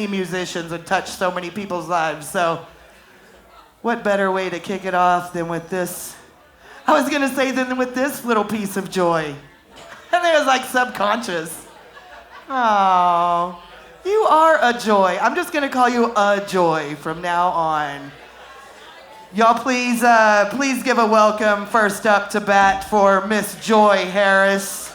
musicians and touched so many people's lives. So what better way to kick it off than with this? I was gonna say than with this little piece of joy. And it was like subconscious. Oh, you are a joy. I'm just gonna call you a joy from now on. Y'all please give a welcome first up to bat for Miss Joy Harris.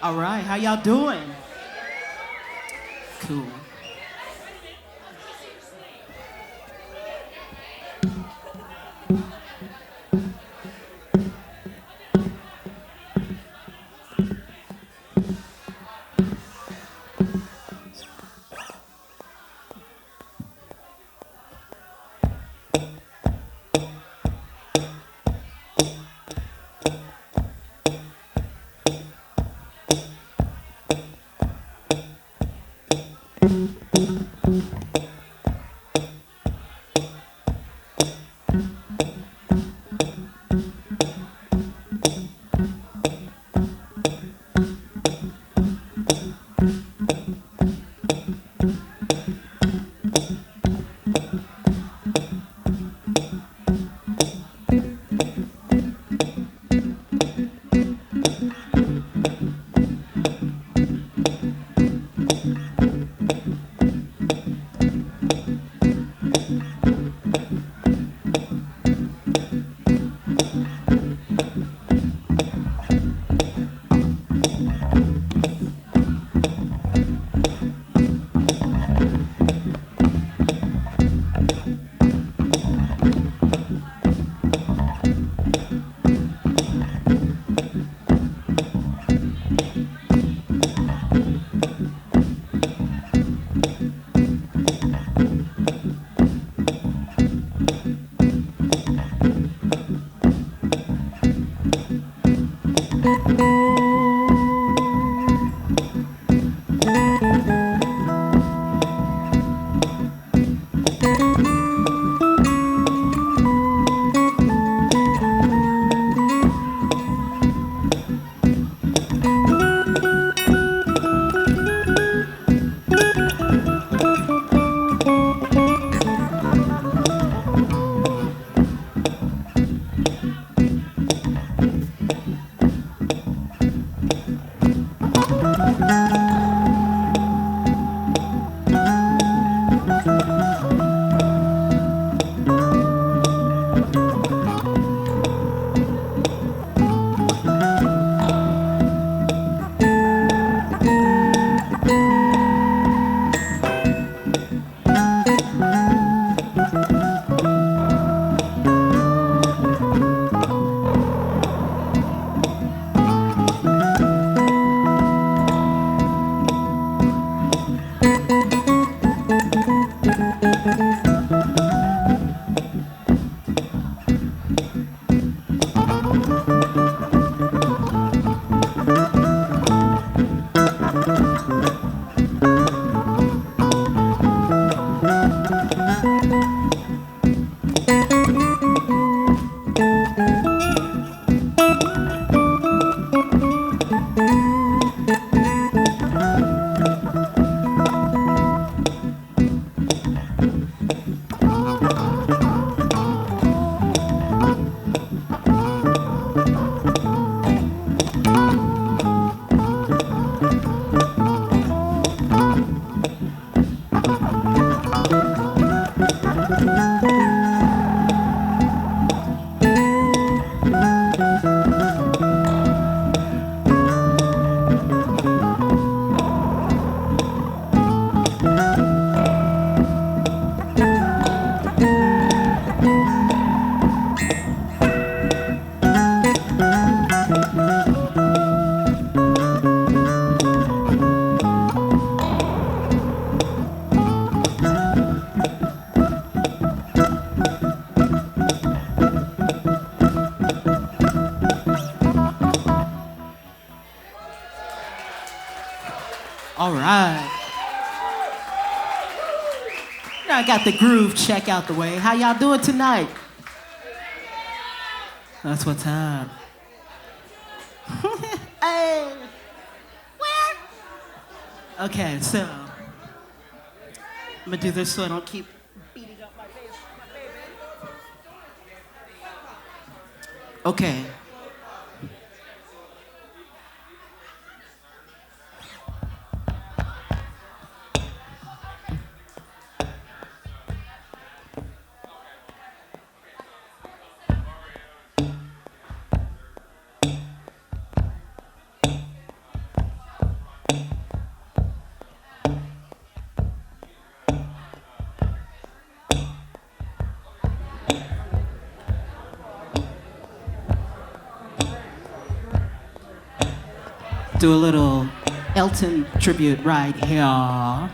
All right, how y'all doing? Cool. All right. I got the groove check out the way. How y'all doing tonight? That's what's up. Hey. Where? Okay, so I'm gonna do this so I don't keep beating up my baby. Okay. Do a little Elton tribute right here.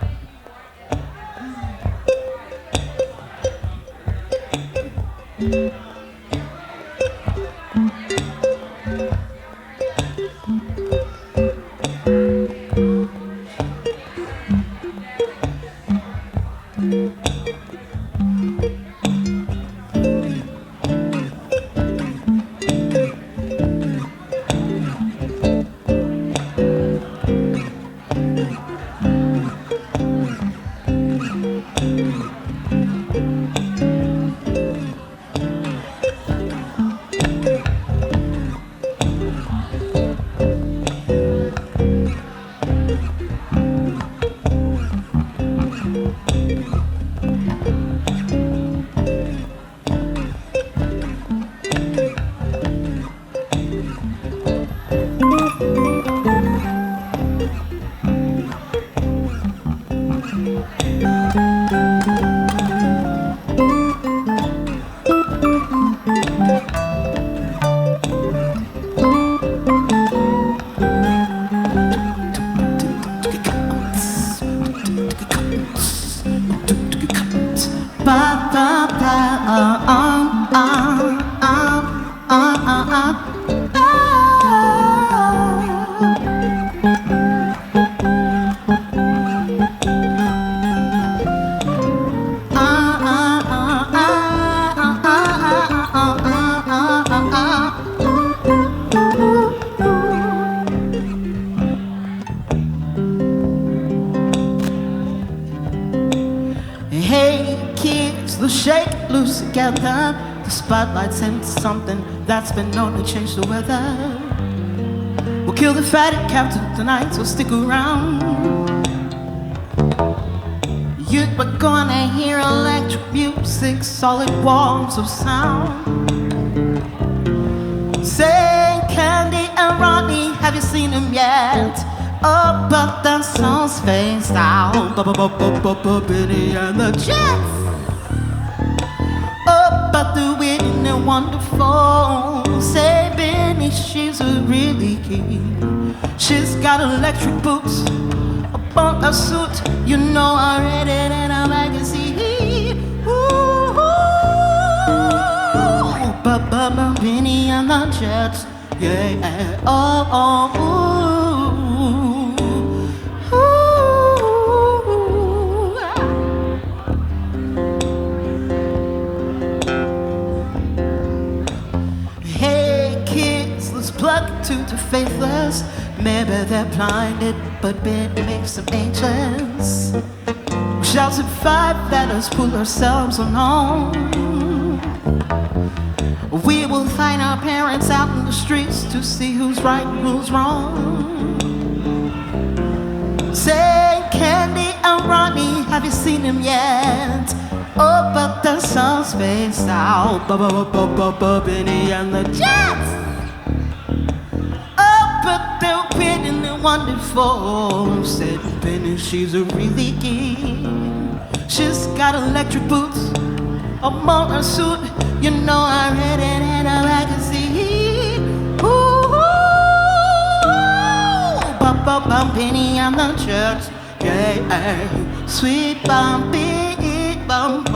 The spotlight's into something that's been known to change the weather. We'll kill the fatty captain tonight, so stick around. You're gonna hear electric music, solid walls of sound. Say, Candy and Rodney, have you seen them yet? Oh, but the song's phased out. Benny and the Jets. But the winning and wonderful. Say, Benny, she's a really keen. She's got electric boots, a butler suit. You know I read it in a magazine. Ooh, but Benny and the Jets, yeah. Oh, ooh, ooh. To the faithless, maybe they're blinded, but Benny makes them ageless. We shall survive, let us pull ourselves along. We will find our parents out in the streets to see who's right and who's wrong. Say, Candy and Ronnie, have you seen him yet? Oh, but the sun's phased out. Benny and the Jets. But they're pretty and wonderful. Said Benny, she's a really keen. She's got electric boots, a motor suit. You know I read it in a magazine. Ooh, Benny and the Jets, yeah. Sweet bumpy bum.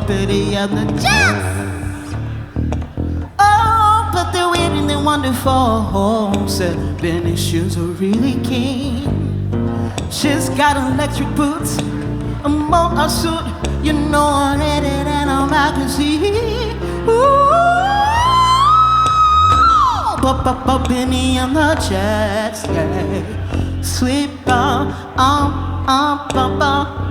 Betty and the Jets. Oh, but they're weird and they're wonderful. Said Benny, she's a really keen. She's got electric boots, a motor suit, you know, I'm headed and a magazine. Ooh, Benny and the Jets, yeah. Sweet bum, bum, bum.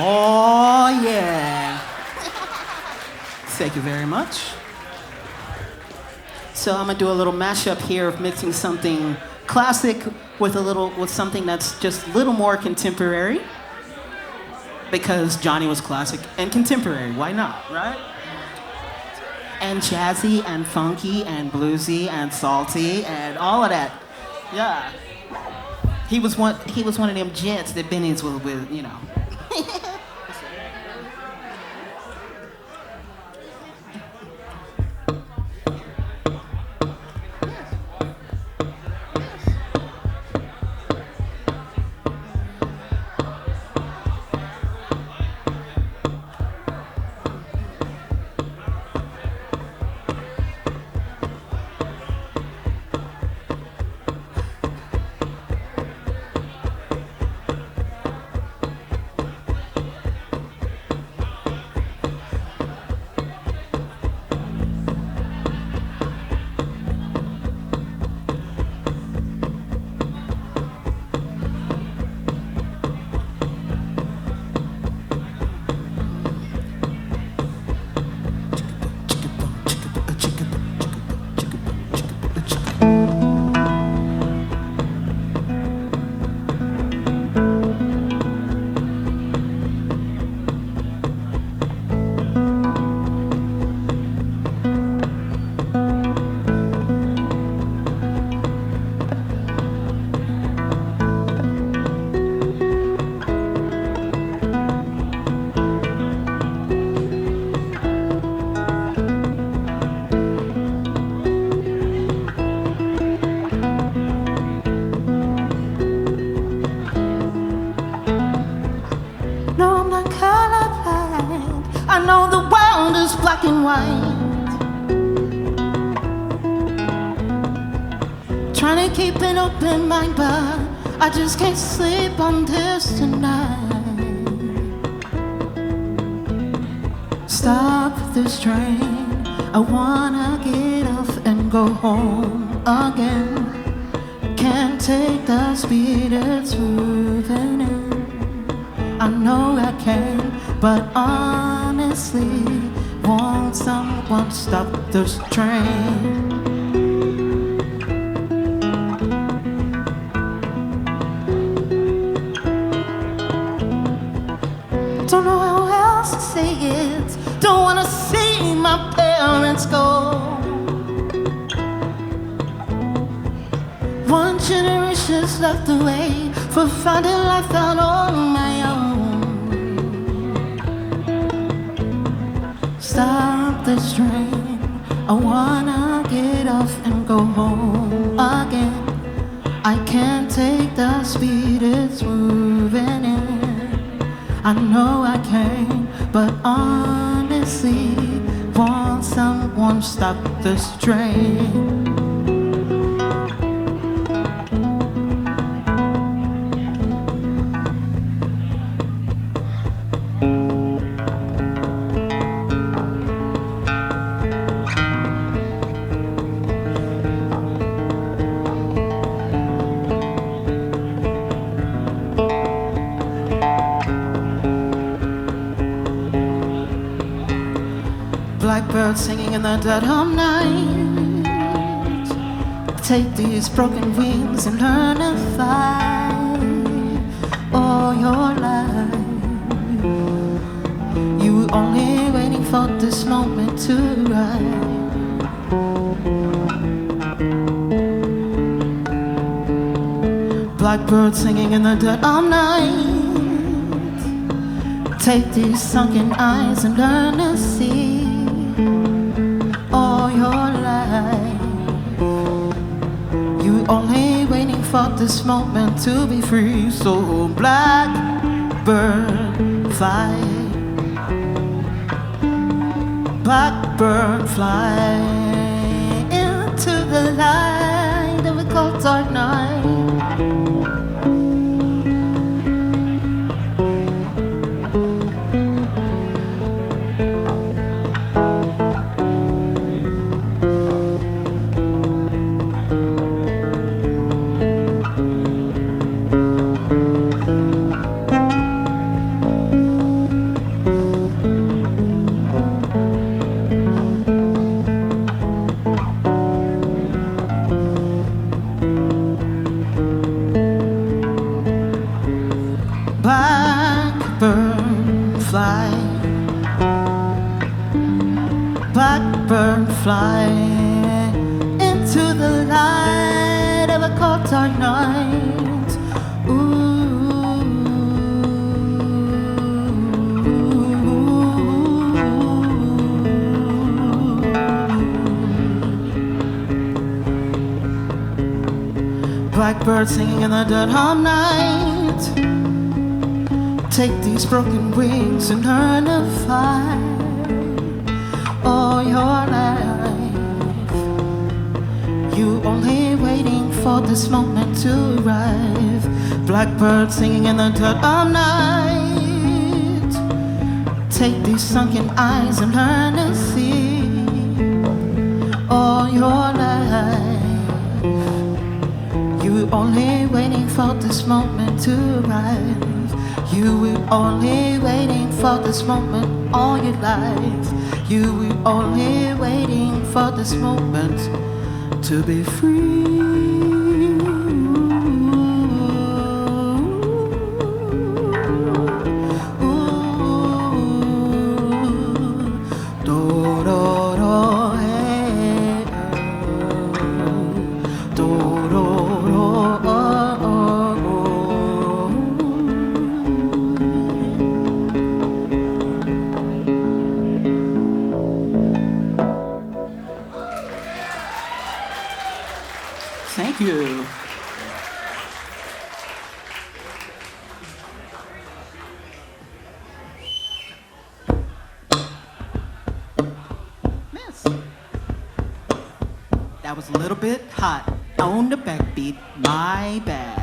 Oh, yeah. Thank you very much. So I'm gonna do a little mashup here of mixing something classic with something that's just a little more contemporary. Because Johnny was classic and contemporary, why not, right? And jazzy and funky and bluesy and salty and all of that. Yeah. He was one of them jets that Benny's was with, you know. Black and white, trying to keep an open mind, but I just can't sleep on this tonight. Stop this train, I wanna get off and go home again. Can't take the speed it's moving in. I know I can, but honestly, won't someone stop this train? Don't know how else to say it. Don't wanna see my parents go. One generation's left away for finding life out on my own. Stop this train, I wanna get off and go home again. I can't take the speed it's moving in. I know I can, but honestly, won't someone stop this train? Blackbird singing in the dead of night. Take these broken wings and learn to fly all your life. You were only waiting for this moment to arrive. Blackbird singing in the dead of night. Take these sunken eyes and learn to see all your life. You were only waiting for this moment to be free. So blackbird fly, blackbird fly into the light that we call dark night. Blackbird fly into the light of a cold dark night. Ooh. Blackbird singing in the dead of night. Take these broken wings and learn to fly all your life. You only waiting for this moment to arrive. Blackbird singing in the dead of night. Take these sunken eyes and learn to see all your life. You only waiting for this moment to arrive. You were only waiting for this moment all your life. You were only waiting for this moment to be free. Thank you. Miss. That was a little bit hot on the backbeat. My bad.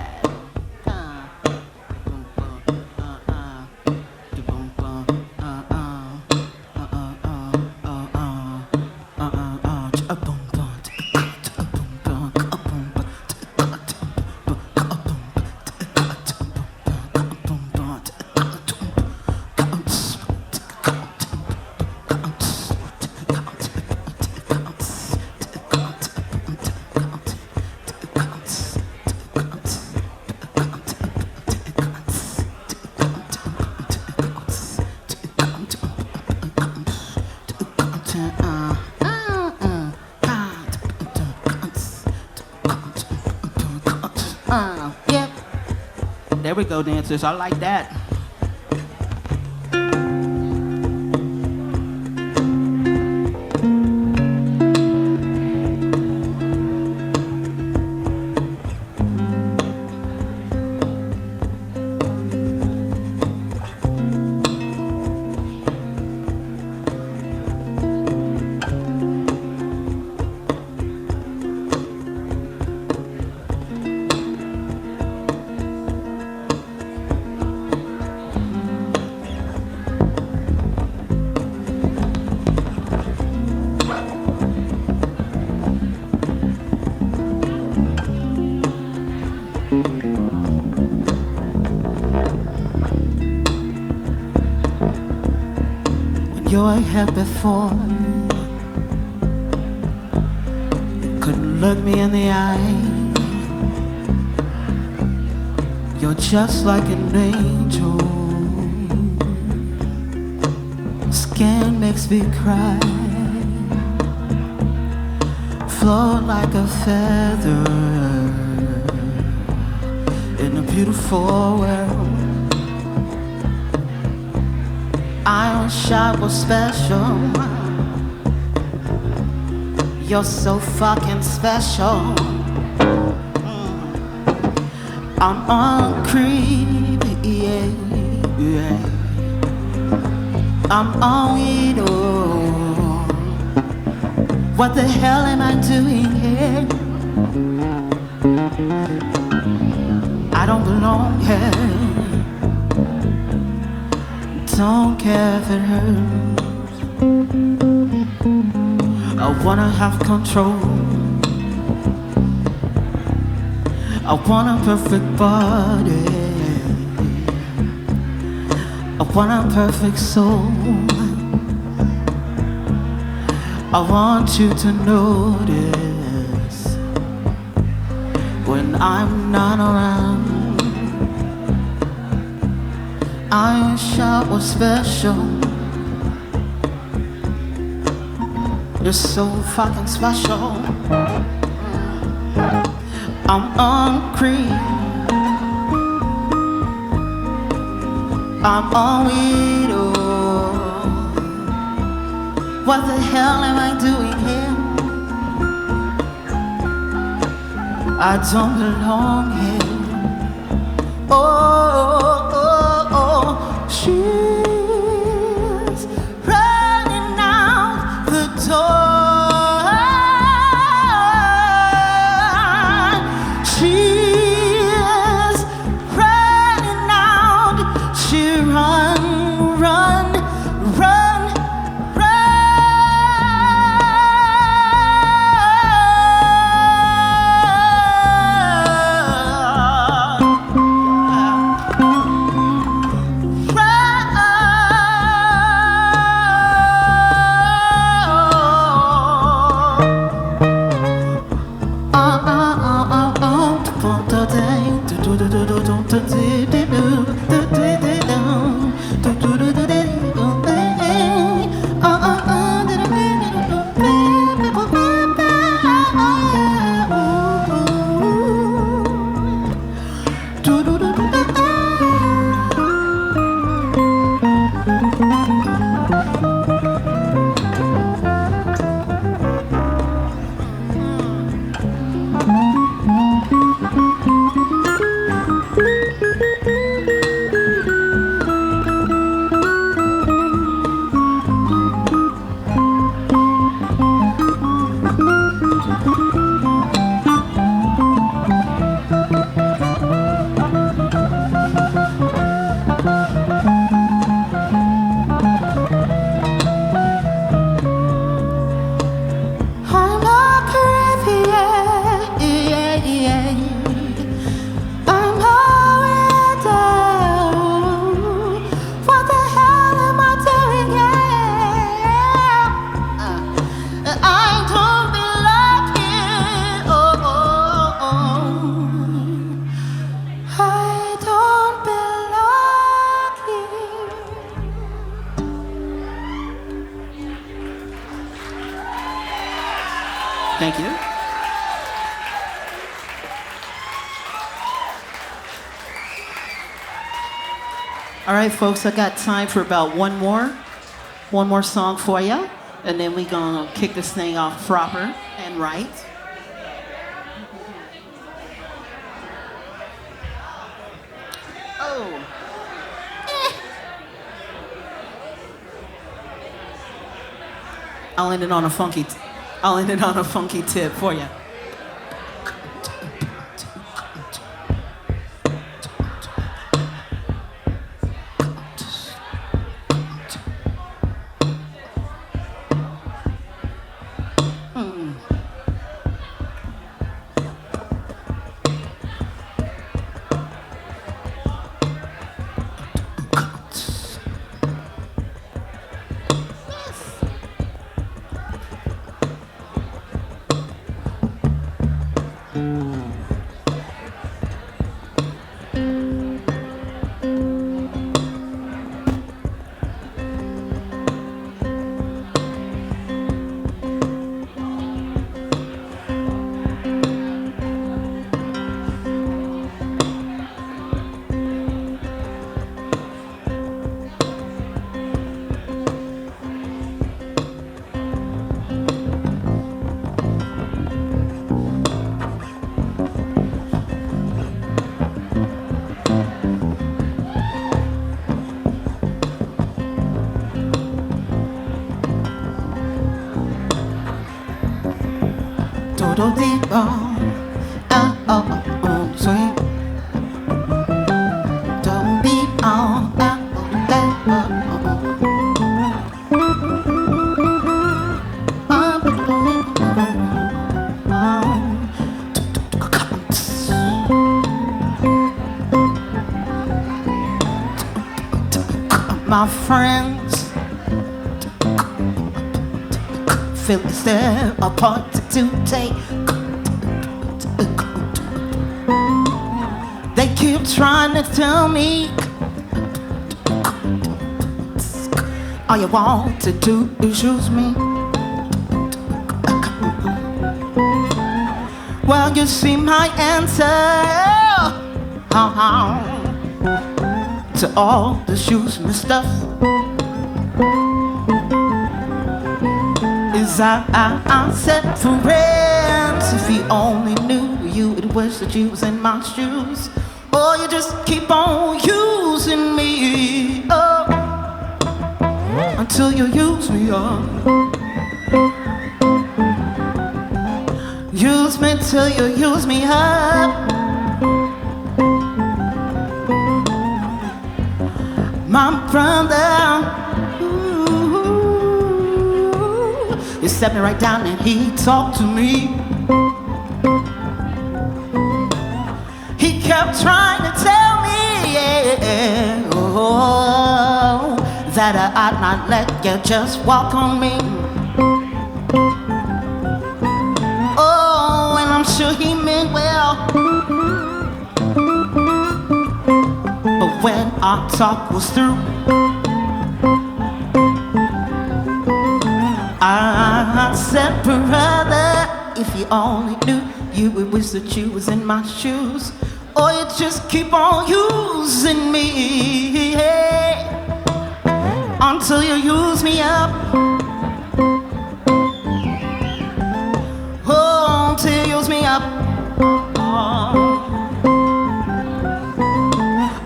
Yep. There we go, dancers. I like that. You're here before look me in the eye. You're just like an angel. Skin makes me cry. Float like a feather in a beautiful world. Iron shot was special. You're so fucking special. I'm on creep, yeah, yeah. I'm on weed, oh. What the hell am I doing here? I don't belong here. Don't care if it hurts. I wanna have control. I want a perfect body. I want a perfect soul. I want you to notice when I'm not around. Iron shot was special. You're so fucking special. I'm on creep. I'm on weed, oh. What the hell am I doing here? I don't belong here. Oh, oh, oh. She's running out the door. Thank you. All right, folks, I got time for about one more song for you, and then we gonna kick this thing off proper and right. Oh. I'll end it on a funky tip for you. my friends feel it's their part to take. They keep trying to tell me all you want to do is use me. Well, you see my answer to all this use me stuff is I said for friends, if you only knew you would wish that you was in my shoes. Or you just keep on using me until you use me up. Use me till you use me up. My brother, he sat me right down and he talked to me. He kept trying to tell me that I'd not let you just walk on me. Oh, and I'm sure he meant well. But when our talk was through, I said, brother, if you only knew, you would wish that you was in my shoes. Or you just keep on using me until you use me up. Oh, until you use me up.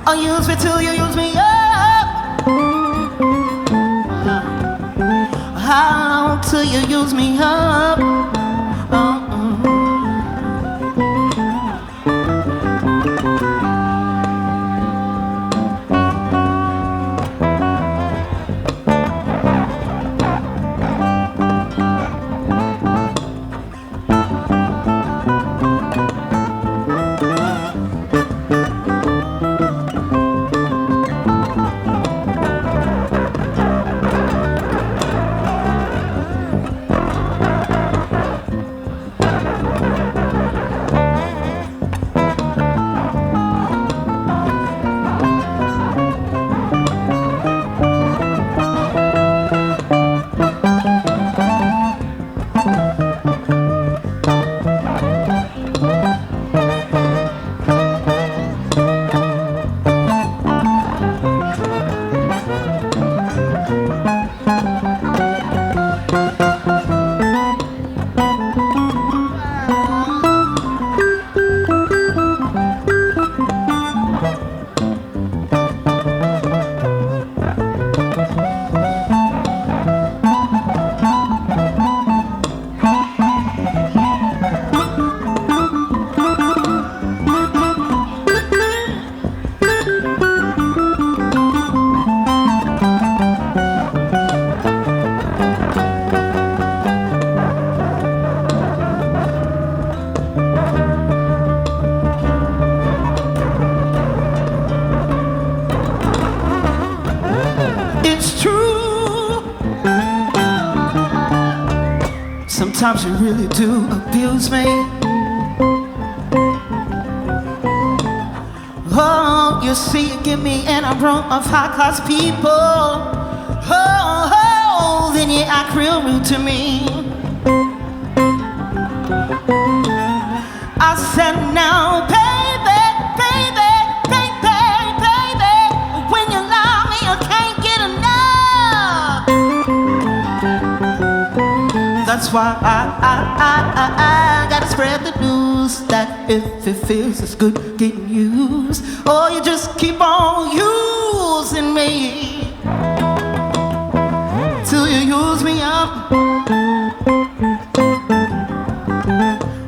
Oh, use me till you use me up. How till you use me up. Sometimes you really do abuse me. Oh, you see, you get me in a room of high-class people. Oh, then you act real rude to me. I said, now, baby, baby, baby, baby, when you love me, I can't get enough. That's why I gotta spread the news that if it feels as good getting used, or you just keep on using me till you use me up.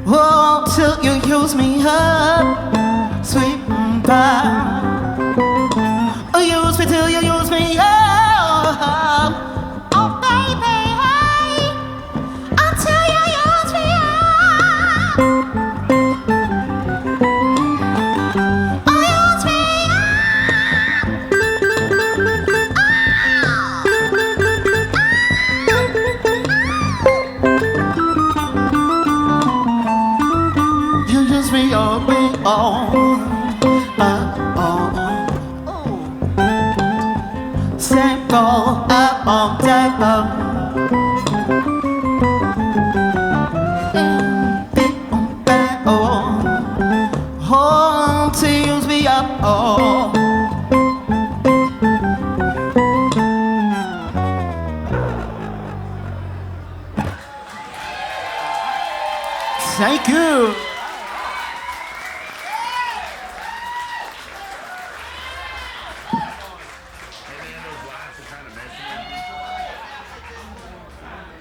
Oh, till you use me up, sweet pie. Oh, use me till you use me up. Oh, baby, hey, until you use me up. Oh, use me up. Simple all day long. Oh, tears me up. Oh. Thank you.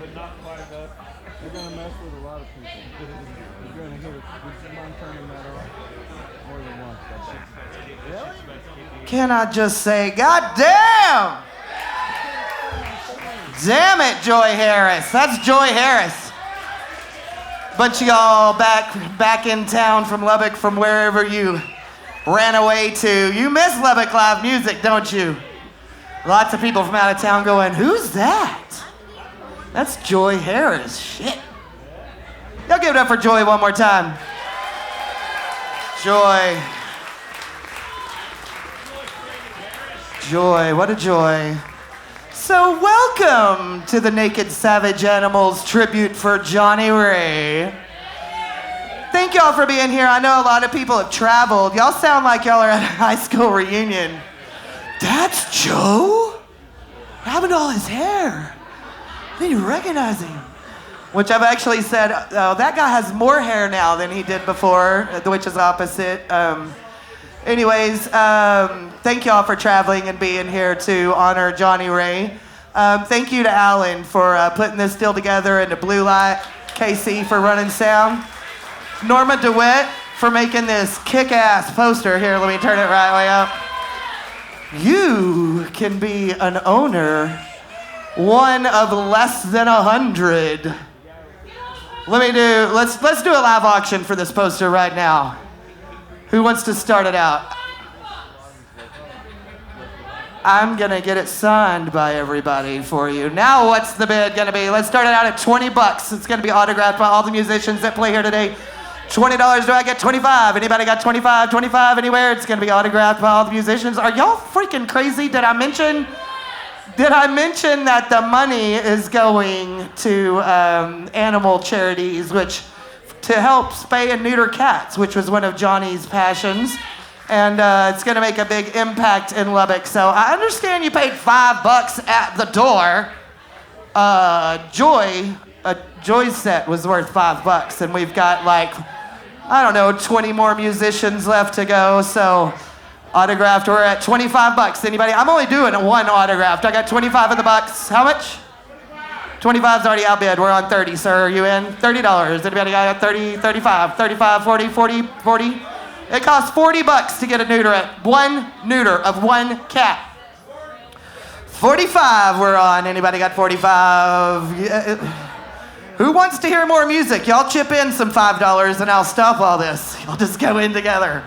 But not quite enough. You're going to mess with a lot of people. You're going to hit it. Would you mind turning that off? More than once. Really? Can I just say, God damn! Damn it, Joy Harris. That's Joy Harris. Bunch of y'all back in town from Lubbock, from wherever you ran away to. You miss Lubbock live music, don't you? Lots of people from out of town going, who's that? That's Joy Harris. Shit. Y'all give it up for Joy one more time. Joy. Joy, what a joy. So welcome to the Naked Savage Animals tribute for Johnny Ray. Thank y'all for being here. I know a lot of people have traveled. Y'all sound like y'all are at a high school reunion. That's Joe? What happened to all his hair? I didn't recognize him. Which I've actually said, that guy has more hair now than he did before, which is opposite. Anyways, thank y'all for traveling and being here to honor Johnny Ray. Thank you to Alan for putting this deal together, and to Blue Light, KC for running sound. Norma DeWitt for making this kick-ass poster. Here, let me turn it right way up. You can be an owner, one of less than 100. Let's do a live auction for this poster right now. Who wants to start it out? I'm gonna get it signed by everybody for you. Now what's the bid gonna be? Let's start it out at $20. It's gonna be autographed by all the musicians that play here today. $20, do I get 25? Anybody got 25? 25 anywhere? It's gonna be autographed by all the musicians. Are y'all freaking crazy? Did I mention that the money is going to animal charities, which to help spay and neuter cats, which was one of Johnny's passions. And it's going to make a big impact in Lubbock. So I understand you paid $5 at the door. Joy's set was worth $5, and we've got 20 more musicians left to go. So autographed, we're at $25. Anybody? I'm only doing one autographed. I got 25 in the bucks. How much? 25's already outbid. We're on 30, sir. Are you in? $30. Anybody got 30, 35, 35, 40, 40, 40? It costs $40 to get a neuter at one neuter of one cat. 45 we're on. Anybody got 45? Yeah. Who wants to hear more music? Y'all chip in some $5 and I'll stop all this. Y'all just go in together.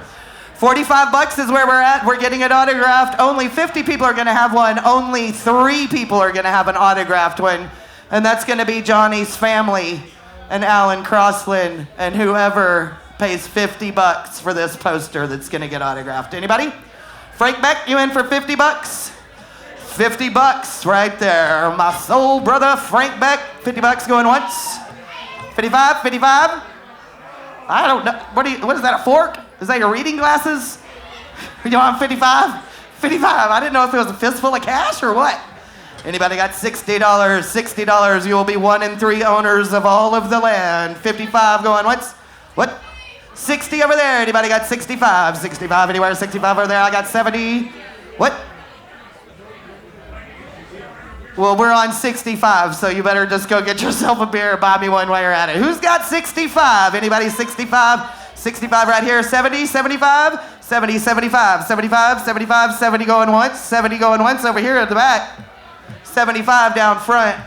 $45 is where we're at. We're getting it autographed. Only 50 people are going to have one. Only 3 people are going to have an autographed one. And that's going to be Johnny's family and Alan Crossland and whoever pays $50 for this poster that's going to get autographed. Anybody? Frank Beck, you in for $50? $50 right there. My soul brother, Frank Beck. $50 going once. 55? 55? I don't know. What is that, a fork? Is that your reading glasses? You want 55? 55. I didn't know if it was a fistful of cash or what. Anybody got $60? $60. You will be 1 in 3 owners of all of the land. 55 going once. What? 60 over there. Anybody got 65? 65 anywhere. 65 over there. I got 70. What? Well, we're on 65, so you better just go get yourself a beer or buy me one while you're at it. Who's got 65? Anybody 65? 65 right here. 70, 75, 70, 75, 75, 75, 70 going once, 70 going once over here at the back. 75 down front.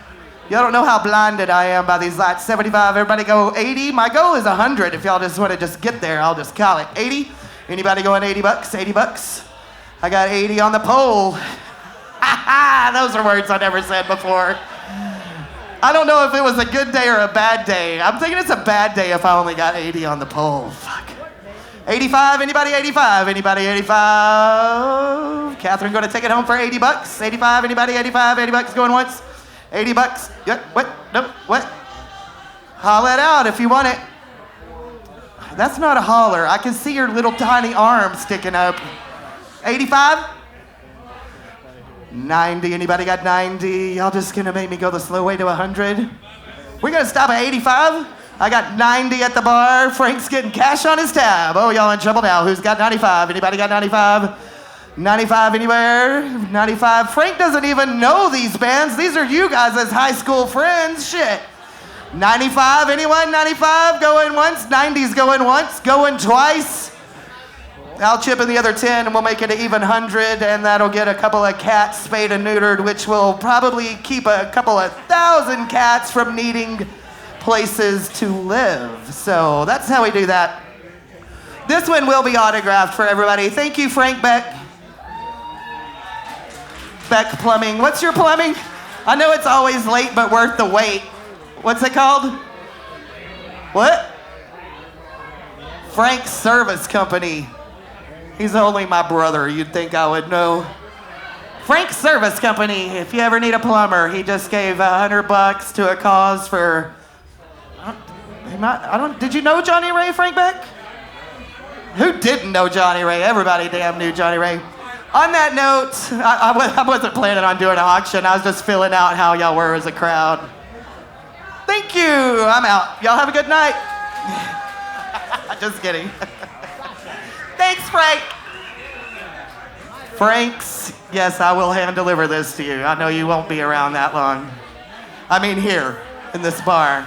Y'all don't know how blinded I am by these lights. 75, everybody go 80. My goal is 100. If y'all just want to just get there, I'll just call it 80. Anybody going $80? $80. I got 80 on the pole. Those are words I never said before. I don't know if it was a good day or a bad day. I'm thinking it's a bad day if I only got 80 on the pole. Fuck. 85, anybody 85? Anybody 85? Catherine going to take it home for 80 bucks. 85, anybody 85? 80 bucks going once. 80 bucks. What? No, what? Haul it out if you want it. That's not a holler. I can see your little tiny arm sticking up. 85? 90, anybody got 90? Y'all just gonna make me go the slow way to 100? We're gonna stop at 85? I got 90 at the bar. Frank's getting cash on his tab. Oh, y'all in trouble now. Who's got 95? Anybody got 95? 95 anywhere? 95. Frank doesn't even know these bands. These are you guys as high school friends. Shit. 95, anyone? 95? Going once? 90's going once? Going twice? I'll chip in the other 10 and we'll make it an even 100, and that'll get a couple of cats spayed and neutered, which will probably keep a couple of 1,000 cats from needing places to live. So that's how we do that. This one will be autographed for everybody. Thank you, Frank Beck. Beck Plumbing. What's your plumbing? I know it's always late, but worth the wait. What's it called? What? Frank's Service Company. He's only my brother. You'd think I would know. Frank's Service Company. If you ever need a plumber, he just gave $100 to a cause for. Did you know Johnny Ray, Frank Beck? Who didn't know Johnny Ray? Everybody damn knew Johnny Ray. On that note, I wasn't planning on doing an auction. I was just filling out how y'all were as a crowd. Thank you. I'm out. Y'all have a good night. Just kidding. Thanks, Frank. Frank's, yes, I will hand deliver this to you. I know you won't be around that long. I mean here, in this bar.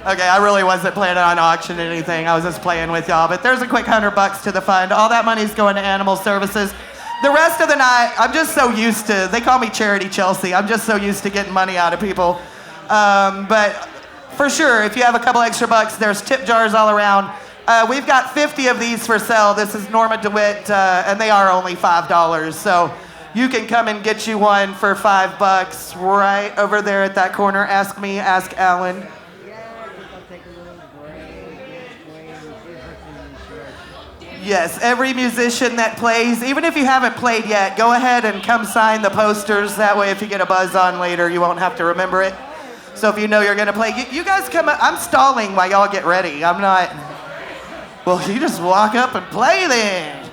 Okay, I really wasn't planning on auctioning anything. I was just playing with y'all. But there's a quick $100 to the fund. All that money's going to animal services. The rest of the night, I'm just so used to, they call me Charity Chelsea. I'm just so used to getting money out of people. But for sure, if you have a couple extra bucks, there's tip jars all around. We've got 50 of these for sale. This is Norma DeWitt, and they are only $5. So you can come and get you one for $5 right over there at that corner. Ask me, ask Alan. Yes, every musician that plays, even if you haven't played yet, go ahead and come sign the posters. That way if you get a buzz on later, you won't have to remember it. So if you know you're going to play, you guys come up. I'm stalling while y'all get ready. I'm not. Well, you just walk up and play then.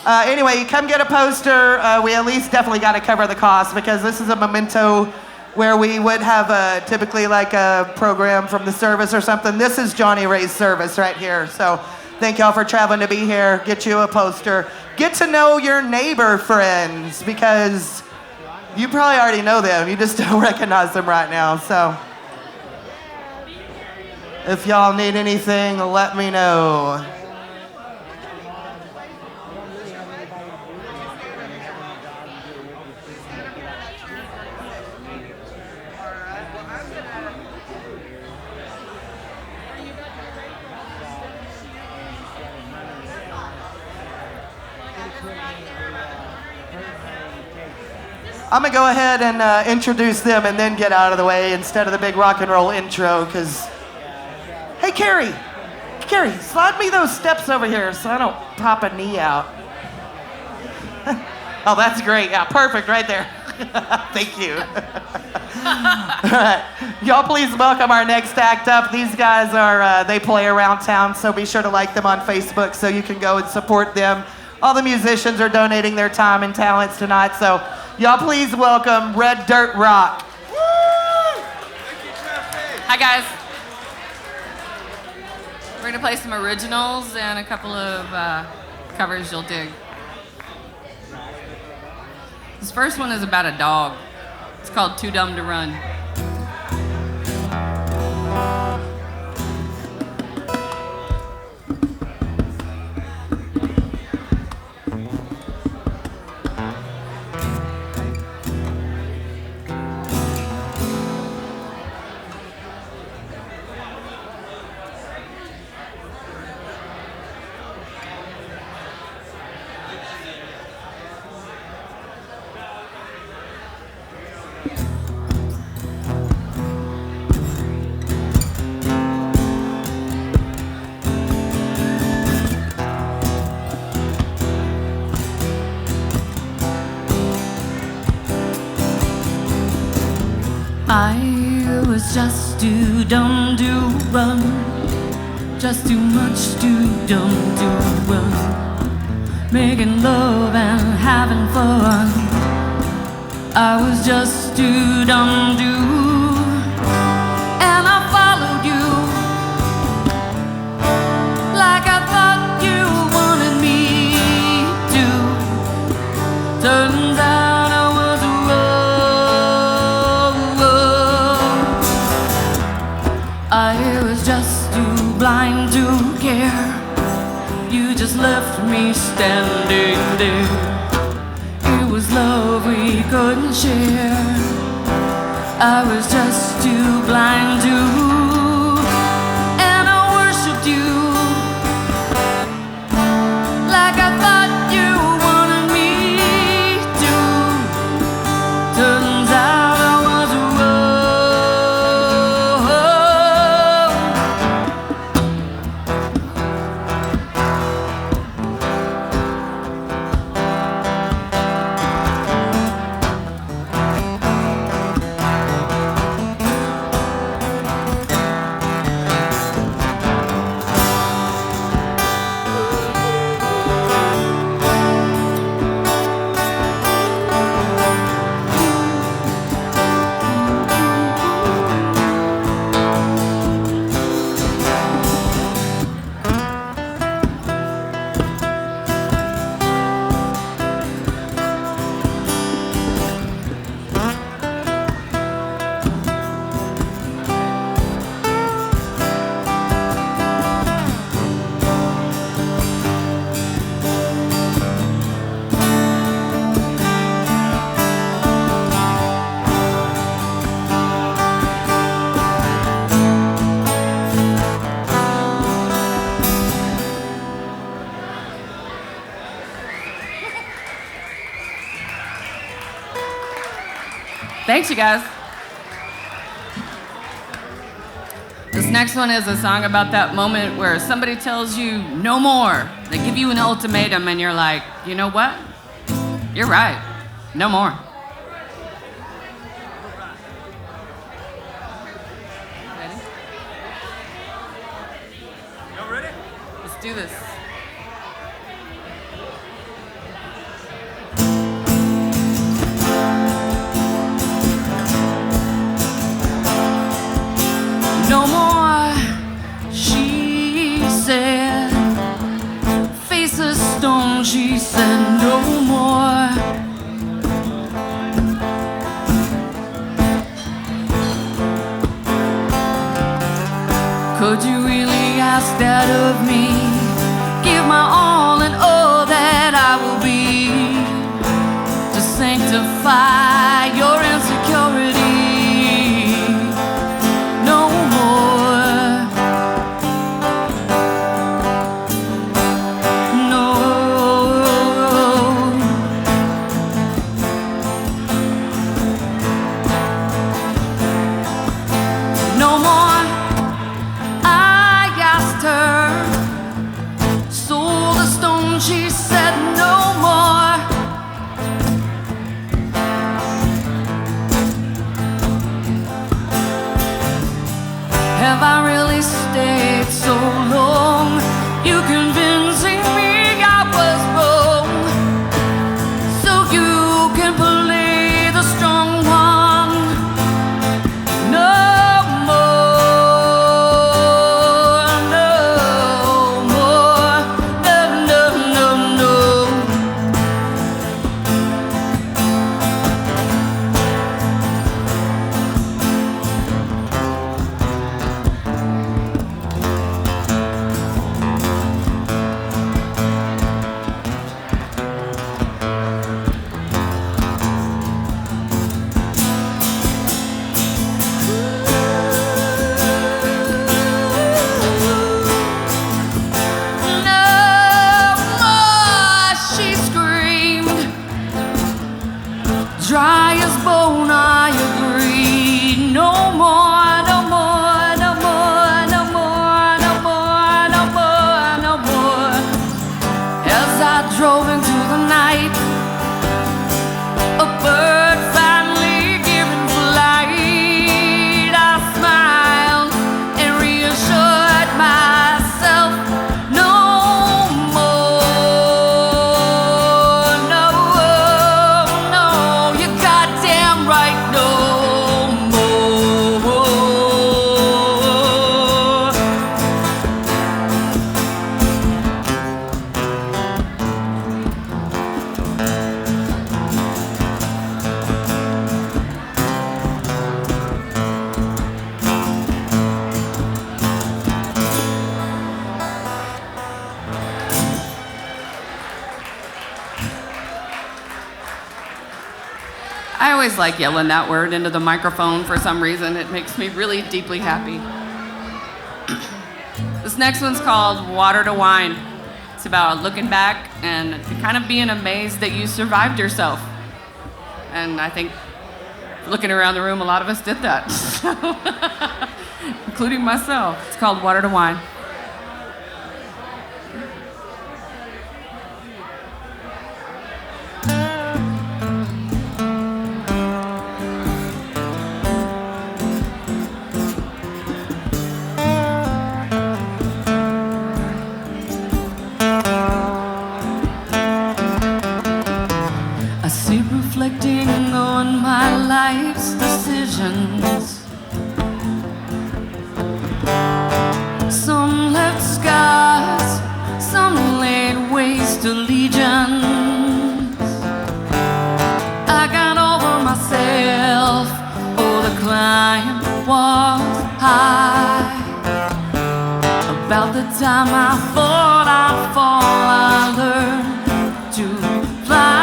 Anyway, come get a poster. We at least definitely got to cover the cost because this is a memento where we would have typically like a program from the service or something. This is Johnny Ray's service right here. So thank y'all for traveling to be here. Get you a poster. Get to know your neighbor friends because you probably already know them. You just don't recognize them right now. So if y'all need anything, let me know. I'm going to go ahead and introduce them and then get out of the way instead of the big rock and roll intro because... Hey, Carrie, slide me those steps over here so I don't pop a knee out. Oh, that's great. Yeah, perfect right there. Thank you. All right. Y'all please welcome our next act up. These guys are, they play around town, so be sure to like them on Facebook so you can go and support them. All the musicians are donating their time and talents tonight, so y'all please welcome Red Dirt Rock. Woo! Hi, guys. We're going to play some originals and a couple of covers you'll dig. This first one is about a dog. It's called Too Dumb to Run. was just too dumb to run. Just too much too dumb to run. Making love and having fun. I was just too dumb to. And I followed you like I thought you wanted me to. Turns out I was wrong. I was just too blind to care. You just left me standing there. It was love we couldn't share. I was just too blind to. And I worshipped you like I thought you wanted me to. Turns out I was Thanks, you guys. This next one is a song about that moment where somebody tells you no more. They give you an ultimatum and you're like, you know what? You're right. No more. Ready? Y'all ready? Let's do this. no more, she said. Face of stone, she said, no more. Could you really ask that of me? Give my all and all that I will be to sanctify your insecurity. No more. No. No more. I asked her, sold the stone, she said no more. I always like yelling that word into the microphone for some reason. It makes me really deeply happy. This next one's called Water to Wine. It's about looking back and kind of being amazed that you survived yourself. And I think looking around the room, a lot of us did that, including myself. It's called Water to Wine. Reflecting on my life's decisions. Some left scars, some laid waste to legions. I got over myself, oh, the climb was high. About the time I thought I'd fall, I learned to fly.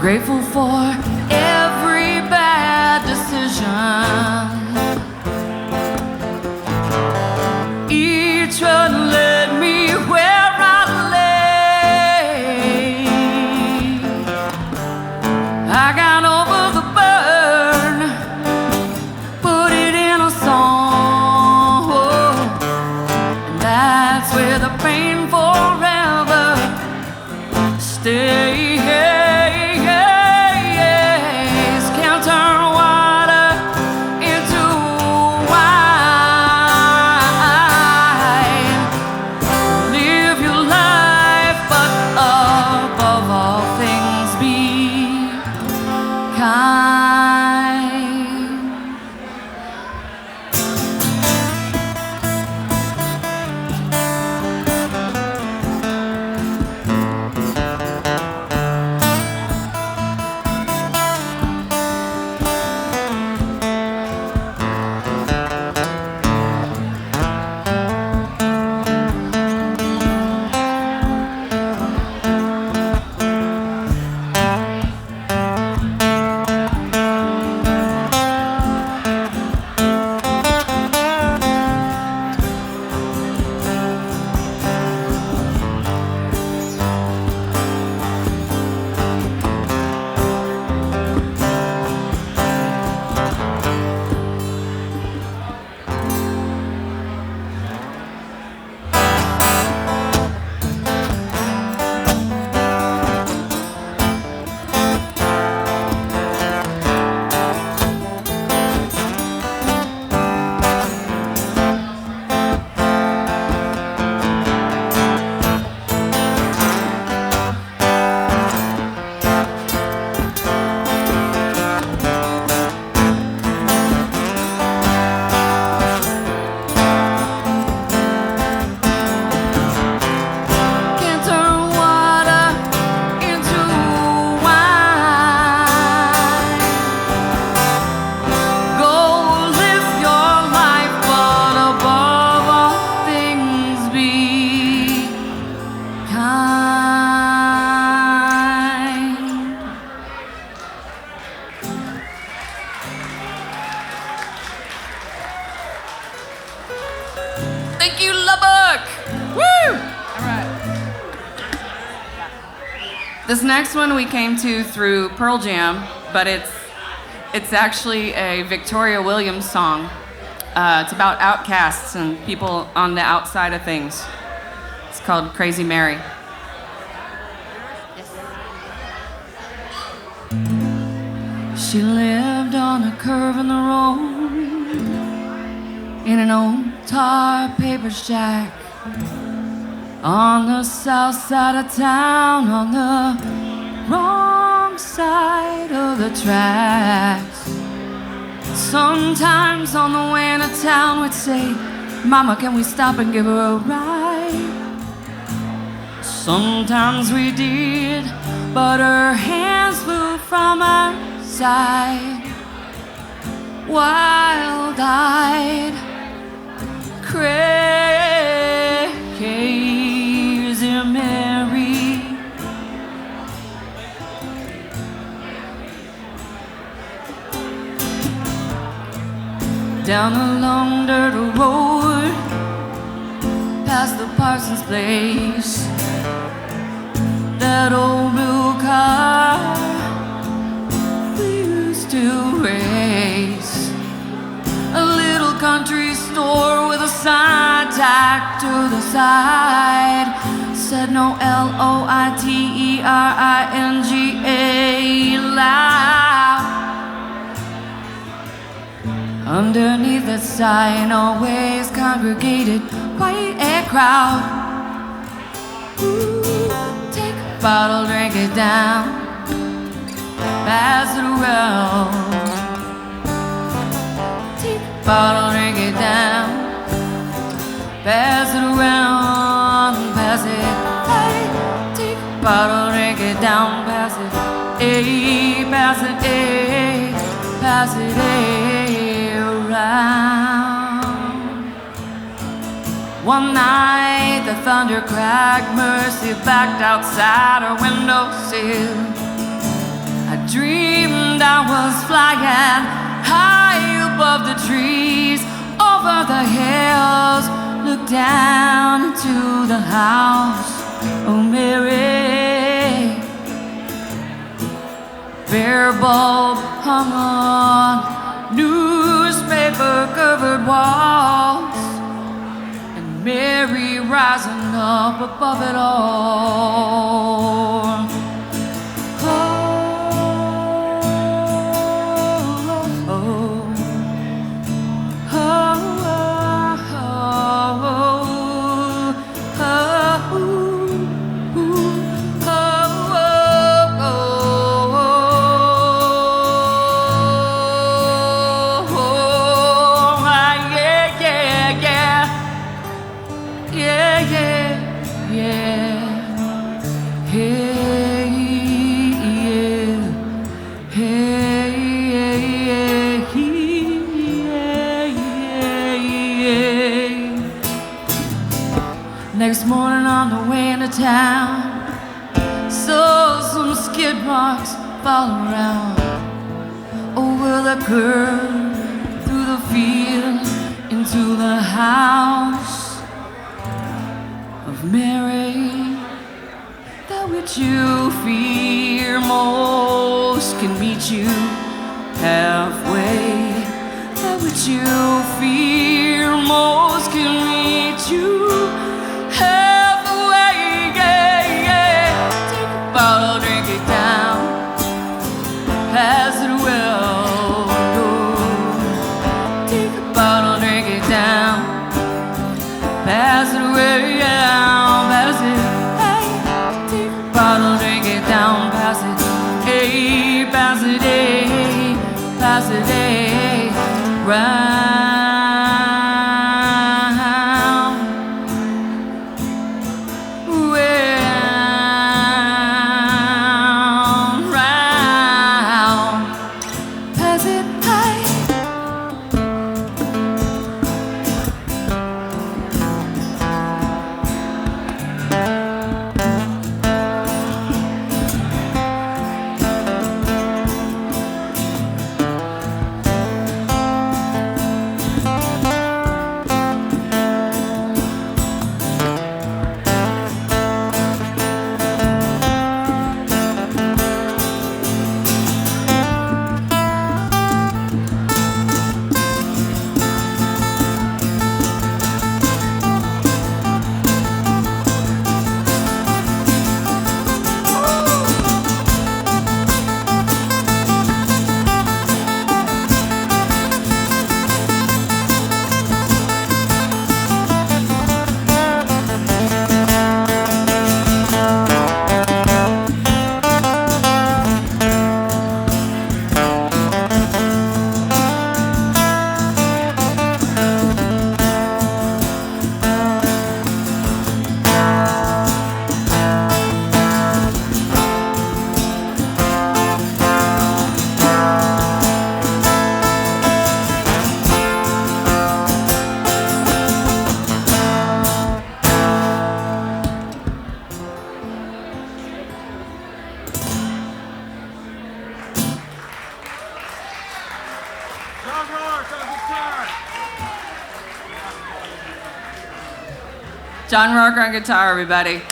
Grateful for every bad decision. Each one led me where I lay. I got over the burn, put it in a song, and that's where the pain forever stays. Thank you, Lubbock! Woo! All right. This next one we came to through Pearl Jam, but it's actually a Victoria Williams song. It's about outcasts and people on the outside of things. It's called Crazy Mary. She lived on a curve in the road in an old tar paper shack. On the south side of town, on the wrong side of the tracks. Sometimes on the way into town we'd say, Mama, can we stop and give her a ride? Sometimes we did, but her hands flew from her side. Wild-eyed, crazy Mary. Down a long dirt road, past the parson's place, that old blue car we used to race. A little country store with a sign tacked to the side said no L-O-I-T-E-R-I-N-G-A loud. Underneath that sign always congregated quite a crowd. Ooh, take a bottle, drink it down, pass it around. Take a bottle, drink it down, pass it around, pass it. Hey, take a bottle, drink it down, pass it. Hey, pass it, hey, pass it, hey. One night the thunder cracked, Mercy backed outside her windowsill. I dreamed I was flying high above the trees, over the hills, looked down into the house of Mary. Bare bulb hung on newspaper-covered walls, and Mary rising up above it all. Oh, oh, oh, oh, oh, Next morning on the way into town, saw some skid marks fall around over the curb, through the field, into the house of Mary. That which you fear most can meet you halfway. That which you fear most can meet you halfway, yeah, yeah. Take a bottle, drink it down, pass it well, go. Take a bottle, drink it down, pass it away, yeah, pass it, hey. Take a bottle, drink it down, pass it, hey, pass it, hey, pass it, hey, right. John Rourke on guitar, everybody.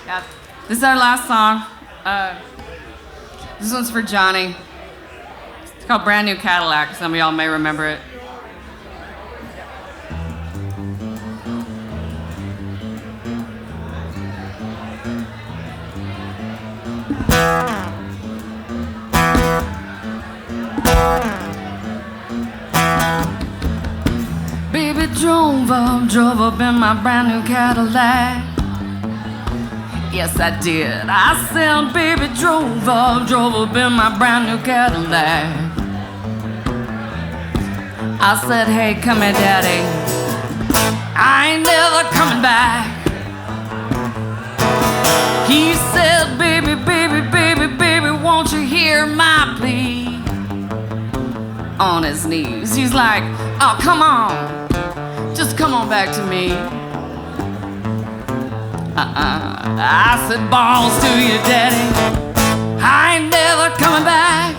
Yeah, this is our last song. This one's for Johnny. It's called Brand New Cadillac. Some of y'all may remember it. Baby drove up in my brand new Cadillac. Yes, I did. I said, baby drove up in my brand new Cadillac. I said, hey, come here, daddy. I ain't never coming back. He said, baby, won't you hear my plea? On his knees, he's like, oh, come on, just come on back to me. I said, balls to you, daddy, I ain't never coming back.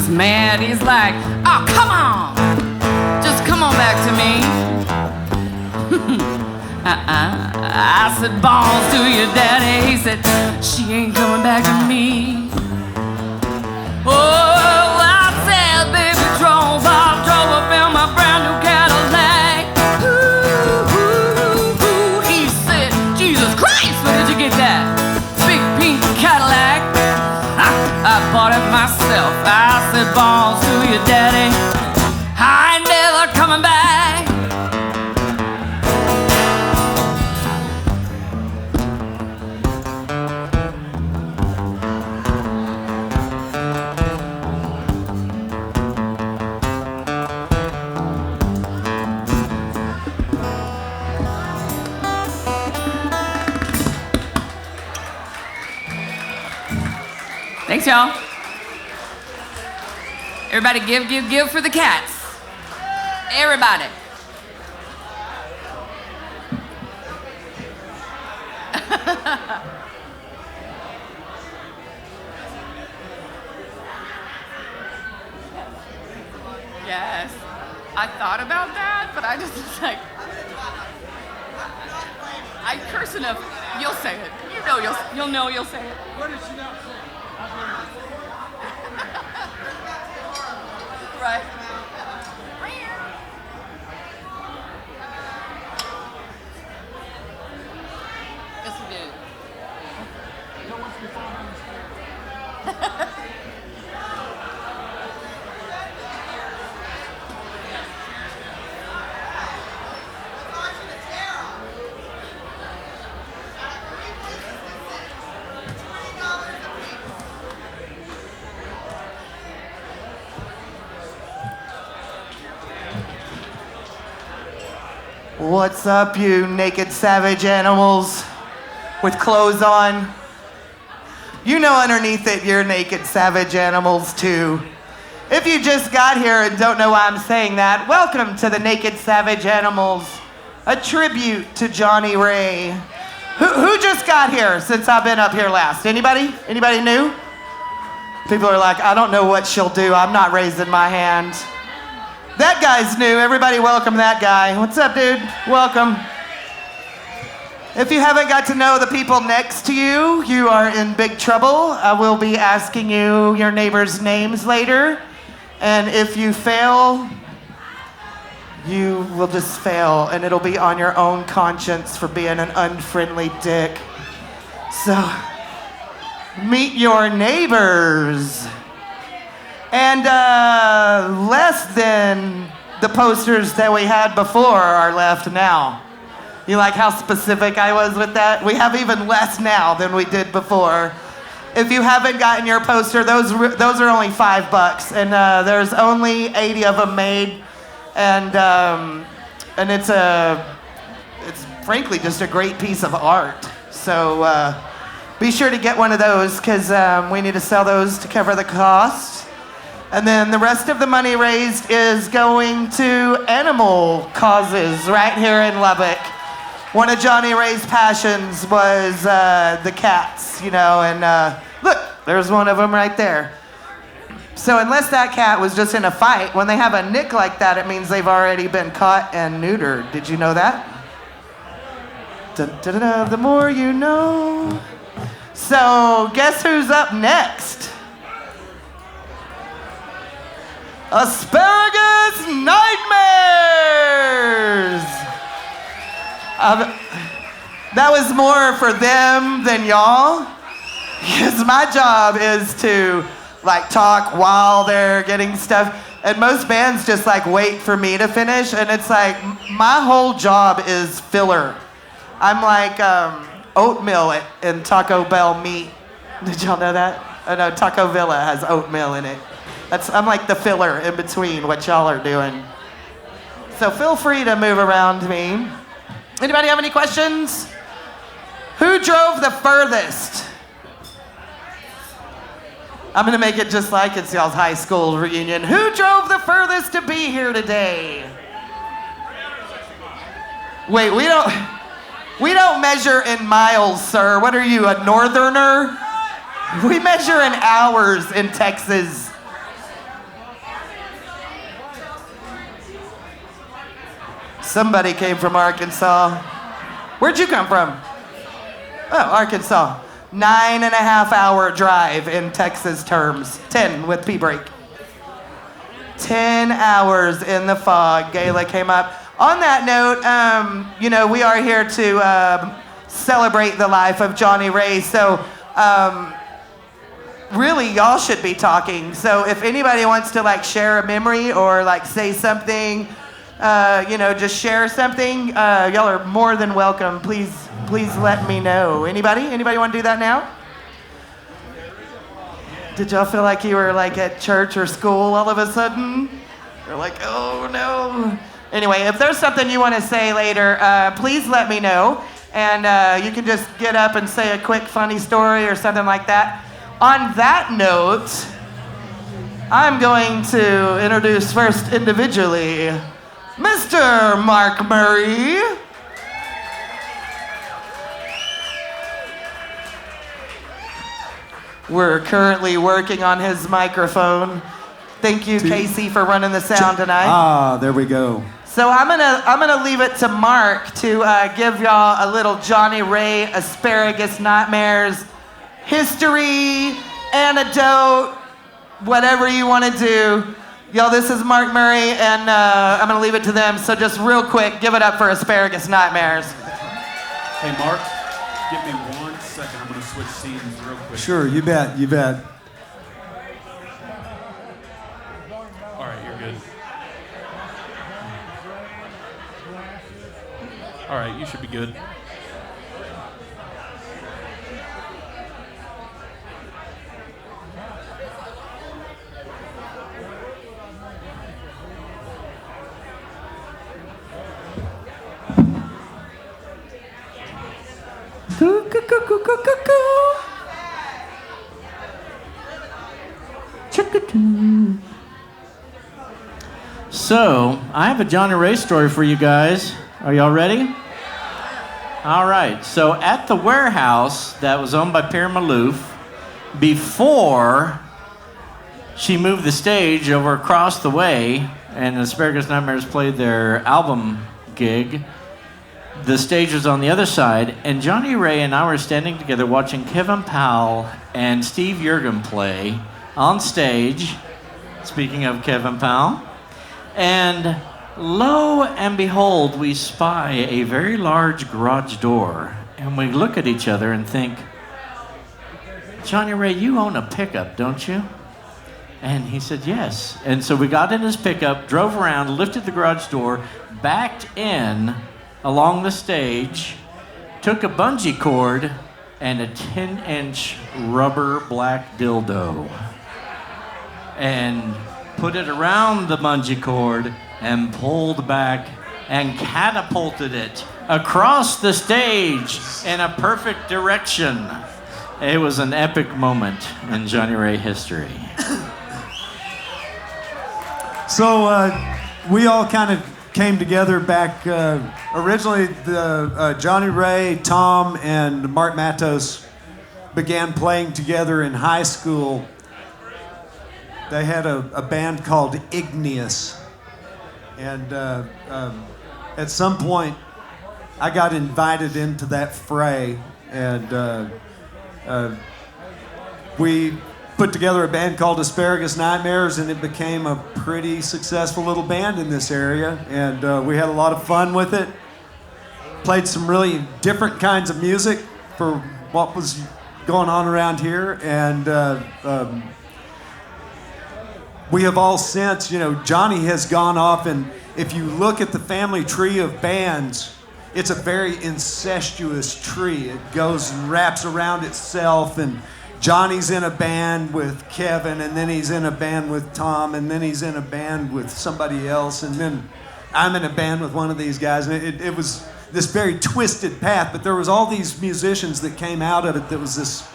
Mad, he's like, oh, come on, just come on back to me. I said, balls to your daddy. He said, she ain't coming back to me. Oh, I said, baby, drove up in my brand new Cadillac. Ooh, he said, Jesus Christ, where did you get that big pink Cadillac? I bought it myself. I said, balls to your daddy, I ain't never coming back. Thanks, y'all. Everybody give for the cats. Everybody. Yes. I thought about that, but I just was like, I curse enough. You'll say it. You'll know you'll say it. What did she not say? Right. Yes, we do. What's up, you naked savage animals with clothes on? You know underneath it you're naked savage animals too. If you just got here and don't know why I'm saying that, welcome to the Naked Savage Animals, a tribute to Johnny Ray. Who just got here since I've been up here last? Anybody? Anybody new? People are like, I don't know what she'll do. I'm not raising my hand. That guy's new. Everybody welcome that guy. What's up, dude? Welcome. If you haven't got to know the people next to you, you are in big trouble. I will be asking you your neighbors' names later. And if you fail, you will just fail. And it'll be on your own conscience for being an unfriendly dick. So, meet your neighbors. And less than the posters that we had before are left now. You like how specific I was with that? We have even less now than we did before. If you haven't gotten your poster, those are only $5, and there's only 80 of them made, and it's frankly just a great piece of art. So be sure to get one of those because we need to sell those to cover the cost. And then the rest of the money raised is going to animal causes right here in Lubbock. One of Johnny Ray's passions was the cats, and look, there's one of them right there. So unless that cat was just in a fight, when they have a nick like that, it means they've already been caught and neutered. Did you know that? Da-da-da, the more you know. So guess who's up next? Asparagus Nightmares! That was more for them than y'all. Because my job is to talk while they're getting stuff. And most bands just wait for me to finish. And it's my whole job is filler. I'm like oatmeal in Taco Bell meat. Did y'all know that? Oh no, Taco Villa has oatmeal in it. I'm like the filler in between what y'all are doing. So feel free to move around me. Anybody have any questions? Who drove the furthest? I'm gonna make it just like it's y'all's high school reunion. Who drove the furthest to be here today? Wait, we don't measure in miles, sir. What are you, a northerner? We measure in hours in Texas. Somebody came from Arkansas. Where'd you come from? Oh, Arkansas. 9.5-hour drive in Texas terms. 10 with P break. 10 hours in the fog. Gayla came up. On that note, we are here to celebrate the life of Johnny Ray. So, really, y'all should be talking. So if anybody wants to share a memory or say something, just share something, y'all are more than welcome. Please let me know. Anybody want to do that now? Did y'all feel like you were at church or school all of a sudden? You're oh no. Anyway, if there's something you want to say later, please let me know. And you can just get up and say a quick funny story or something like that. On that note, I'm going to introduce first individually Mr. Mark Murray. We're currently working on his microphone. Thank you, Casey, for running the sound tonight. There we go. So I'm gonna leave it to Mark to give y'all a little Johnny Ray Asparagus Nightmares history, anecdote, whatever you want to do. Y'all, this is Mark Murray, and I'm going to leave it to them. So just real quick, give it up for Asparagus Nightmares. Hey, Mark, give me 1 second. I'm going to switch scenes real quick. Sure, you bet. All right, you're good. All right, you should be good. So, I have a Johnny Ray story for you guys. Are y'all ready? All right. So, at the warehouse that was owned by Pierre Malouf, before she moved the stage over across the way and Asparagus Nightmares played their album gig, the stage was on the other side, and Johnny Ray and I were standing together watching Kevin Powell and Steve Jurgen play on stage, speaking of Kevin Powell, and lo and behold, we spy a very large garage door, and we look at each other and think, Johnny Ray, you own a pickup, don't you? And he said, yes. And so we got in his pickup, drove around, lifted the garage door, backed in along the stage, took a bungee cord, and a 10-inch rubber black dildo and put it around the bungee cord and pulled back and catapulted it across the stage in a perfect direction. It was an epic moment in Johnny Ray history. So we all kind of came together back, originally Johnny Ray, Tom, and Mark Matos began playing together in high school. They had a band called Igneous. And at some point, I got invited into that fray, and we put together a band called Asparagus Nightmares, and it became a pretty successful little band in this area, and we had a lot of fun with it. Played some really different kinds of music for what was going on around here, and we have all since, Johnny has gone off, and if you look at the family tree of bands, it's a very incestuous tree. It goes and wraps around itself, and Johnny's in a band with Kevin, and then he's in a band with Tom, and then he's in a band with somebody else, and then I'm in a band with one of these guys. And it was this very twisted path, but there was all these musicians that came out of it that was this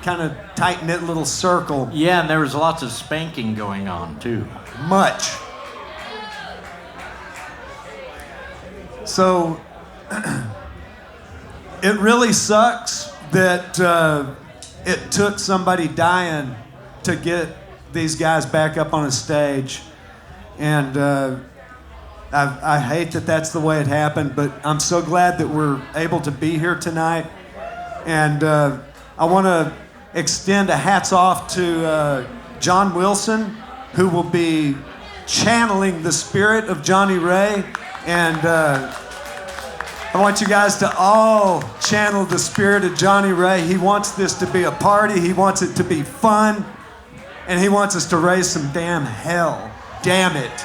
kind of tight-knit little circle. Yeah, and there was lots of spanking going on, too. Much. So it really sucks that it took somebody dying to get these guys back up on a stage. And I hate that that's the way it happened, but I'm so glad that we're able to be here tonight. And I want to extend a hats off to John Wilson, who will be channeling the spirit of Johnny Ray. And I want you guys to all channel the spirit of Johnny Ray. He wants this to be a party. He wants it to be fun. And he wants us to raise some damn hell. Damn it.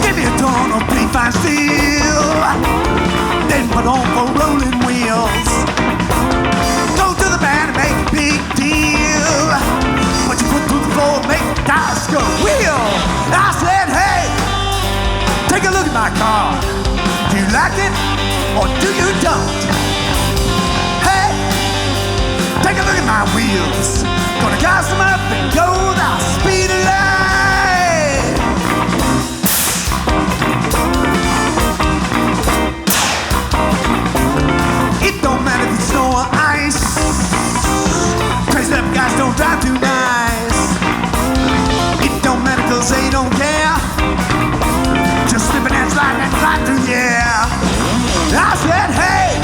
Give me a ton of pretty fine steel. Then put on for rolling wheels. Big deal. What you put through the floor, make the tires go wheel. I said, hey, take a look at my car. Do you like it or do you don't? Hey, take a look at my wheels. Gonna gas them up and go the speed of light. It don't matter if it's snow or ice. Crazy up guys don't drive too nice. It don't matter cause they don't care. Just slipping and sliding and glide through the air. I said, hey,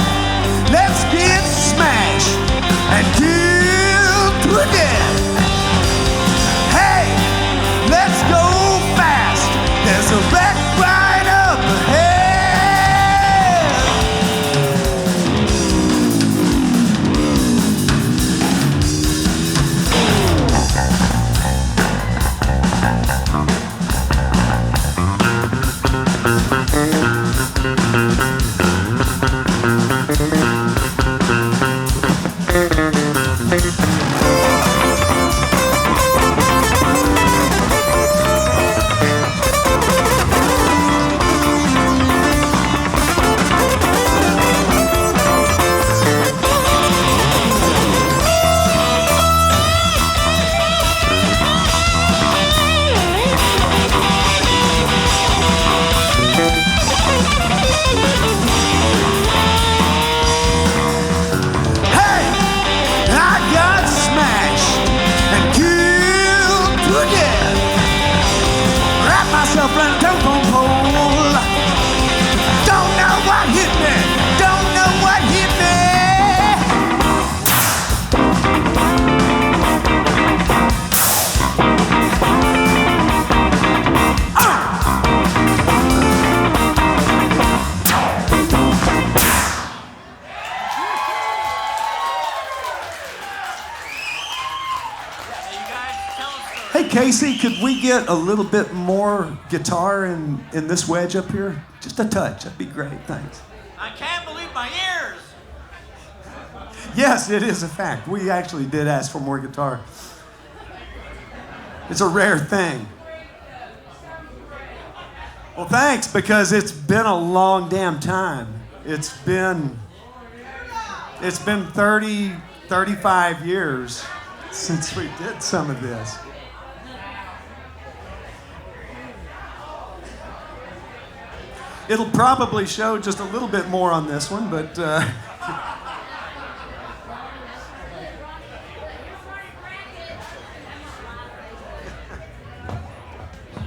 let's get smashed and kill to a death. Hey, let's go fast. There's a wreck right up ahead. Casey, could we get a little bit more guitar in this wedge up here? Just a touch. That'd be great. Thanks. I can't believe my ears. Yes, it is a fact. We actually did ask for more guitar. It's a rare thing. Well, thanks, because it's been a long damn time. It's been 30, 35 years since we did some of this. It'll probably show just a little bit more on this one, but You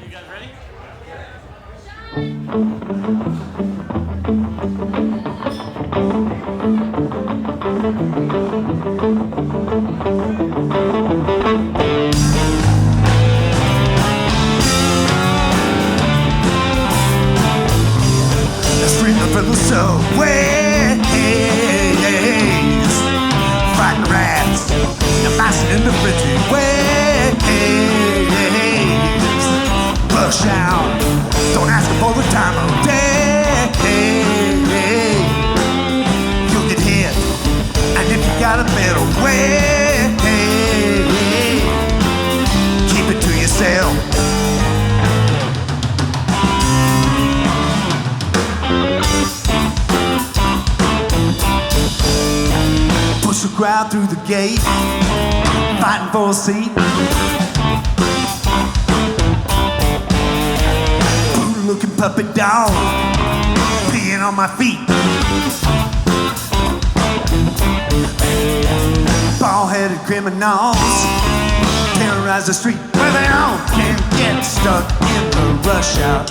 guys ready? Streaming from the subways, fighting rats, and bouncing in the frenzy ways. Rush out, don't ask for the time of day. You'll get hit, and if you got a better way, keep it to yourself. Push the crowd through the gate, fighting for a seat. Brutal-looking puppet dog, peeing on my feet. Bald-headed criminals terrorize the street where they all can get stuck in the rush hour.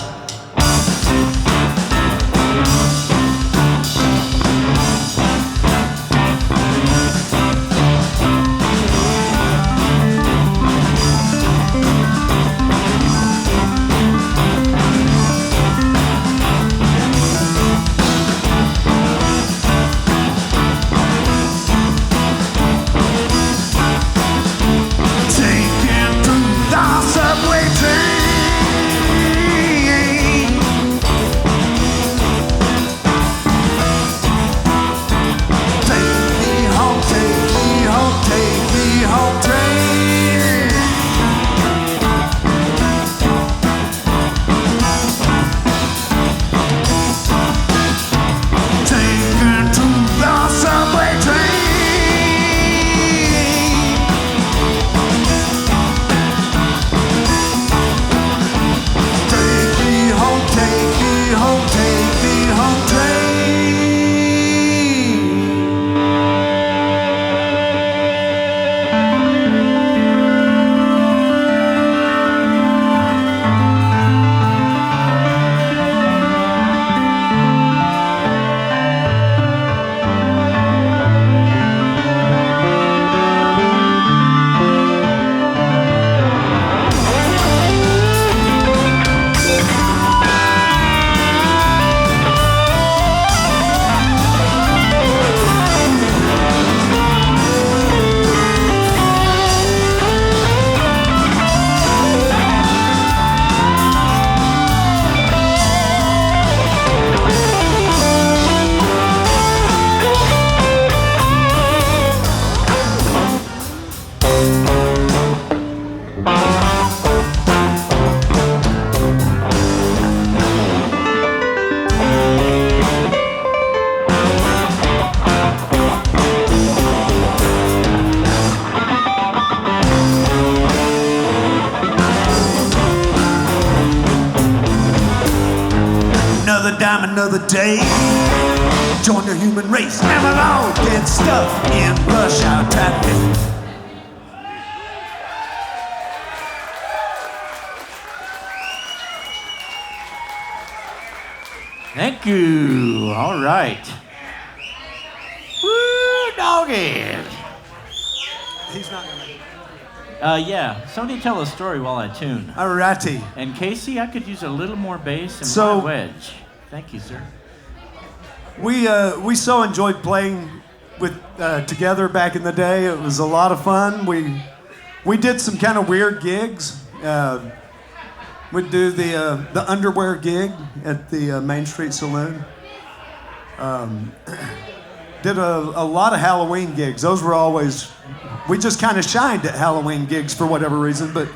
Another day, join the human race, and we'll all get stuck in rush hour traffic. Thank you. All right. Woo, doggy. He's not gonna. Yeah. Somebody tell a story while I tune. Alrighty. And Casey, I could use a little more bass in So- my wedge. Thank you, sir. We so enjoyed playing with together back in the day. It was a lot of fun. We did some kind of weird gigs. We'd do the underwear gig at the Main Street Saloon. Did a lot of Halloween gigs. Those were always, we just kind of shined at Halloween gigs for whatever reason. But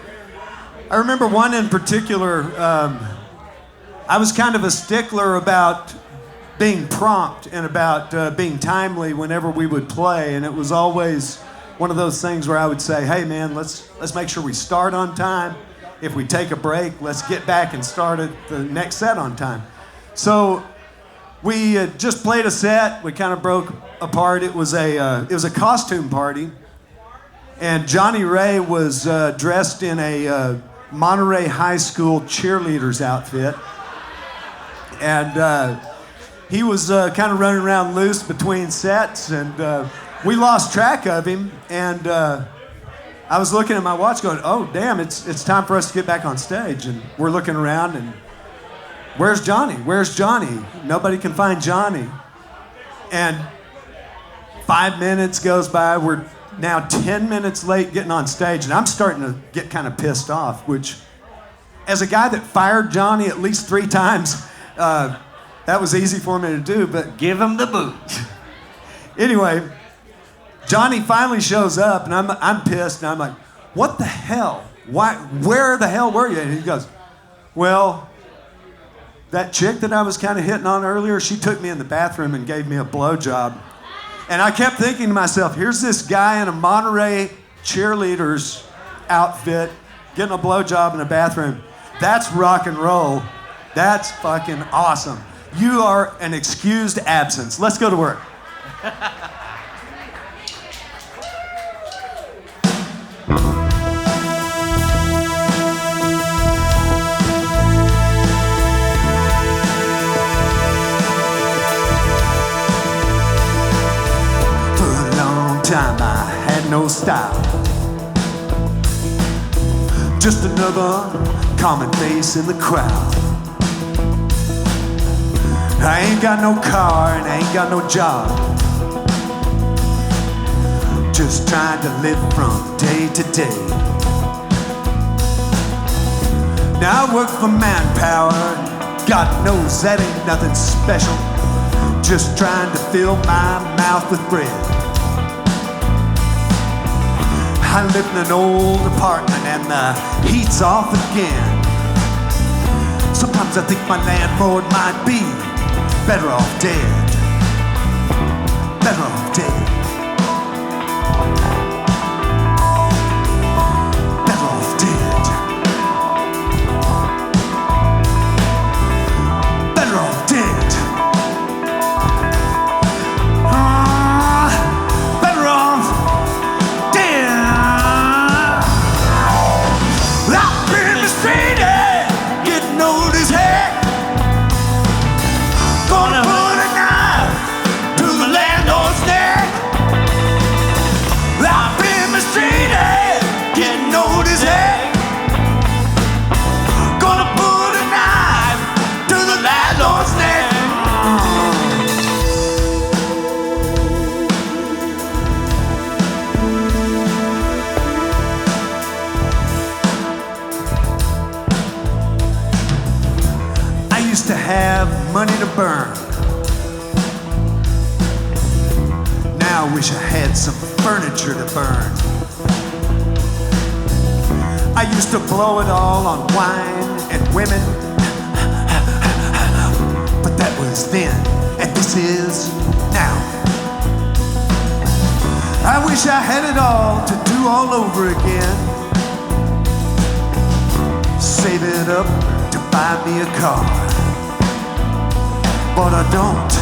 I remember one in particular, I was kind of a stickler about being prompt and about being timely whenever we would play. And it was always one of those things where I would say, hey man, let's make sure we start on time. If we take a break, let's get back and start at the next set on time. So we just played a set. We kind of broke apart. It was a costume party, and Johnny Ray was dressed in a Monterey High School cheerleader's outfit, and he was kind of running around loose between sets, and we lost track of him, and I was looking at my watch going, oh, damn, it's time for us to get back on stage. And we're looking around and, where's Johnny? Where's Johnny? Nobody can find Johnny. And 5 minutes goes by. We're now 10 minutes late getting on stage. And I'm starting to get kind of pissed off, which, as a guy that fired Johnny at least 3 times, that was easy for me to do. But Give him the boot. anyway, Johnny finally shows up, and I'm pissed, and I'm like, what the hell? Why? Where the hell were you? And he goes, well, that chick that I was kind of hitting on earlier, she took me in the bathroom and gave me a blowjob. And I kept thinking to myself, here's this guy in a Monterey cheerleader's outfit getting a blowjob in a bathroom. That's rock and roll. That's fucking awesome. You are an excused absence. Let's go to work. Time I had no style, just another common face in the crowd. I ain't got no car and I ain't got no job, just trying to live from day to day. Now I work for Manpower, God knows that ain't nothing special, just trying to fill my mouth with bread. I live in an old apartment and the heat's off again. Sometimes I think my landlord might be better off dead. Better off dead. Better off dead. Better off dead. Better off dead. Getting old as heck. Gonna put a knife to the landlord's neck. I've been mistreated, getting old as heck. Gonna put a knife to the landlord's neck. To have money to burn. Now I wish I had some furniture to burn. I used to blow it all on wine and women, but that was then, and this is now. I wish I had it all to do all over again. Save it up to buy me a car. But I don't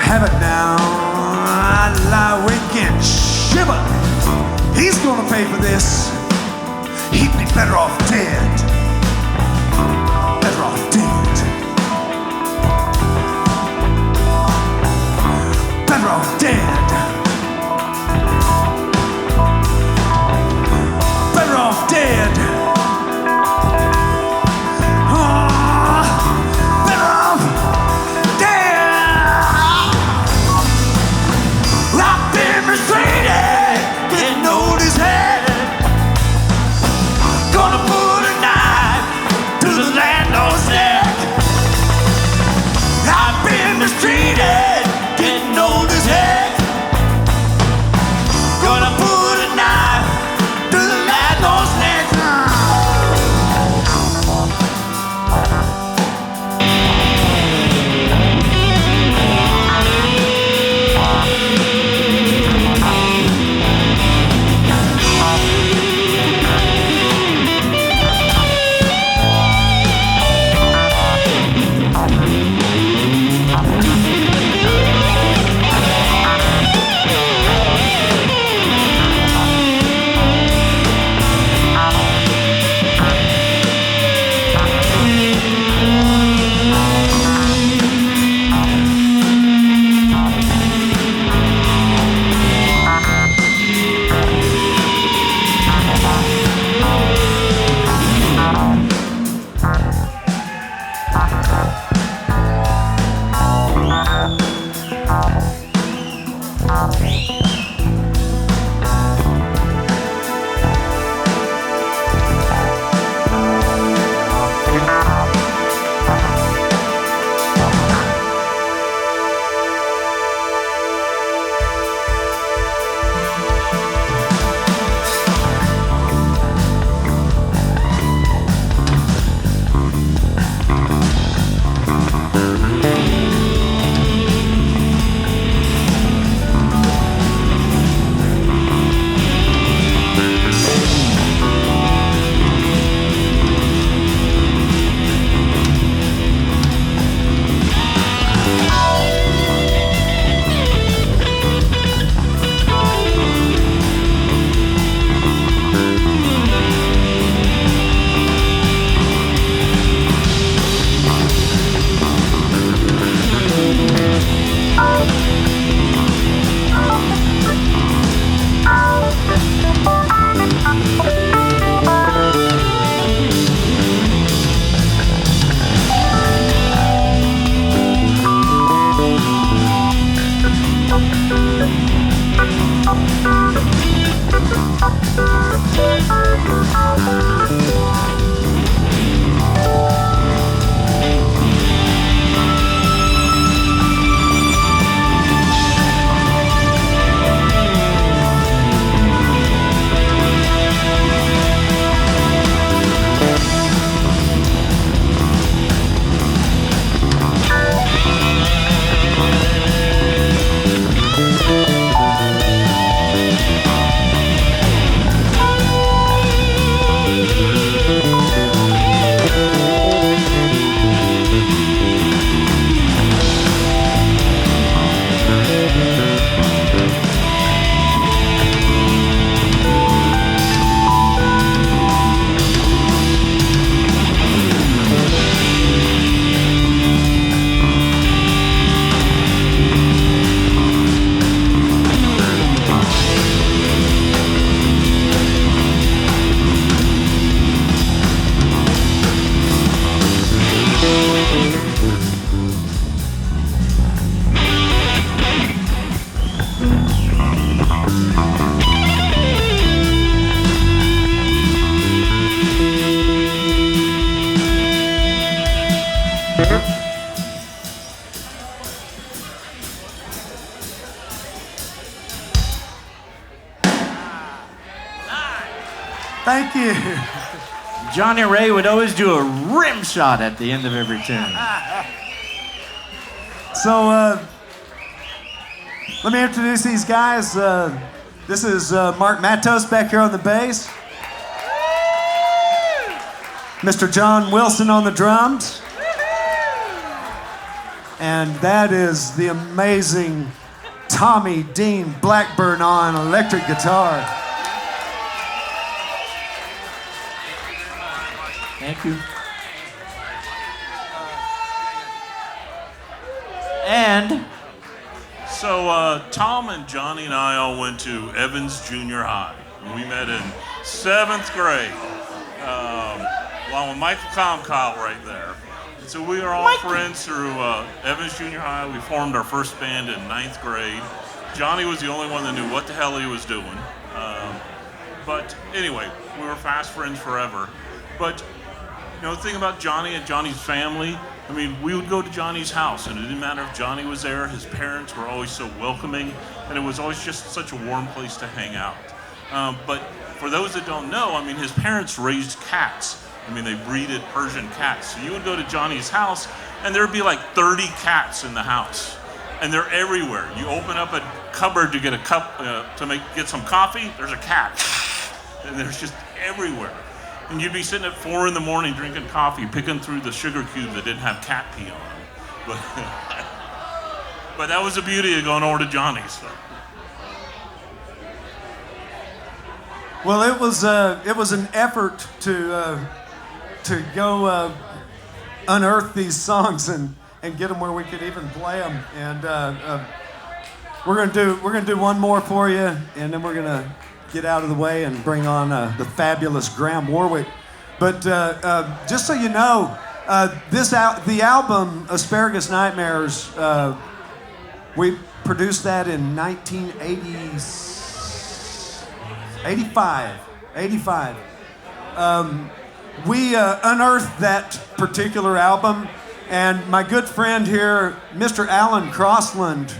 have it now. I lie awake and shiver. He's gonna pay for this. He'd be better off dead. Better off dead. Better off dead. Better off dead. Getting old as heck. Gonna put Thank you. Johnny Ray would always do a rim shot at the end of every tune. So, let me introduce these guys. This is Mark Matos back here on the bass. Mr. John Wilson on the drums. And that is the amazing Tommy Dean Blackburn on electric guitar. Thank you. And So Tom and Johnny and I all went to Evans Junior High. We met in 7th grade, along with Michael Comcott right there. And so we are all friends through Evans Junior High. We formed our first band in 9th grade. Johnny was the only one that knew what the hell he was doing. But anyway, we were fast friends forever. But you know, the thing about Johnny and Johnny's family, I mean, we would go to Johnny's house, and it didn't matter if Johnny was there. His parents were always so welcoming, and it was always just such a warm place to hang out. But for those that don't know, I mean, his parents raised cats. I mean, they breeded Persian cats. So you would go to Johnny's house, and there'd be like 30 cats in the house, and they're everywhere. You open up a cupboard to get a cup get some coffee. There's a cat, and there's just everywhere. And you'd be sitting at 4 in the morning drinking coffee, picking through the sugar cube that didn't have cat pee on it. But that was the beauty of going over to Johnny's. So. Well, it was an effort to go unearth these songs and get them where we could even play them. And we're gonna do one more for you, and then we're gonna get out of the way and bring on the fabulous Graham Warwick. But just so you know, the album Asparagus Nightmares, we produced that in 1985. We unearthed that particular album, and my good friend here, Mr. Alan Crossland,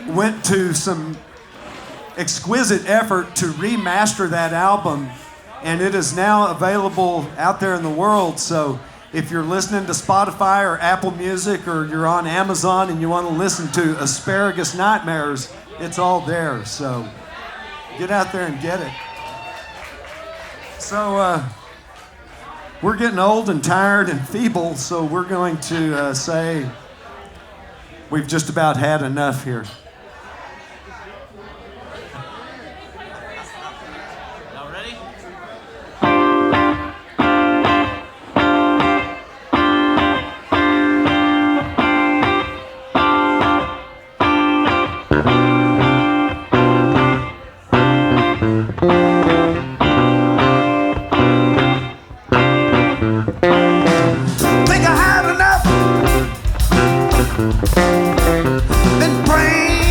went to some exquisite effort to remaster that album, and it is now available out there in the world. So if you're listening to Spotify or Apple Music, or you're on Amazon and you want to listen to Asparagus Nightmares, it's all there. So get out there and get it. So we're getting old and tired and feeble, so we're going to say we've just about had enough here. Think I had enough. Been praying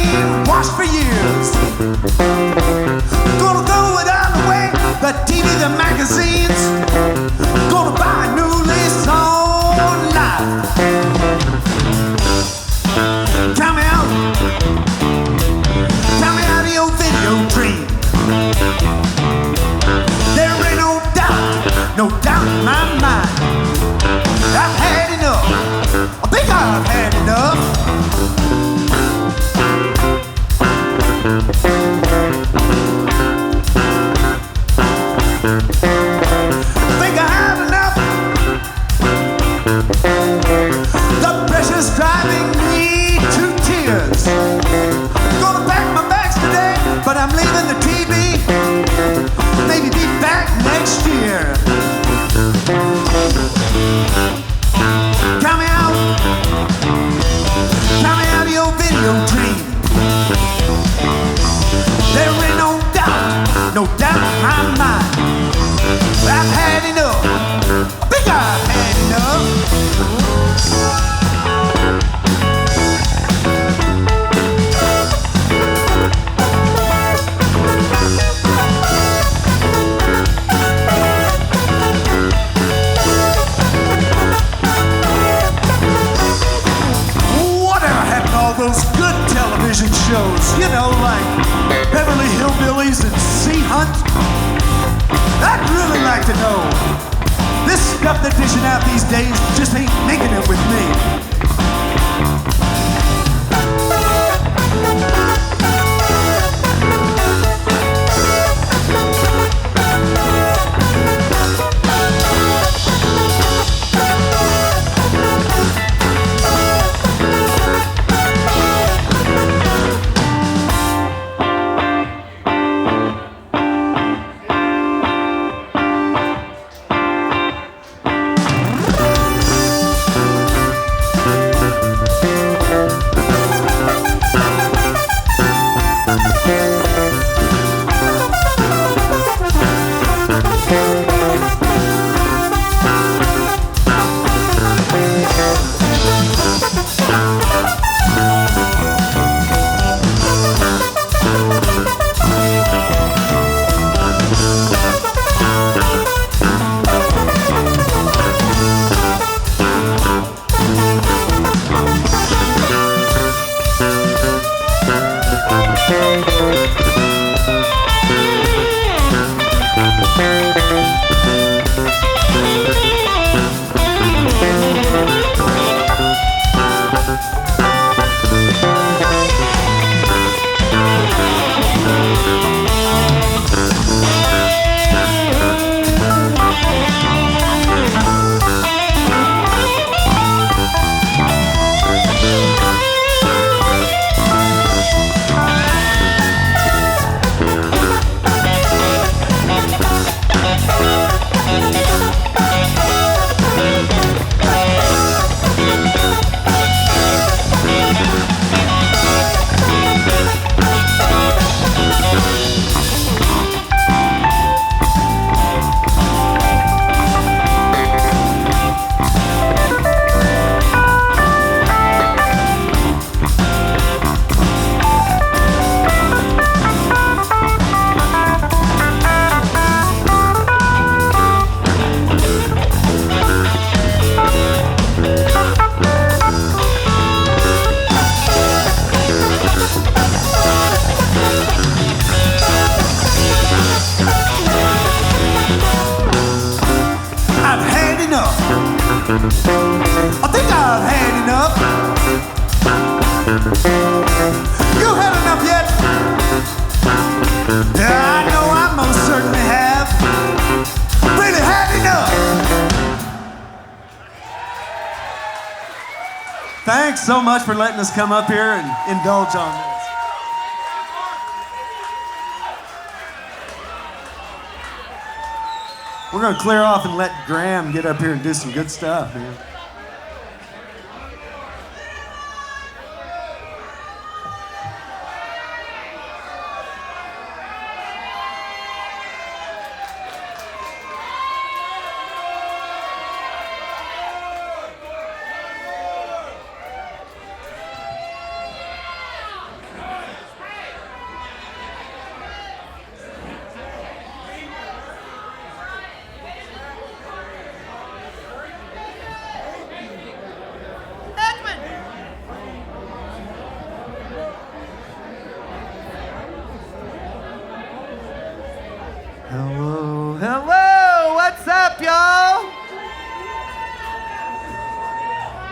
stuff they're dishing out these days just ain't making it with me. I think I've had enough. You had enough yet? Yeah, I know I most certainly have. Really had enough. Thanks so much for letting us come up here and indulge on this. We're gonna clear off and let Graham get up here and do some good stuff, man.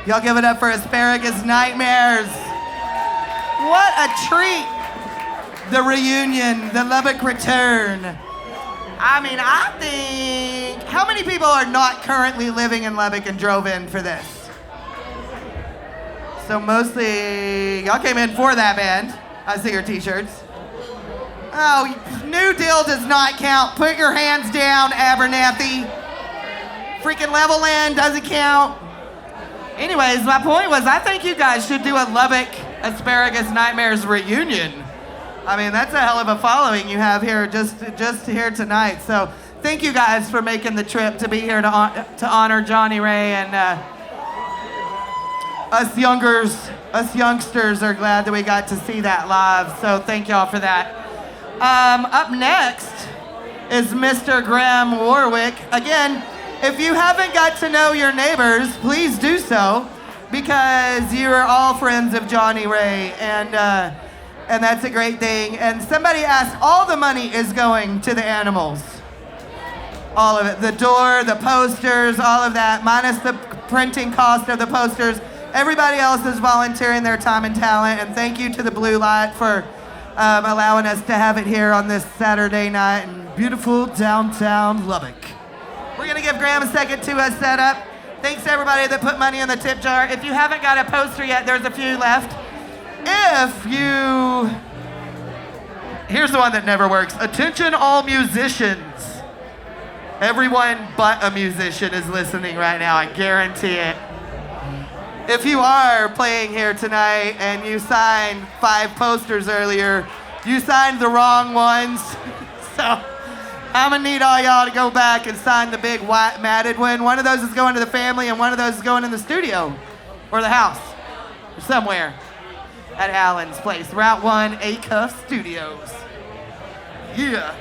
Y'all give it up for Asparagus Nightmares. What a treat. The reunion, the Lubbock return. I mean, I think, how many people are not currently living in Lubbock and drove in for this? So mostly, y'all came in for that band. I see your t-shirts. Oh, New Deal does not count. Put your hands down, Abernathie. Freaking Levelland doesn't count. Anyways, my point was, I think you guys should do a Lubbock Asparagus Nightmares reunion. I mean, that's a hell of a following you have here just here tonight. So thank you guys for making the trip to be here to honor Johnny Ray, and us youngsters are glad that we got to see that live. So thank y'all for that. Up next is Mr. Graham Warwick. Again, if you haven't got to know your neighbors, please do so, because you are all friends of Johnny Ray, and that's a great thing. And somebody asked, all the money is going to the animals. All of it. The door, the posters, all of that, minus the printing cost of the posters. Everybody else is volunteering their time and talent, and thank you to the Blue Light for allowing us to have it here on this Saturday night in beautiful downtown Lubbock. We're gonna give Graham a second to set up. Thanks to everybody that put money in the tip jar. If you haven't got a poster yet, there's a few left. Here's the one that never works. Attention all musicians. Everyone but a musician is listening right now, I guarantee it. If you are playing here tonight and you signed 5 posters earlier, you signed the wrong ones. So I'm gonna need all y'all to go back and sign the big white matted one. One of those is going to the family and one of those is going in the studio or the house or somewhere at Allen's place. Route 1, A-Cuff Studios. Yeah.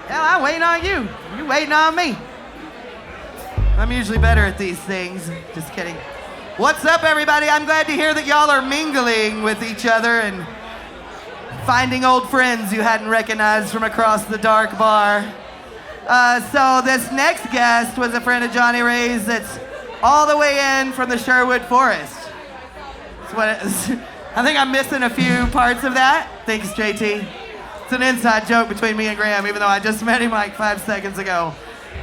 Hell, I'm waiting on you. You waiting on me. I'm usually better at these things. Just kidding. What's up, everybody? I'm glad to hear that y'all are mingling with each other and finding old friends you hadn't recognized from across the dark bar. So this next guest was a friend of Johnny Ray's that's all the way in from the Sherwood Forest. That's what it is. I think I'm missing a few parts of that. Thanks, JT. It's an inside joke between me and Graham, even though I just met him like 5 seconds ago.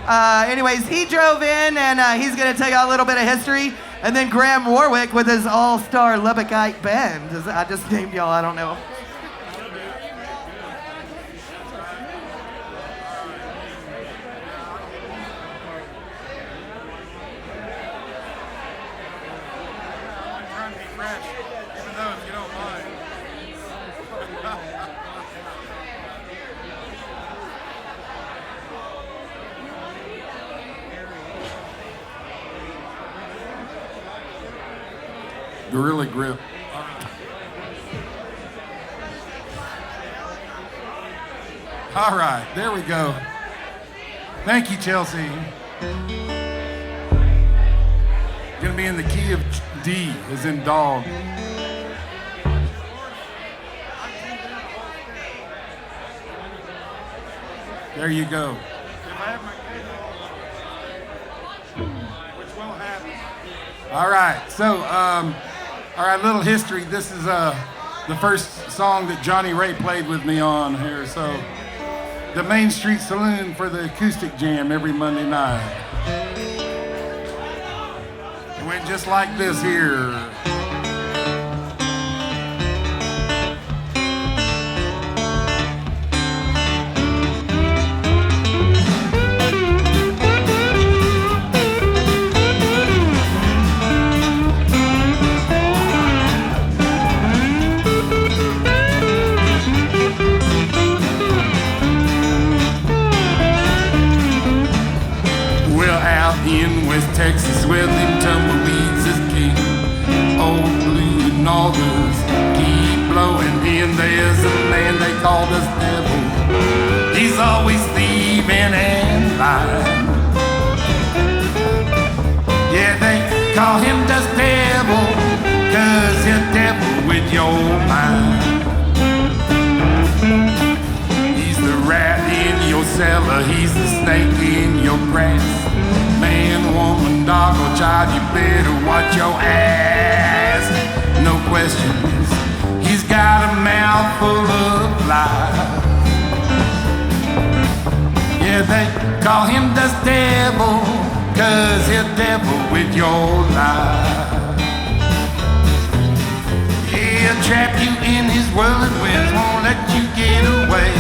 Anyways, he drove in, and he's going to tell you a little bit of history. And then Graham Warwick with his all-star Lubbockite band. I just named y'all, I don't know. Gorilla Grip. All right, there we go. Thank you, Chelsea. Gonna be in the key of D, as in dog. There you go. If I have my which won't happen. All right, so, all right, little history. This is the first song that Johnny Ray played with me on here. So, the Main Street Saloon for the acoustic jam every Monday night. It went just like this here. In West Texas, where them tumbleweeds is king. Old Blue and August keep blowing in. There's a man they call us Devil. He's always thieving and lying. Yeah, they call him Dust Devil, 'cause he's devil with your mind. He's the rat in your cellar, he's the snake in your grass. Man, woman, dog, or child, you better watch your ass. No questions, he's got a mouth full of lies. Yeah, they call him the devil, 'cause he'll devil with your life. He'll trap you in his whirling winds, won't let you get away.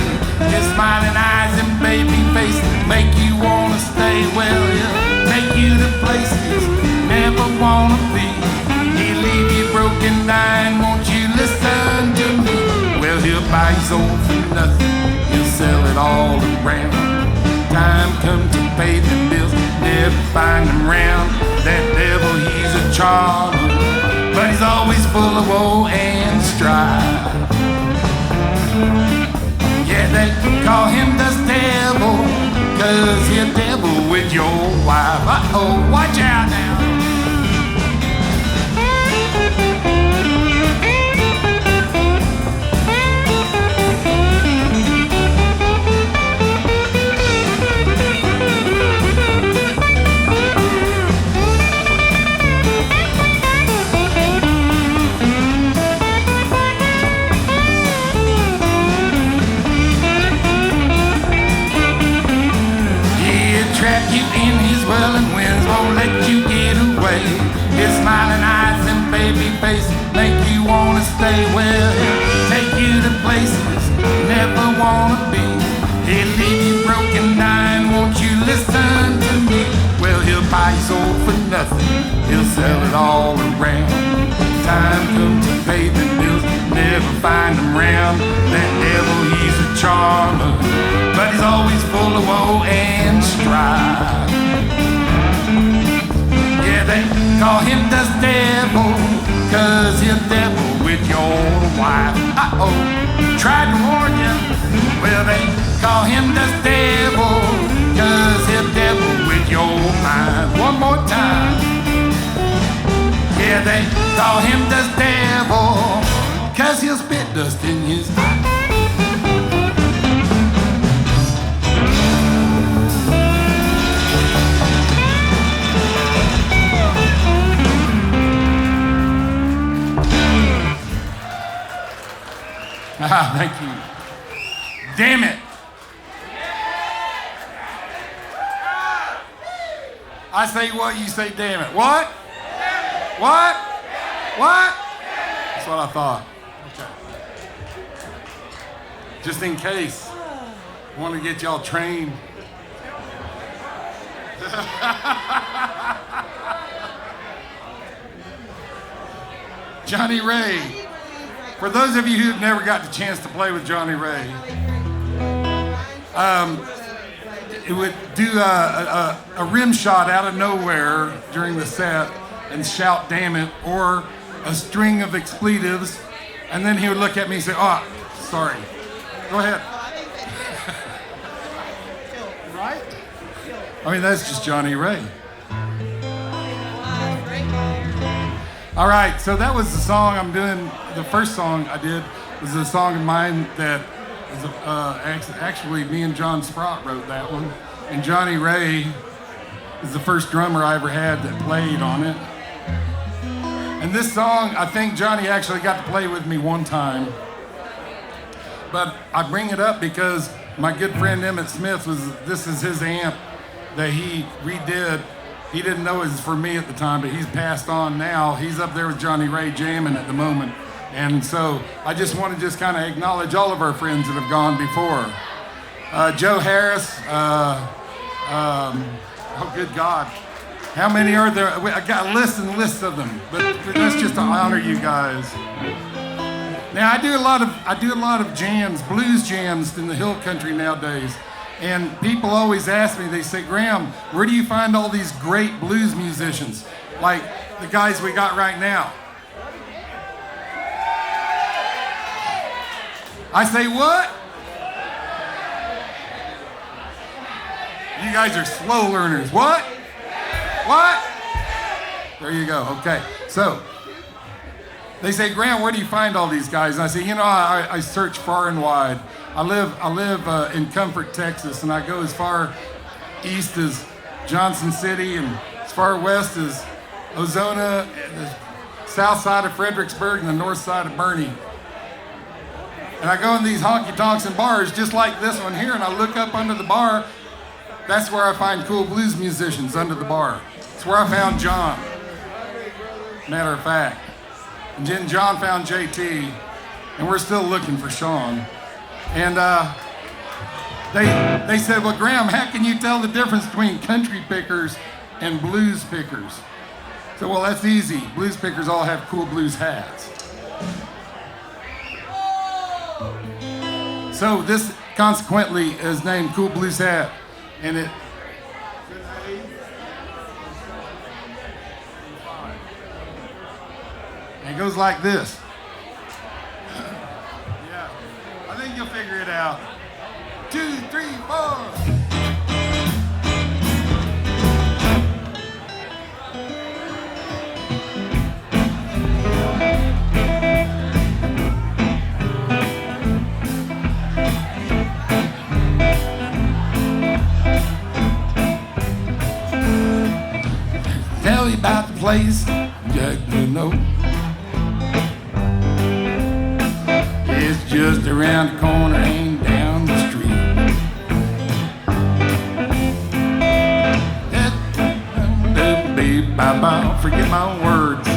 His smiling eyes and baby face make you wanna stay. Well, he'll take you to places you never wanna be. He'll leave you broken down, won't you listen to me? Well, he'll buy his own for nothing, he'll sell it all around. Time comes to pay the bills, never find him round. That devil, he's a charmer, but he's always full of woe and strife. Yeah, they call him the devil, 'cause he'll devil with your wife. Uh-oh, watch out now. Trap you in his whirling winds, won't let you get away. His smiling eyes and baby face make you wanna stay. Well, he'll take you to places you never wanna be. He'll leave you broken down, won't you listen to me? Well, he'll buy your soul for nothing, he'll sell it all around. Time comes to pay the bills, never find him round. That devil, he's a charmer, but he's always full of woe and strife. Yeah, they call him the devil, 'cause he'll devil with your wife. Uh-oh, tried to warn you. Well, they call him the devil, 'cause he'll devil with your mind. One more time. Yeah, they call him the devil, 'cause he'll spit dust in his eye. Ah, thank you. Damn it. I say what, you say damn it. What? What? What? That's what I thought. Okay. Just in case. I want to get y'all trained. Johnny Ray. For those of you who've never got the chance to play with Johnny Ray, it would do a rim shot out of nowhere during the set and shout "damn it" or a string of expletives, and then he would look at me and say, "Oh, sorry. Go ahead." Right? I mean, that's just Johnny Ray. All right, so that was the song I'm doing. The first song I did was a song of mine that Actually, me and John Sprott wrote that one. And Johnny Ray is the first drummer I ever had that played on it. And this song, I think Johnny actually got to play with me one time. But I bring it up because my good friend Emmett Smith this is his amp that he redid. He didn't know it was for me at the time, but he's passed on now. He's up there with Johnny Ray jamming at the moment. And so I just want to just kind of acknowledge all of our friends that have gone before. Joe Harris, oh good God. How many are there? I got lists and lists of them, but that's just to honor you guys. Now I do a lot of jams, blues jams in the hill country nowadays. And people always ask me, they say, Graham, where do you find all these great blues musicians? Like the guys we got right now. I say, what? You guys are slow learners. What? What? There you go. Okay. So they say, Graham, where do you find all these guys? And I say, I search far and wide. I live in Comfort, Texas, and I go as far east as Johnson City and as far west as Ozona, the south side of Fredericksburg, and the north side of Bernie. And I go in these honky-tonks and bars just like this one here, and I look up under the bar. That's where I find cool blues musicians, under the bar. It's where I found John, matter of fact. And then John found JT, and we're still looking for Sean. And they said, well, Graham, how can you tell the difference between country pickers and blues pickers? So, well, that's easy. Blues pickers all have cool blues hats. So this consequently is named Cool Blues Hat. And it goes like this. Yeah, I think you'll figure it out. 2, 3, 4. Tell you about the place, you know. It's just around the corner, ain't down the street. Forget my words.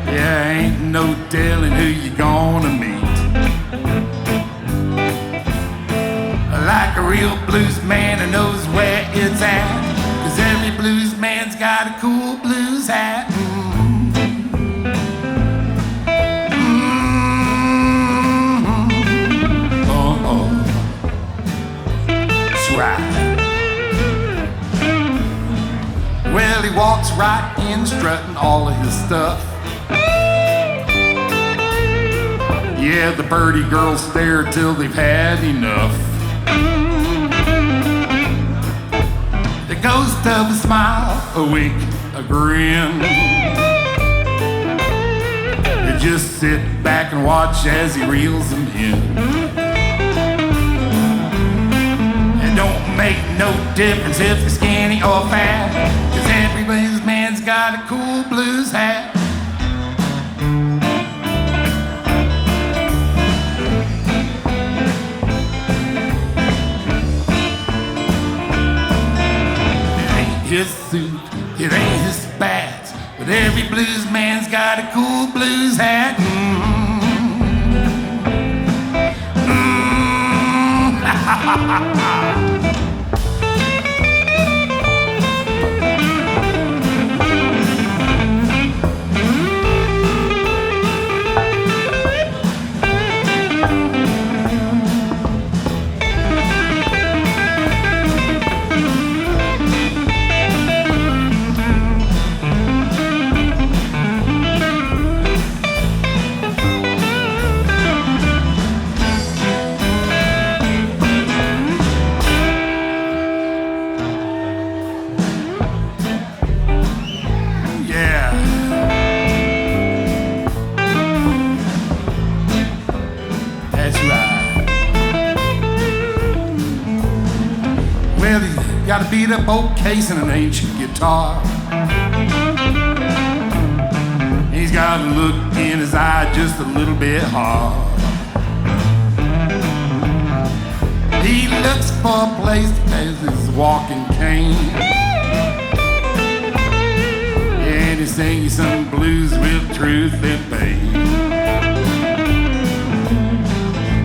Yeah, ain't no telling who you gonna meet. Like a real blues man who knows where it's at. 'Cause every blues man's got a cool blues hat. That's right. Well, he walks right in, strutting all of his stuff. Yeah, the birdie girls stare till they've had enough. The ghost of a smile, a wink, a grin. You just sit back and watch as he reels them in. It don't make no difference if they're skinny or fat, 'cause every blues man's got a cool blues hat. His suit, it ain't his spats, but every blues man's got a cool blues hat. beat up old case and an ancient guitar. He's got a look in his eye just a little bit hard. He looks for a place to place his walking cane. And he sings some blues with truth and pain.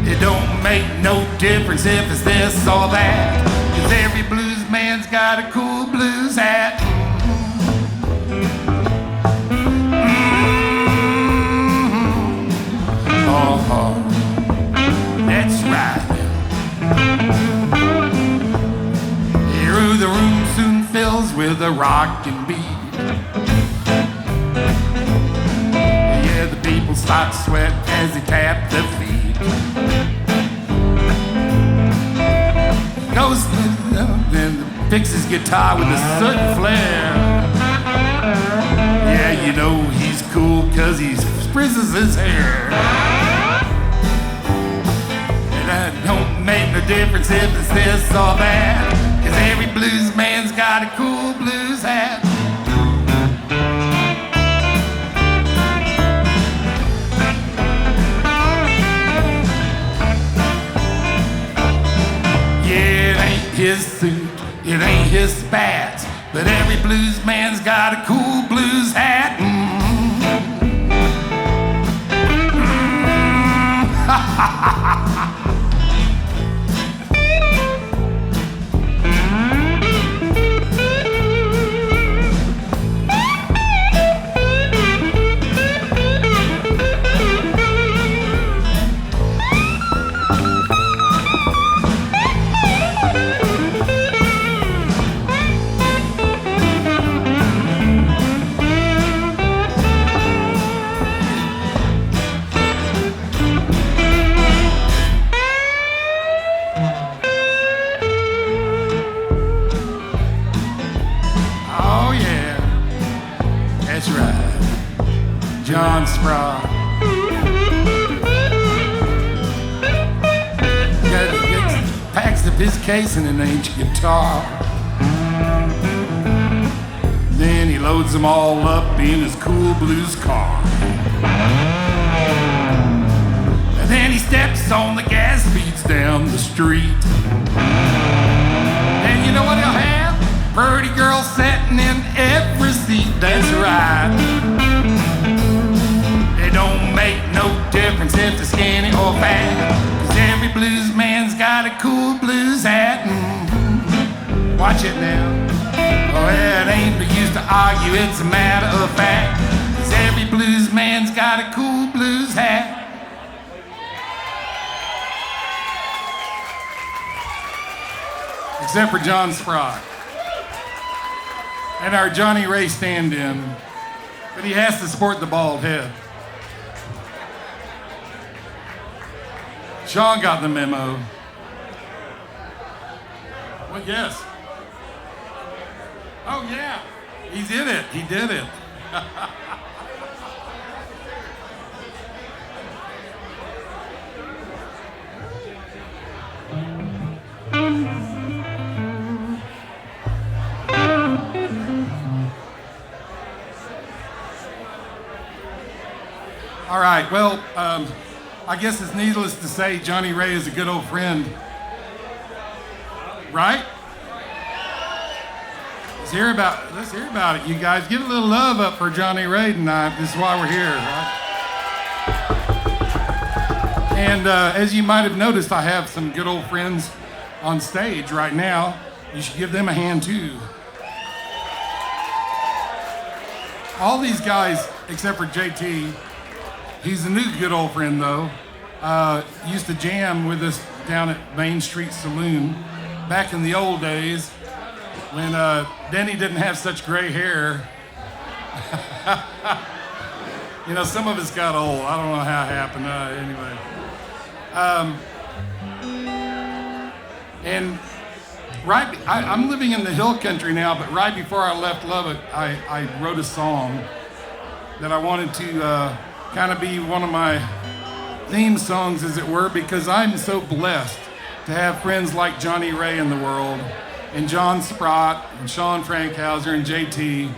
It don't make no difference if it's this or that, 'cause every blues man's got a cool blues hat. Oh, that's right. Here the room soon fills with a rockin' beat. Yeah, the people start to sweat as they tap their feet. Goes then picks his guitar with a certain flair. Yeah, you know he's cool 'cause he frizzes his hair. And it don't make no difference if it's this or that, 'cause every blues man's got a cool blues hat. Yeah, it ain't his suit, it ain't his spats, but every blues man's got a cool blues hat. John Sprott. Packs up his case and an ancient guitar. Then he loads them all up in his cool blues car. And then he steps on the gas, speeds down the street. And you know what he'll have? Pretty girl sitting in every seat, that's right. It don't make no difference if they're skinny or fat, 'cause every blues man's got a cool blues hat. Watch it now. Oh, it ain't no use to argue, it's a matter of fact, 'cause every blues man's got a cool blues hat. Except for John Sprott and our Johnny Ray stand-in, but he has to sport the bald head. Sean got the memo. Well, yes. Oh, yeah. He did it. He did it. All right. Well, I guess it's needless to say Johnny Ray is a good old friend. Right? Let's hear about it, you guys. Give a little love up for Johnny Ray tonight. This is why we're here, right? And as you might have noticed, I have some good old friends on stage right now. You should give them a hand too. All these guys, except for JT, he's a new good old friend though. Used to jam with us down at Main Street Saloon back in the old days when Denny didn't have such gray hair. You know, some of us got old. I don't know how it happened. Anyway. And I'm living in the hill country now, but right before I left Lubbock, I wrote a song that I wanted to kind of be one of my theme songs, as it were, because I'm so blessed to have friends like Johnny Ray in the world. and John Sprott, and Sean Frankhauser, and JT,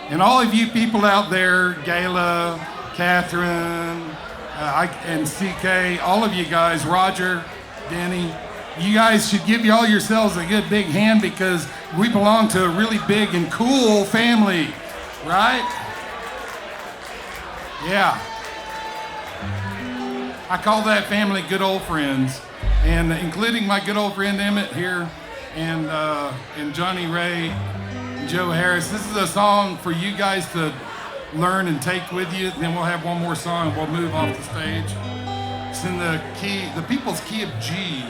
and all of you people out there, Gayla, Catherine, and CK, all of you guys, Roger, Denny, you guys should give all yourselves a good big hand because we belong to a really big and cool family, right? Yeah. I call that family good old friends, and including my good old friend Emmett here, and Johnny Ray, and Joe Harris. This is a song for you guys to learn and take with you. Then we'll have one more song and we'll move off the stage. It's in the people's key of G.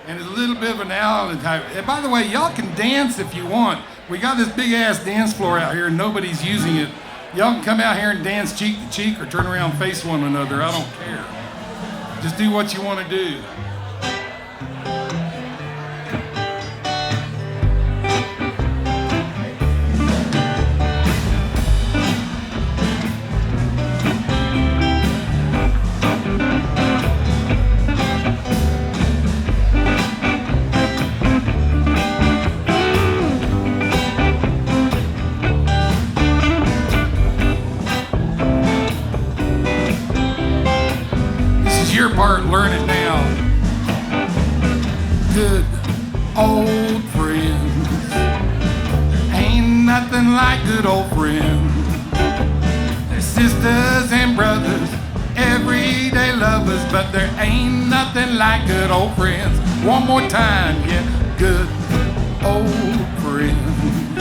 And it's a little bit of an Allen type. And by the way, y'all can dance if you want. We got this big ass dance floor out here and nobody's using it. Y'all can come out here and dance cheek to cheek or turn around and face one another. I don't care. Just do what you want to do. Part, learn it now. Good old friends. Ain't nothing like good old friends. They're sisters and brothers, everyday lovers, but there ain't nothing like good old friends. One more time, yeah. Good old friends.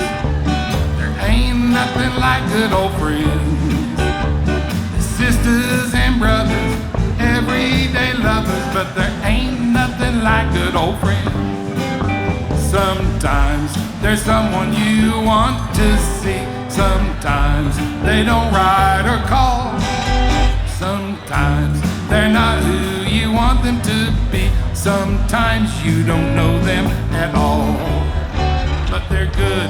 There ain't nothing like good old friends. They're sisters and brothers, everyday lovers, but there ain't nothing like good old friends. Sometimes there's someone you want to see. Sometimes they don't write or call. Sometimes they're not who you want them to be. Sometimes you don't know them at all. But they're good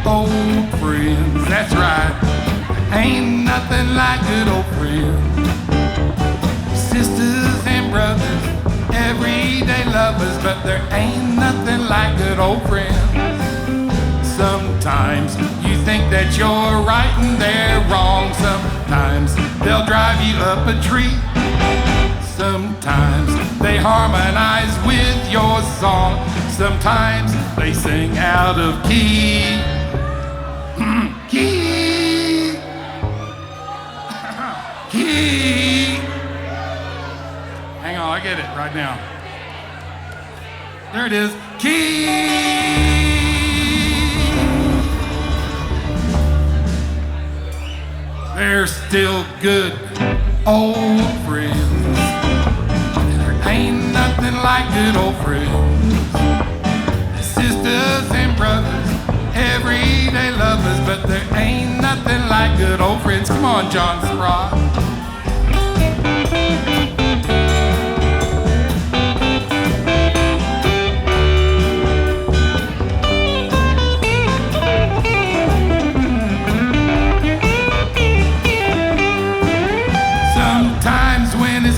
old friends, that's right. Ain't nothing like good old friends. Sisters and brothers, everyday lovers, but there ain't nothing like good old friends. Sometimes you think that you're right and they're wrong. Sometimes they'll drive you up a tree. Sometimes they harmonize with your song. Sometimes they sing out of key. Key. Key. Hang on, I get it right now. There it is. Key. They're still good old friends. There ain't nothing like good old friends. Sisters and brothers, everyday lovers, but there ain't nothing like good old friends. Come on, John Sprott.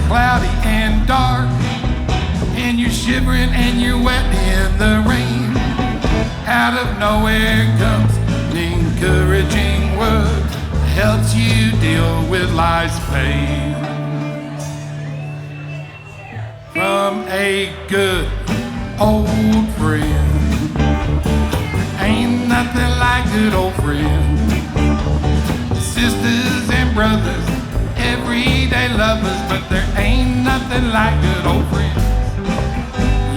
Cloudy and dark, and you're shivering and you're wet in the rain. Out of nowhere comes an encouraging word that helps you deal with life's pain. From a good old friend. Ain't nothing like good old friends. Sisters and brothers, everyday lovers, but there ain't nothing like good old friends.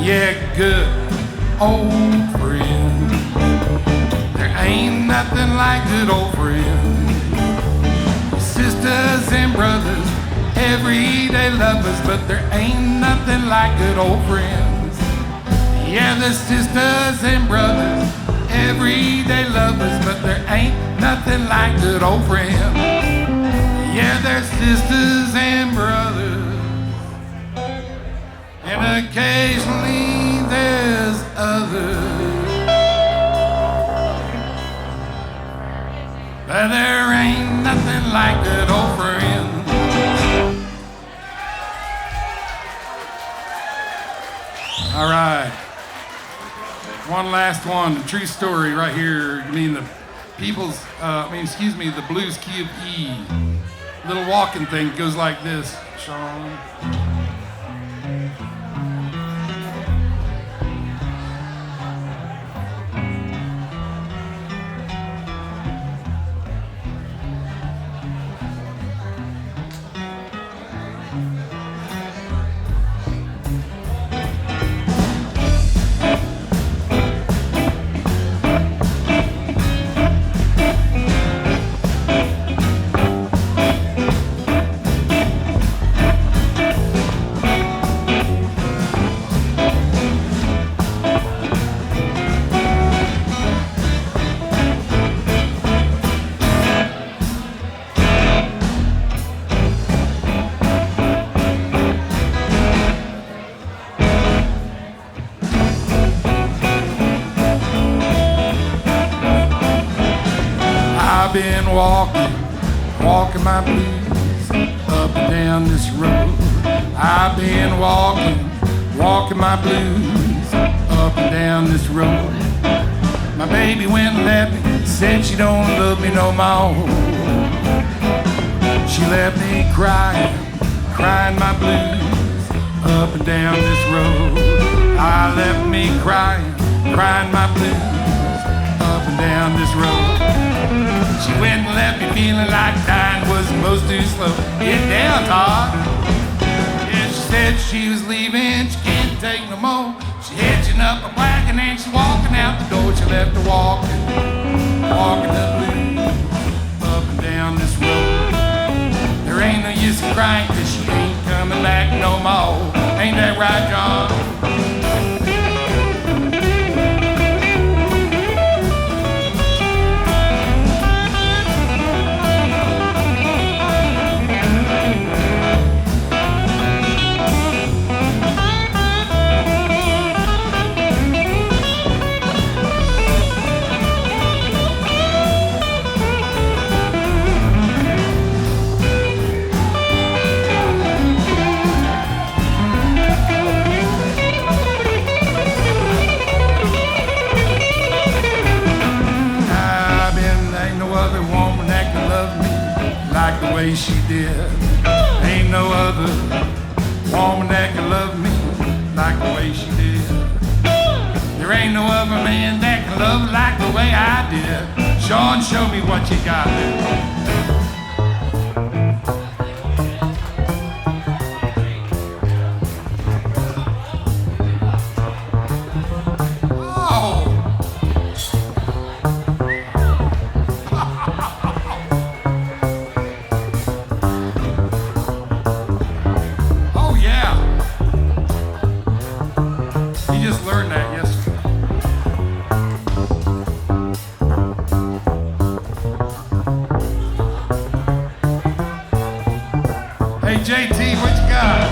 Yeah, good old friends. There ain't nothing like good old friends. Sisters and brothers, everyday lovers, but there ain't nothing like good old friends. Yeah, the sisters and brothers, everyday lovers, but there ain't nothing like good old friends. Yeah, they're sisters and brothers, and occasionally there's others, but there ain't nothing like good old friends. All right. last one, the true story right here. I mean, the the Blues Cube E. Little walking thing goes like this, Sean. I've been walking my blues up and down this road. I've been walking my blues up and down this road. My baby went and left me, said she don't love me no more. She left me crying my blues up and down this road. I left me crying my blues up and down this road. She went and left me feeling like dying was most too slow. Get down, Todd. Yeah, she said she was leaving, she can't take no more. She hitching up a wagon and she's walking out the door. She left her walking the blues up and down this road. There ain't no use in crying 'cause she ain't coming back no more. Ain't that right, John? Like the way she did. Ain't no other woman that can love me like the way she did. There ain't no other man that can love like the way I did. Sean, show me what you got there. JT, what you got?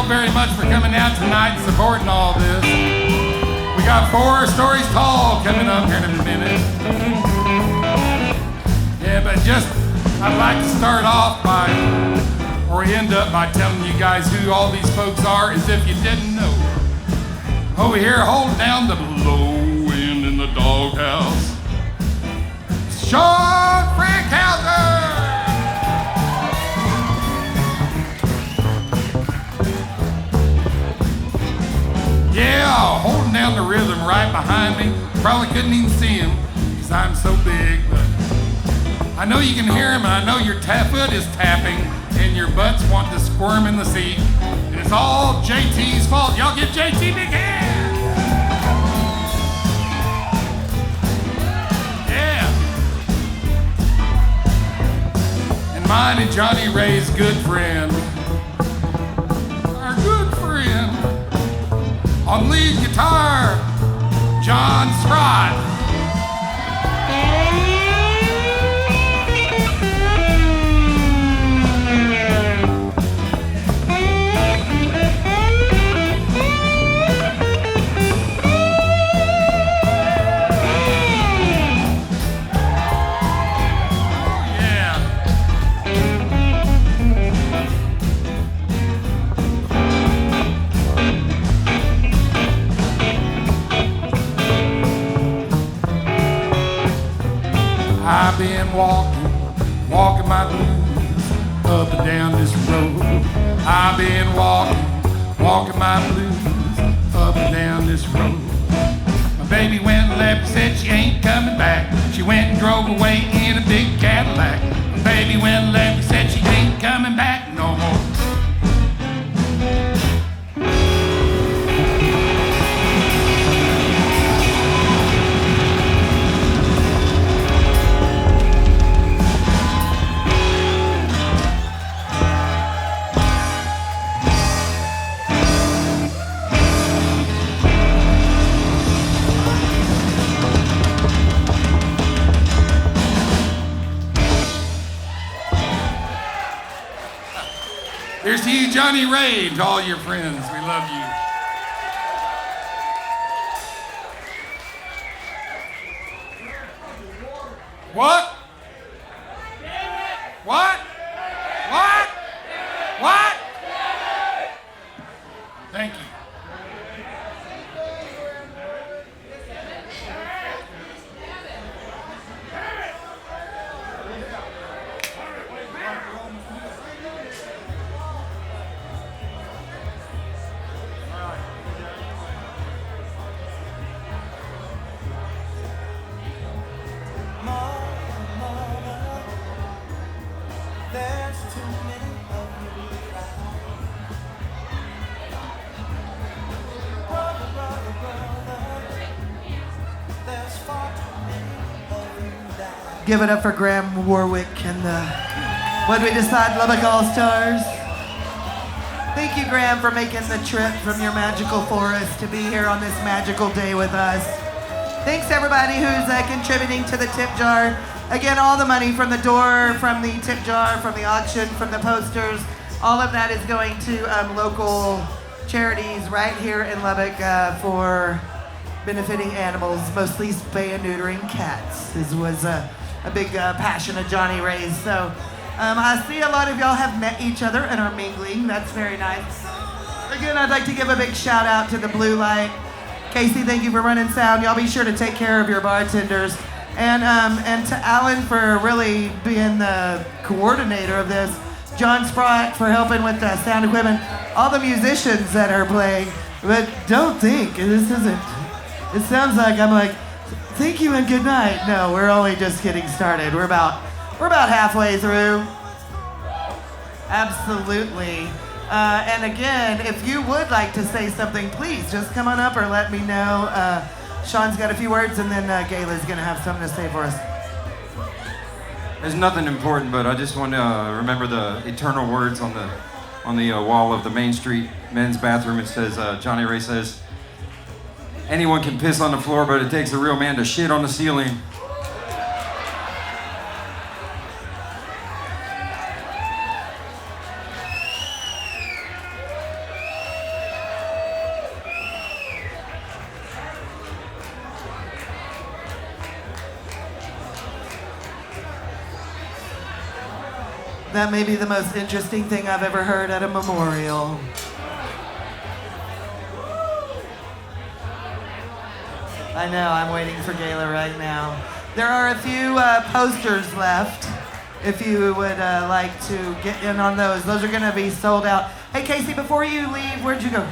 Very much for coming out tonight and supporting all this. We got 4 stories tall coming up here in a minute. Yeah, but just I'd like to start off by or end up by telling you guys who all these folks are as if you didn't know. Over here, holding down the low end in the doghouse, Sean Frankhauser! Yeah, holding down the rhythm right behind me. Probably couldn't even see him because I'm so big, but I know you can hear him, and I know your foot is tapping and your butts want to squirm in the seat. And it's all JT's fault. Y'all give JT big hand. Yeah. And mine and Johnny Ray's good friend, our good friend, on lead guitar, John Sprott. I've been walking my blues up and down this road. I've been walking my blues up and down this road. My baby went and left, said she ain't coming back. She went and drove away in a big Cadillac. My baby went and left, said she ain't coming back no more. Here's to you, Johnny Ray, and to all your friends. We love you. What? What? What? What? Thank you. Give it up for Graham Warwick and the What We Decide Lubbock All-Stars. Thank you, Graham, for making the trip from your magical forest to be here on this magical day with us. Thanks to everybody who's contributing to the tip jar. Again, all the money from the door, from the tip jar, from the auction, from the posters, all of that is going to local charities right here in Lubbock for benefiting animals, mostly spay and neutering cats. This was a big passion of Johnny Ray's. So I see a lot of y'all have met each other and are mingling. That's very nice. Again, I'd like to give a big shout out to the Blue Light. Casey, thank you for running sound. Y'all be sure to take care of your bartenders. And to Alan for really being the coordinator of this. John Sprott for helping with the sound equipment. All the musicians that are playing. But don't think, this isn't, it sounds like I'm like, thank you and good night. No, we're only just getting started. We're about halfway through. Absolutely. And again, if you would like to say something, please just come on up or let me know. Sean's got a few words, and then Gayla's gonna have something to say for us. There's nothing important, but I just want to remember the eternal words on the wall of the Main Street men's bathroom. It says, Johnny Ray says, anyone can piss on the floor, but it takes a real man to shit on the ceiling. That may be the most interesting thing I've ever heard at a memorial. I know, I'm waiting for Gayla right now. There are a few posters left. If you would like to get in on those. Those are gonna be sold out. Hey Casey, before you leave, where'd you go?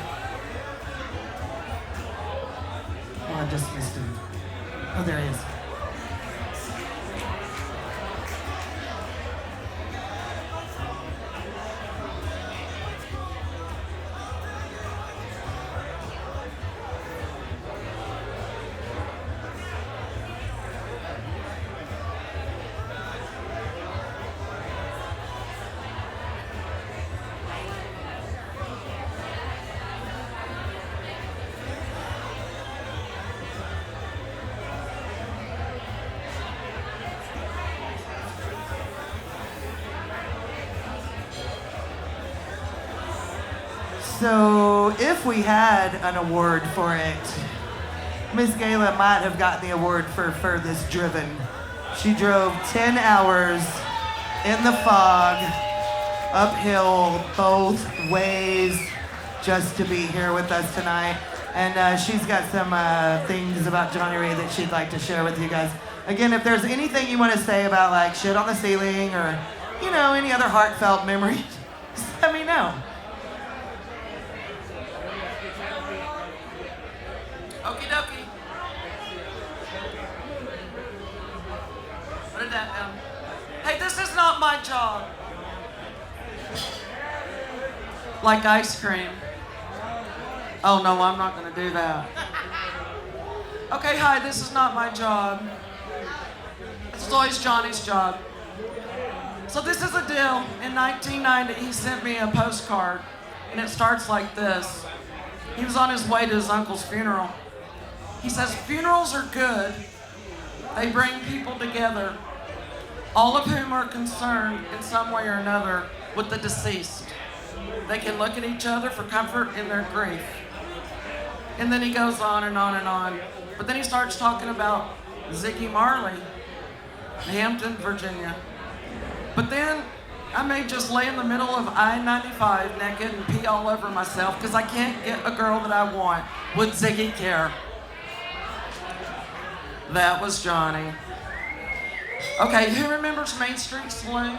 Oh, I just missed him. Oh, there he is. So, if we had an award for it, Miss Gayla might have gotten the award for furthest driven. She drove 10 hours in the fog, uphill, both ways, just to be here with us tonight. And she's got some things about Johnny Ray that she'd like to share with you guys. Again, if there's anything you want to say about like shit on the ceiling or, you know, any other heartfelt memory, just let me know. Okie dokie. Put it down. Hey, this is not my job. Like ice cream. Oh no, I'm not gonna do that. Okay, hi, this is not my job. This is always Johnny's job. So this is a deal. In 1990, he sent me a postcard, and it starts like this. He was on his way to his uncle's funeral. He says, funerals are good. They bring people together, all of whom are concerned in some way or another with the deceased. They can look at each other for comfort in their grief. And then he goes on and on and on. But then he starts talking about Ziggy Marley, Hampton, Virginia. But then I may just lay in the middle of I-95 naked and pee all over myself because I can't get a girl that I want with Ziggy care. That was Johnny. Okay, who remembers Main Street Saloon?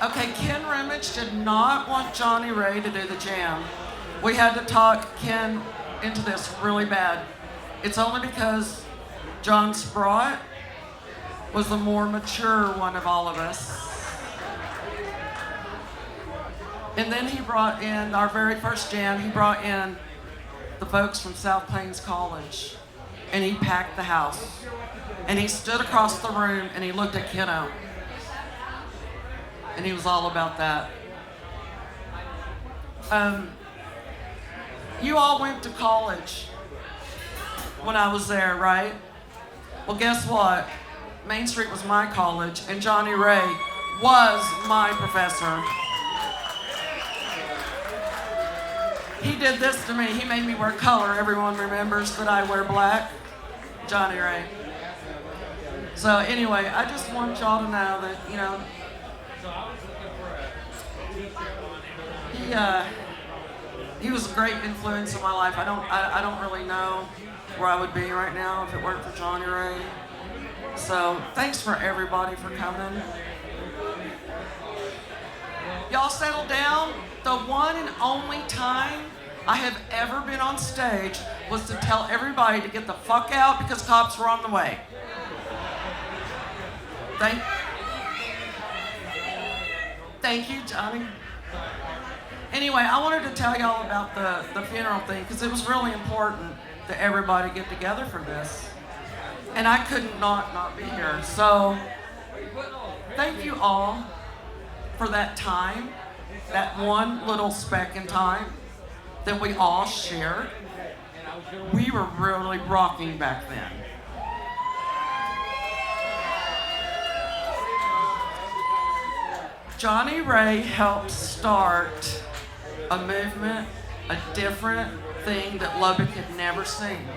Okay, Ken Rimmage did not want Johnny Ray to do the jam. We had to talk Ken into this really bad. It's only because John Sprott was the more mature one of all of us. And then he brought in, our very first jam, he brought in the folks from South Plains College, and he packed the house. And he stood across the room and he looked at Keno. And he was all about that. You all went to college when I was there, right? Well, guess what? Main Street was my college, and Johnny Ray was my professor. He did this to me. He made me wear color. Everyone remembers that I wear black. Johnny Ray. So anyway, I just want y'all to know that, you know, he was a great influence in my life. I don't really know where I would be right now if it weren't for Johnny Ray. So thanks for everybody for coming. Y'all settle down. The one and only time I have ever been on stage was to tell everybody to get the fuck out because cops were on the way. Thank you, Johnny. Anyway, I wanted to tell y'all about the funeral thing because it was really important that everybody get together for this. And I couldn't not be here. So, thank you all for that time, that one little speck in time that we all shared. We were really rocking back then. Johnny Ray helped start a movement, a different thing that Lubbock had never seen.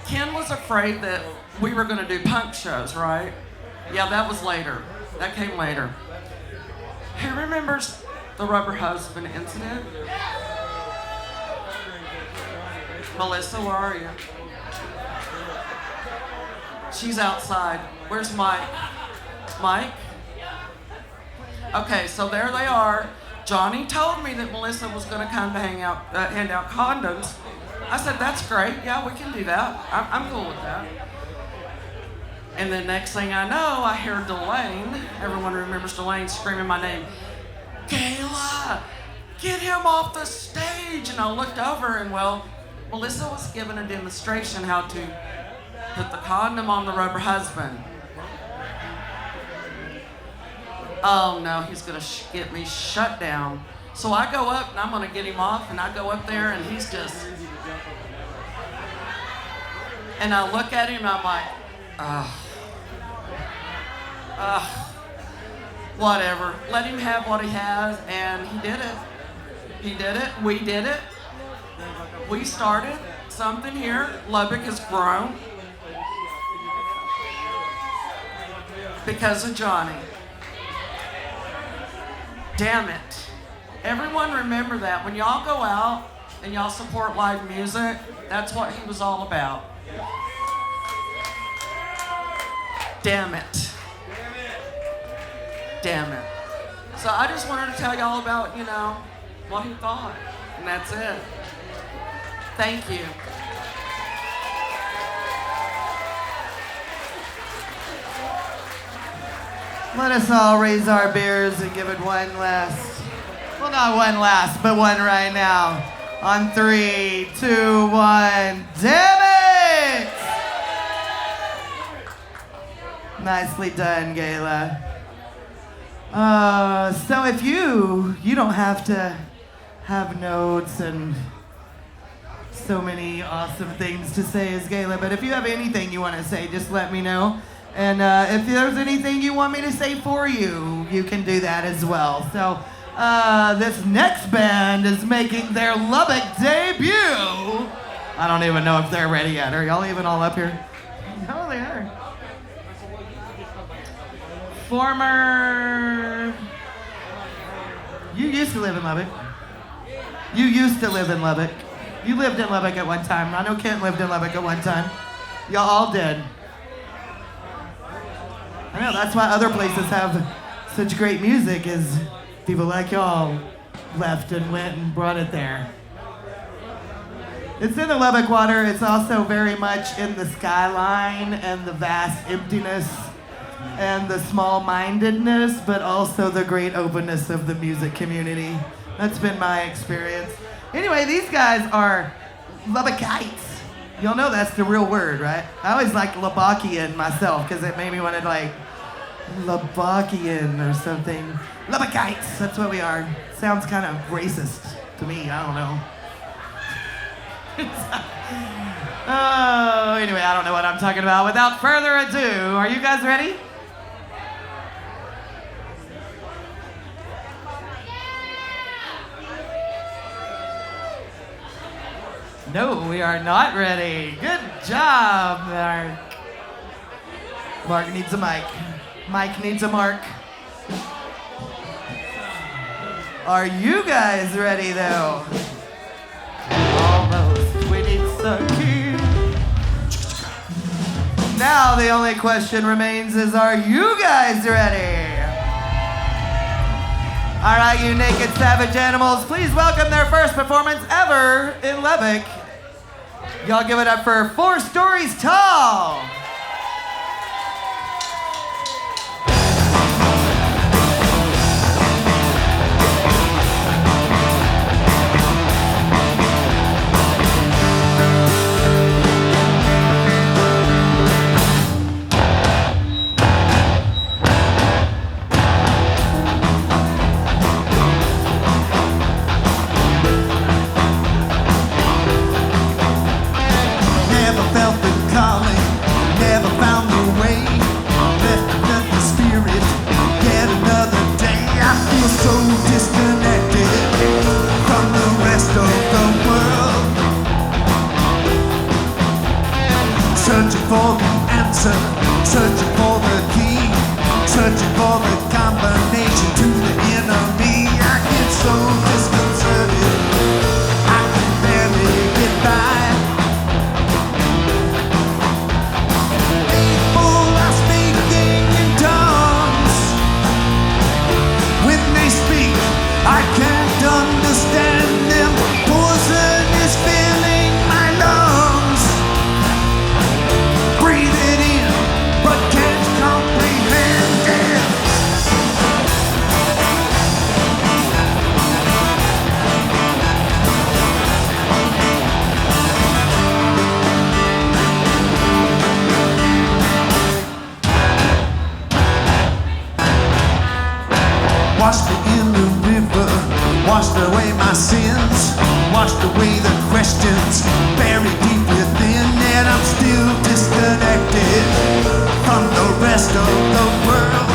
Ken was afraid that we were going to do punk shows, right? Yeah, that was later. That came later. Who remembers the rubber husband incident? Melissa, where are you? She's outside. Where's Mike? Mike? Okay, so there they are. Johnny told me that Melissa was going to come to hand out condoms. I said, that's great. Yeah, we can do that. I'm cool with that. And the next thing I know, I hear Delane. Everyone remembers Delane screaming my name. Kayla, get him off the stage. And I looked over and, well, Melissa was given a demonstration how to put the condom on the rubber husband. Oh no, he's gonna get me shut down. So I go up and I'm gonna get him off, and I go up there and he's just, and I look at him and I'm like, whatever. Let him have what he has, and he did it. He did it, we did it. We started something here. Lubbock has grown because of Johnny. Damn it. Everyone remember that. When y'all go out and y'all support live music, that's what he was all about. Damn it. Damn it. So I just wanted to tell y'all about, what he thought. And that's it. Thank you. Let us all raise our beers and give it one last. Well, not one last, but one right now. On 3, 2, 1. Damn it! Nicely done, Gayla. So if you don't have to have notes and so many awesome things to say as Gayla, but if you have anything you want to say, just let me know. And if there's anything you want me to say for you, you can do that as well. So this next band is making their Lubbock debut. I don't even know if they're ready yet. Are y'all even all up here? No, they are. You used to live in Lubbock. You used to live in Lubbock. You lived in Lubbock at one time. I know Kent lived in Lubbock at one time. Y'all all did. I know, that's why other places have such great music, is people like y'all left and went and brought it there. It's in the Lubbock water. It's also very much in the skyline and the vast emptiness and the small-mindedness, but also the great openness of the music community. That's been my experience. Anyway, these guys are Lubbockites. Y'all know that's the real word, right? I always liked Lubbockian myself because it made me want to Lubbockian or something. Lubbockites, that's what we are. Sounds kind of racist to me, I don't know. Oh, anyway, I don't know what I'm talking about. Without further ado, are you guys ready? No, we are not ready. Good job, Mark. Mark needs a mic. Mike needs a mark. Are you guys ready, though? Almost. We need some key. Now the only question remains is, are you guys ready? All right, you naked savage animals, please welcome their first performance ever in Lubbock. Y'all give it up for 4 Stories Tall. for the combination to the enemy. I get so disconcerted, I can barely get by. People are speaking in tongues. When they speak, I can't understand them. Poison is filling my lungs. Breathe it in, but can't comprehend it. Washed me in the river, washed away my sins, washed away the questions buried deep within, and I'm still disconnected from the rest of the world.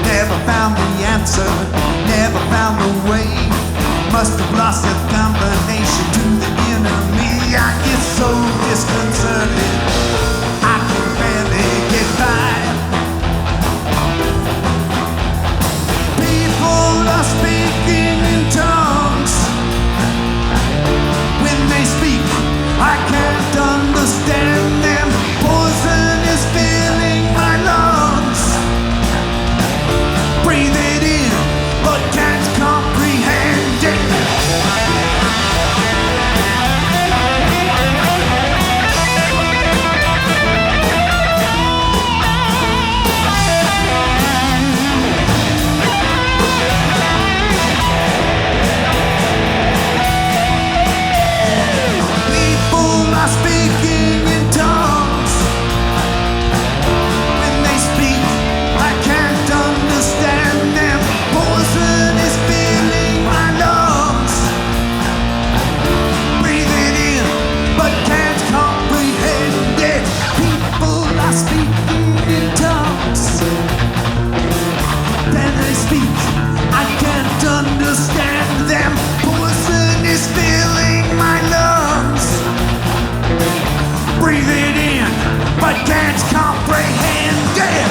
Never found the answer, never found the way. Must have lost the combination to the enemy. I get so disconcerted, I can barely get by. People are speaking in tongues. When they speak, I can't understand them. Poison is filling my lungs. Breathe it in, but can't comprehend it. People are speaking in tongues. When they speak, I can't understand them. Poison is filling my lungs. Breathe it in, but can't comprehend it. People are speaking in tongues. When they speak, I can't understand them. Poison is filling my lungs. Breathe it in, but can't comprehend it.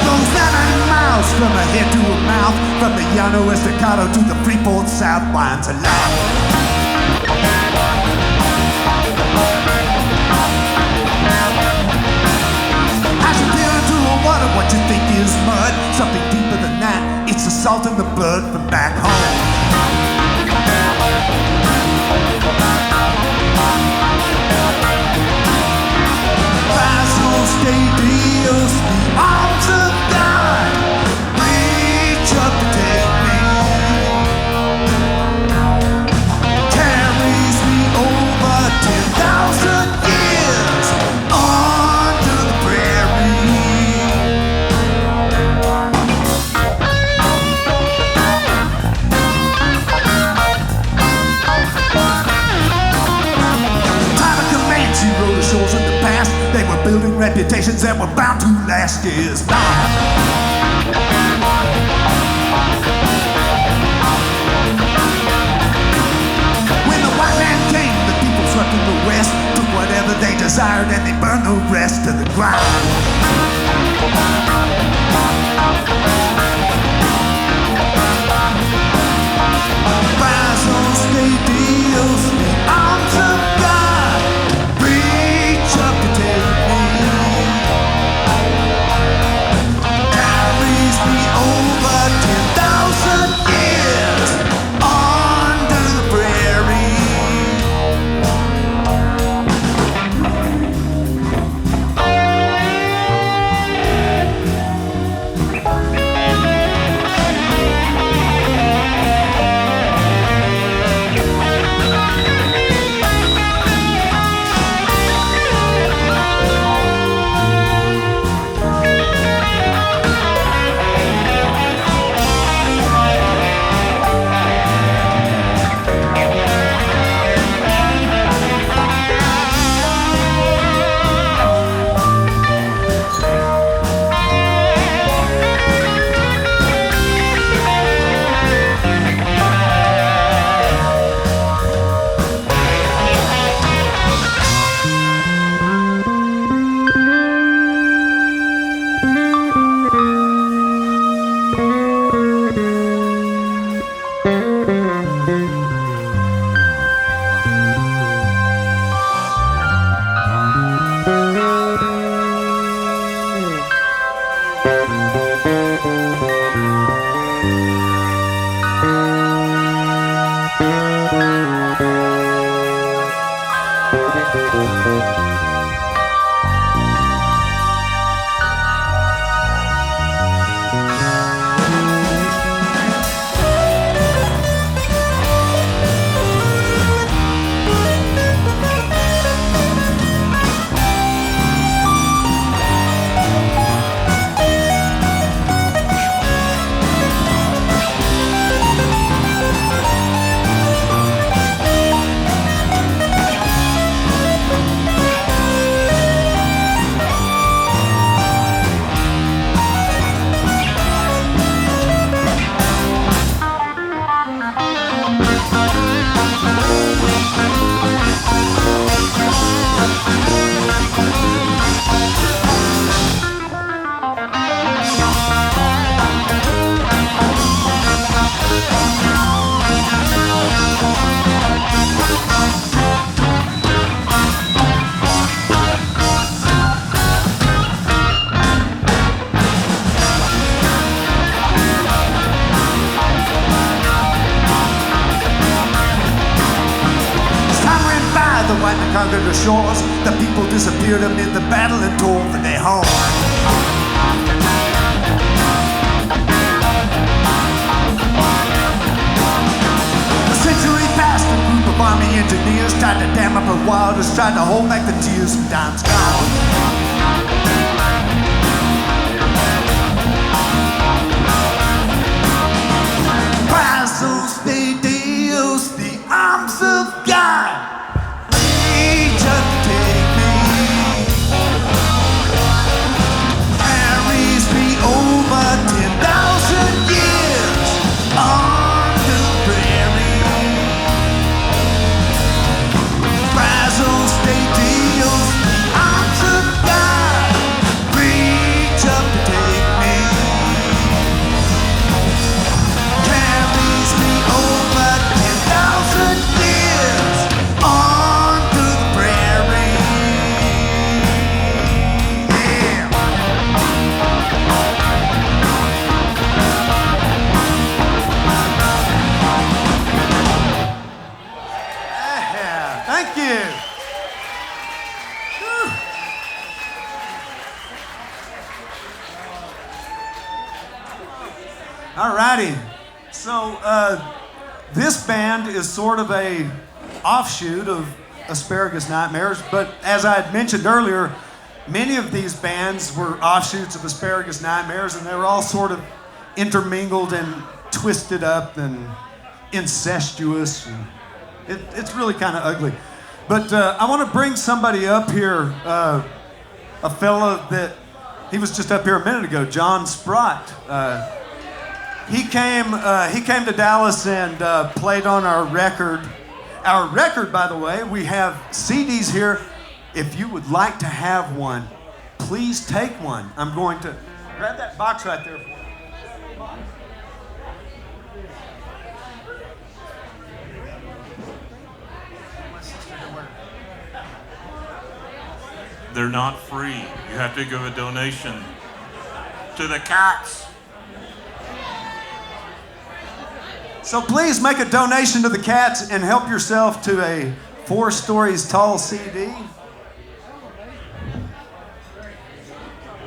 Those 9 miles from a head to a mouth, from the Llano Estacado to the Freeport South winds a lot. As you peer into the water, what you think is mud, something deeper than that. It's the salt in the blood from back home. Vasos de Dios, the arms of God, reach up to take me, carries me over 10,000 years under the prairie. Time of Comanche rode the shores of the past. They were building reputations that were bound to last years long. When the white man came, the people swept in the west, took whatever they desired and they burned the rest to the ground. Vasos de Dios, the arms of God, reach up to take me, carries me fighting to conquer the shores. The people disappeared amid the battle and tore for their home. A century passed, a group of army engineers tried to dam up the waters, tried to hold back the tears from time's gone. Brazos de Dios, the arms of God, reach up to take me, carries me over 10,000 years on the prairie. Brazos de Dios, the arms of God, reach up to take me. Over 10,000 years on through the prairie. Yeah. Yeah. Thank you. Whew. All righty. So, this band is sort of a offshoot of Asparagus Nightmares, but as I had mentioned earlier, many of these bands were offshoots of Asparagus Nightmares, and they were all sort of intermingled and twisted up and incestuous. And it's really kind of ugly. But I want to bring somebody up here, a fella that, he was just up here a minute ago, John Sprott. He came to Dallas and played on our record. Our record, by the way, we have CDs here. If you would like to have one, please take one. I'm going to grab that box right there for you. They're not free. You have to give a donation to the cats. So please make a donation to the cats and help yourself to a 4 stories tall CD.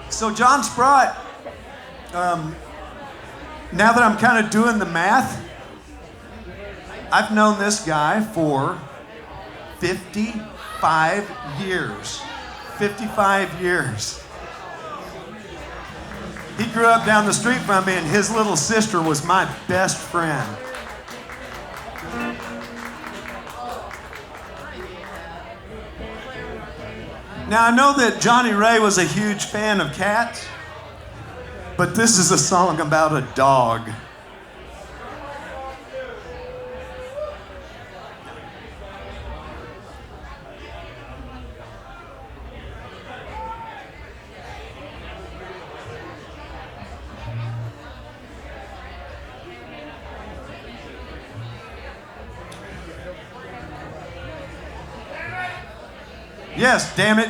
So John Sprott, now that I'm kind of doing the math, I've known this guy for 55 years. 55 years. He grew up down the street from me, and his little sister was my best friend. Now, I know that Johnny Ray was a huge fan of cats, but this is a song about a dog. Yes, damn it.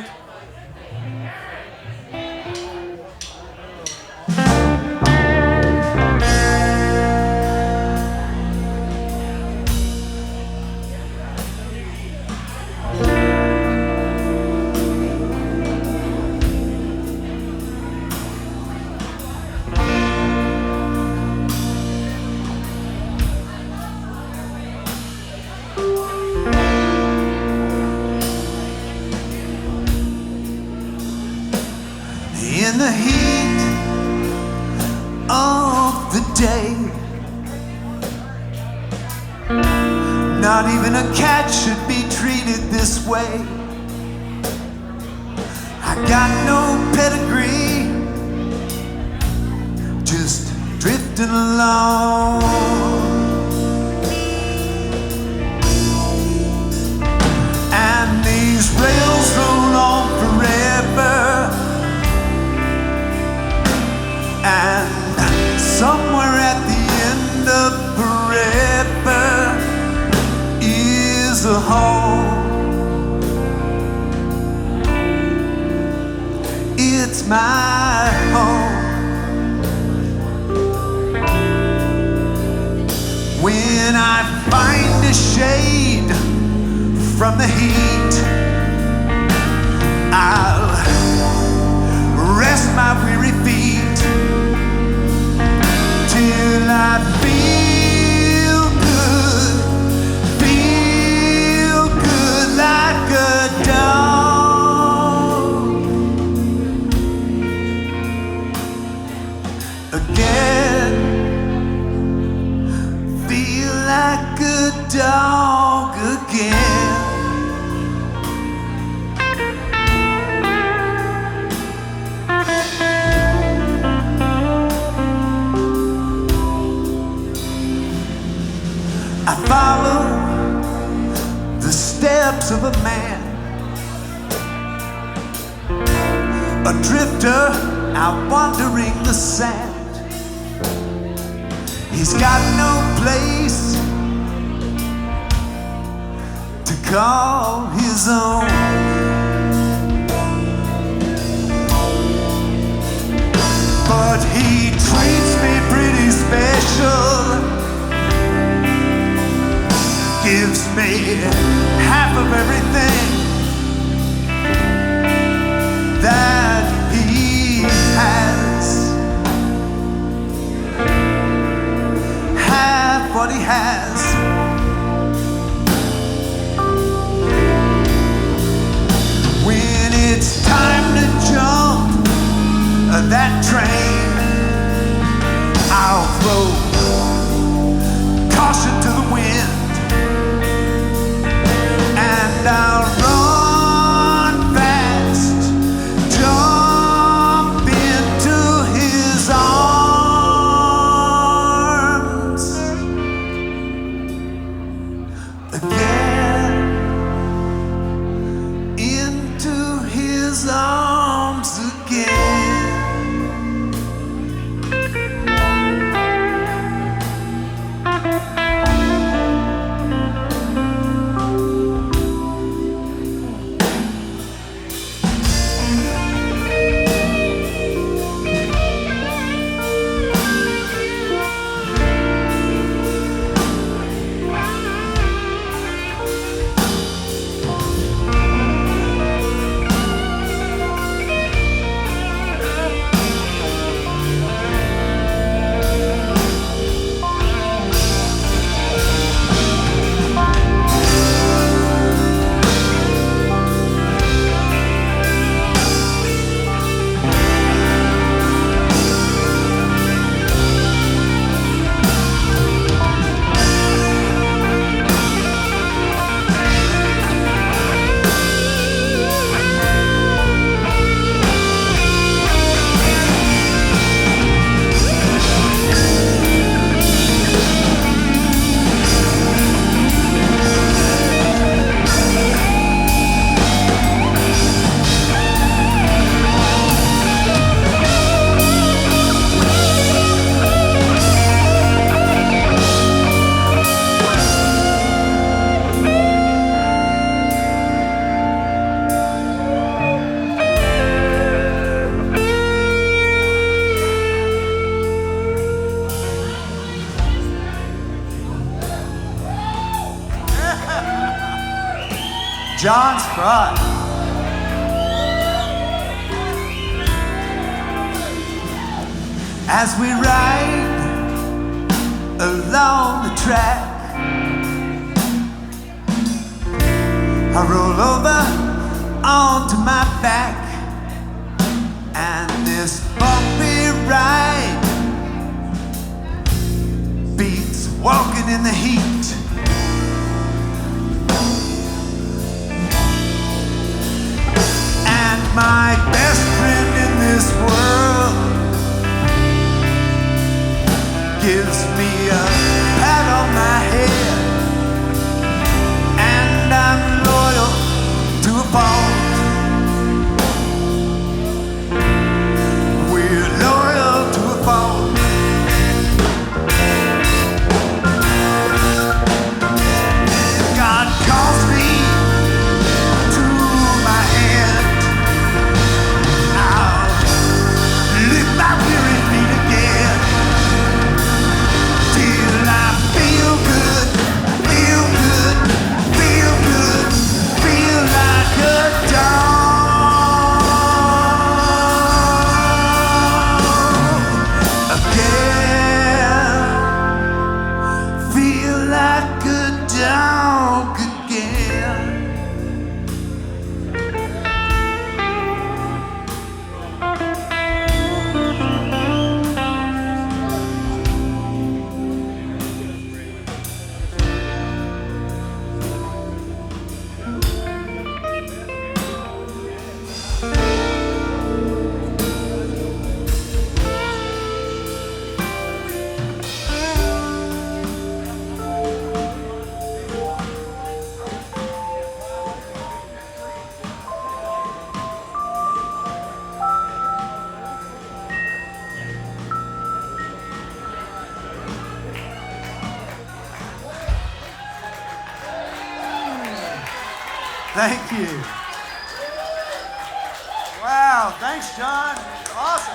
In the heat of the day, not even a cat should be treated this way. I got no pedigree, just drifting along. And these rails roll on forever. And somewhere at the end of forever is a home. It's my home. When I find a shade from the heat. I'll rest my weary feet till I feel good like a dog again. Feel like a dog again. I follow the steps of a man, a drifter out wandering the sand. He's got no place to call his own. But he treats me pretty special, gives me half of everything that he has, half what he has. When it's time to jump that train, I'll throw caution to the wind, and I'll run fast, jump into his arms again, into his arms again. John Sprott. As we ride along the track, I roll over onto my back, and this bumpy ride beats walking in the heat. My best friend in this world gives me a pat on my head, and I'm loyal to a fault. We're loyal to a fault. God calls me to my hand. Lift my weary feet again till I feel good Thank you. Wow, thanks, John. Awesome.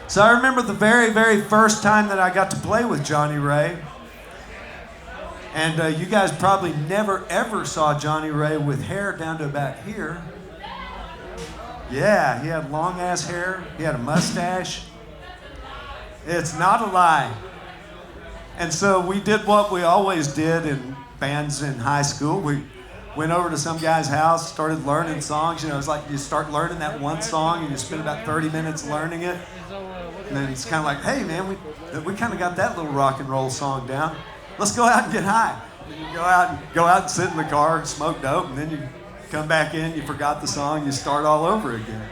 So I remember the very, very first time that I got to play with Johnny Ray. And you guys probably never, ever saw Johnny Ray with hair down to about here. Yeah, he had long-ass hair. He had a mustache. It's not a lie. And so we did what we always did in bands in high school. We went over to some guy's house, started learning songs. You know, it's like you start learning that one song and you spend about 30 minutes learning it. And then it's kind of like, hey, man, we kind of got that little rock and roll song down. Let's go out and get high. And you go out and sit in the car and smoke dope, and then you come back in, you forgot the song, you start all over again.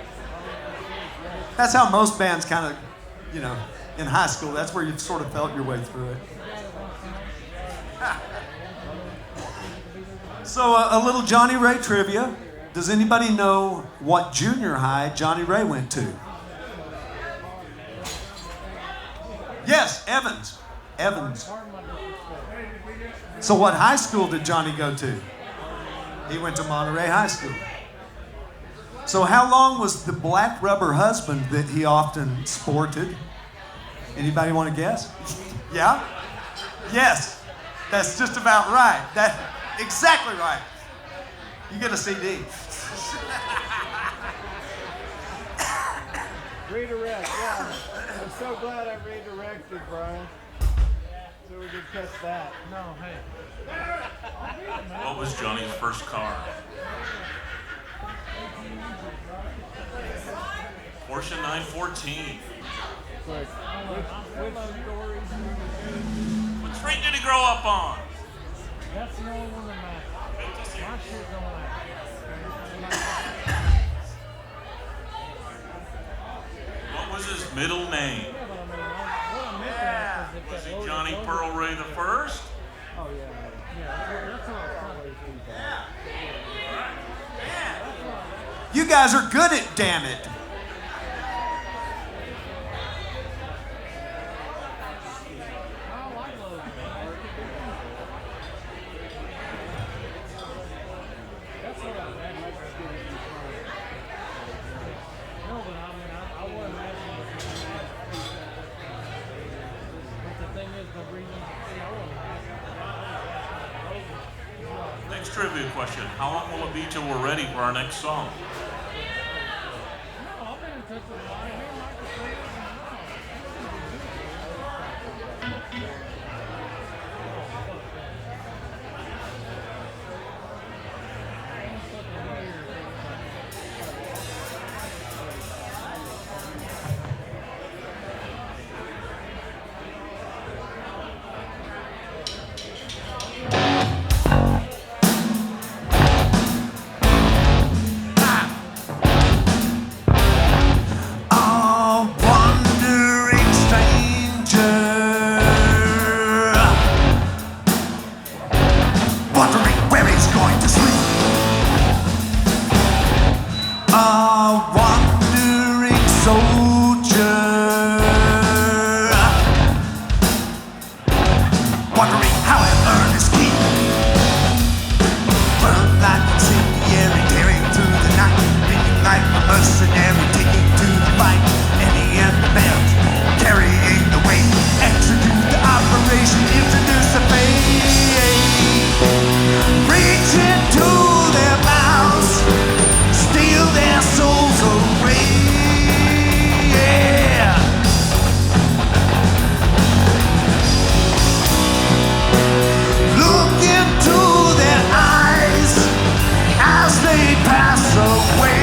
That's how most bands kind of, you know, in high school, that's where you've sort of felt your way through it. So a little Johnny Ray trivia. Does anybody know what junior high Johnny Ray went to? Yes, Evans. So what high school did Johnny go to? He went to Monterey High School. So how long was the black rubber husband that he often sported? Anybody want to guess? Yeah? Yes. That's just about right. Exactly right. You get a CD. Redirect, yeah. I'm so glad I redirected, Brian. So we could catch that. No, hey. What was Johnny's first car? Porsche 914. Quick. Which stories? What street did he grow up on? That's the only one that matters. My shit don't matter. What was his middle name? Was he Johnny Pearl Ray the First? Oh, yeah. That's what You guys are good at damn it. Next trivia question. How long will it be till we're ready for our next song? Pass away.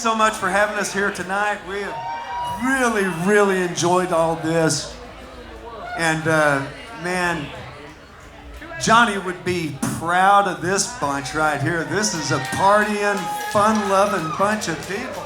so much for having us here tonight. We have really, really enjoyed all this. And, man, Johnny would be proud of this bunch right here. This is a partying, fun-loving bunch of people.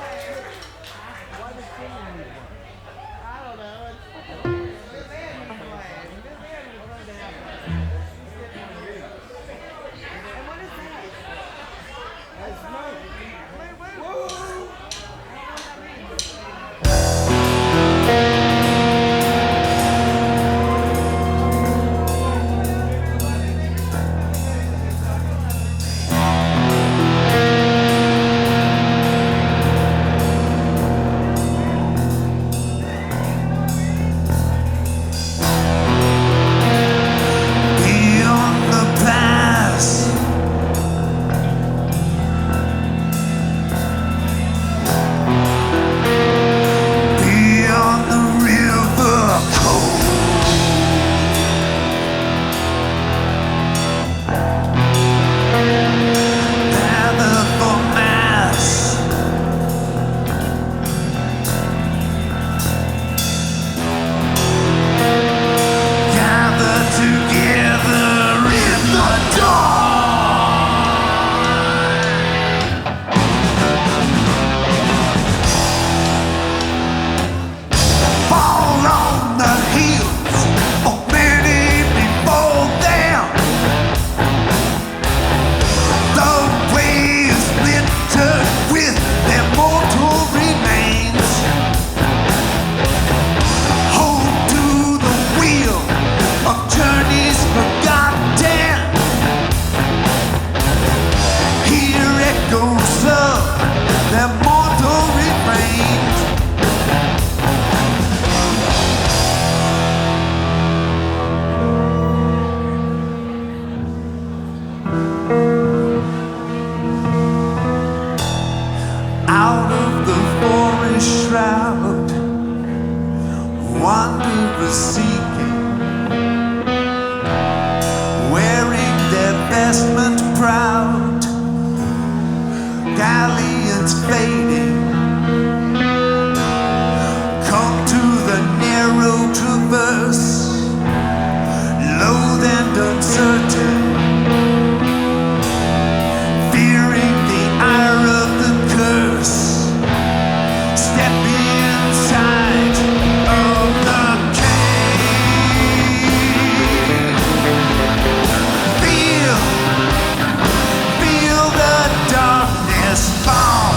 Feel the darkness fall.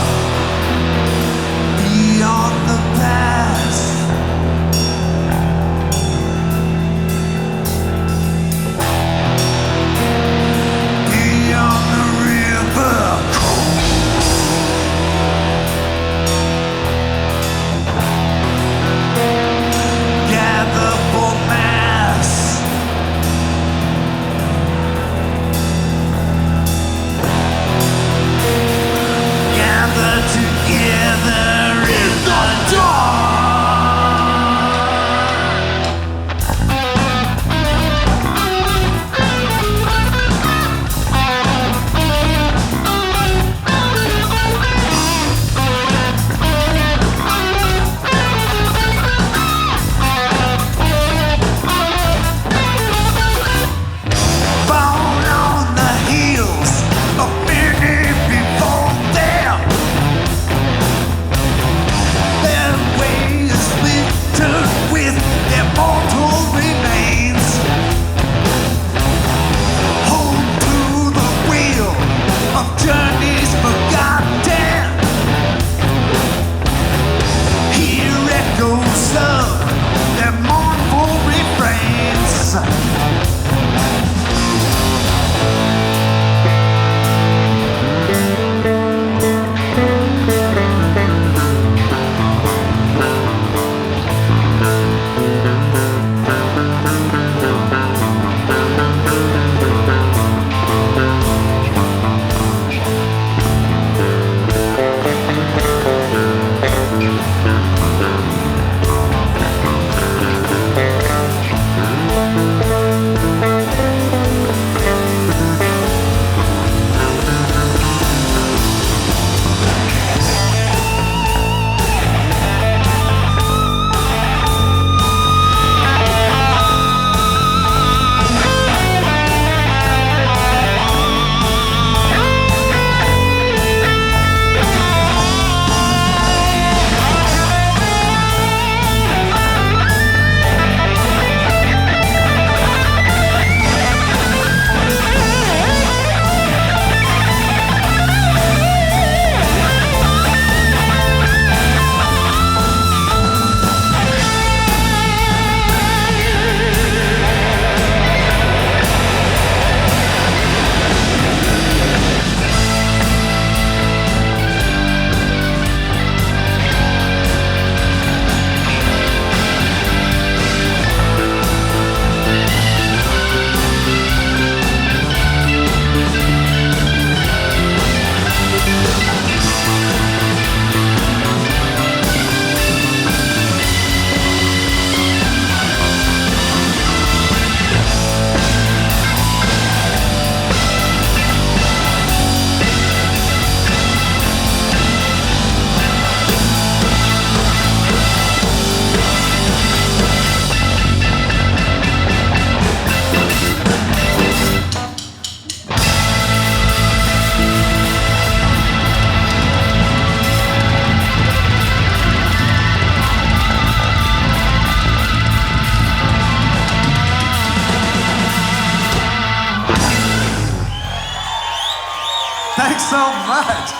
Thanks so much.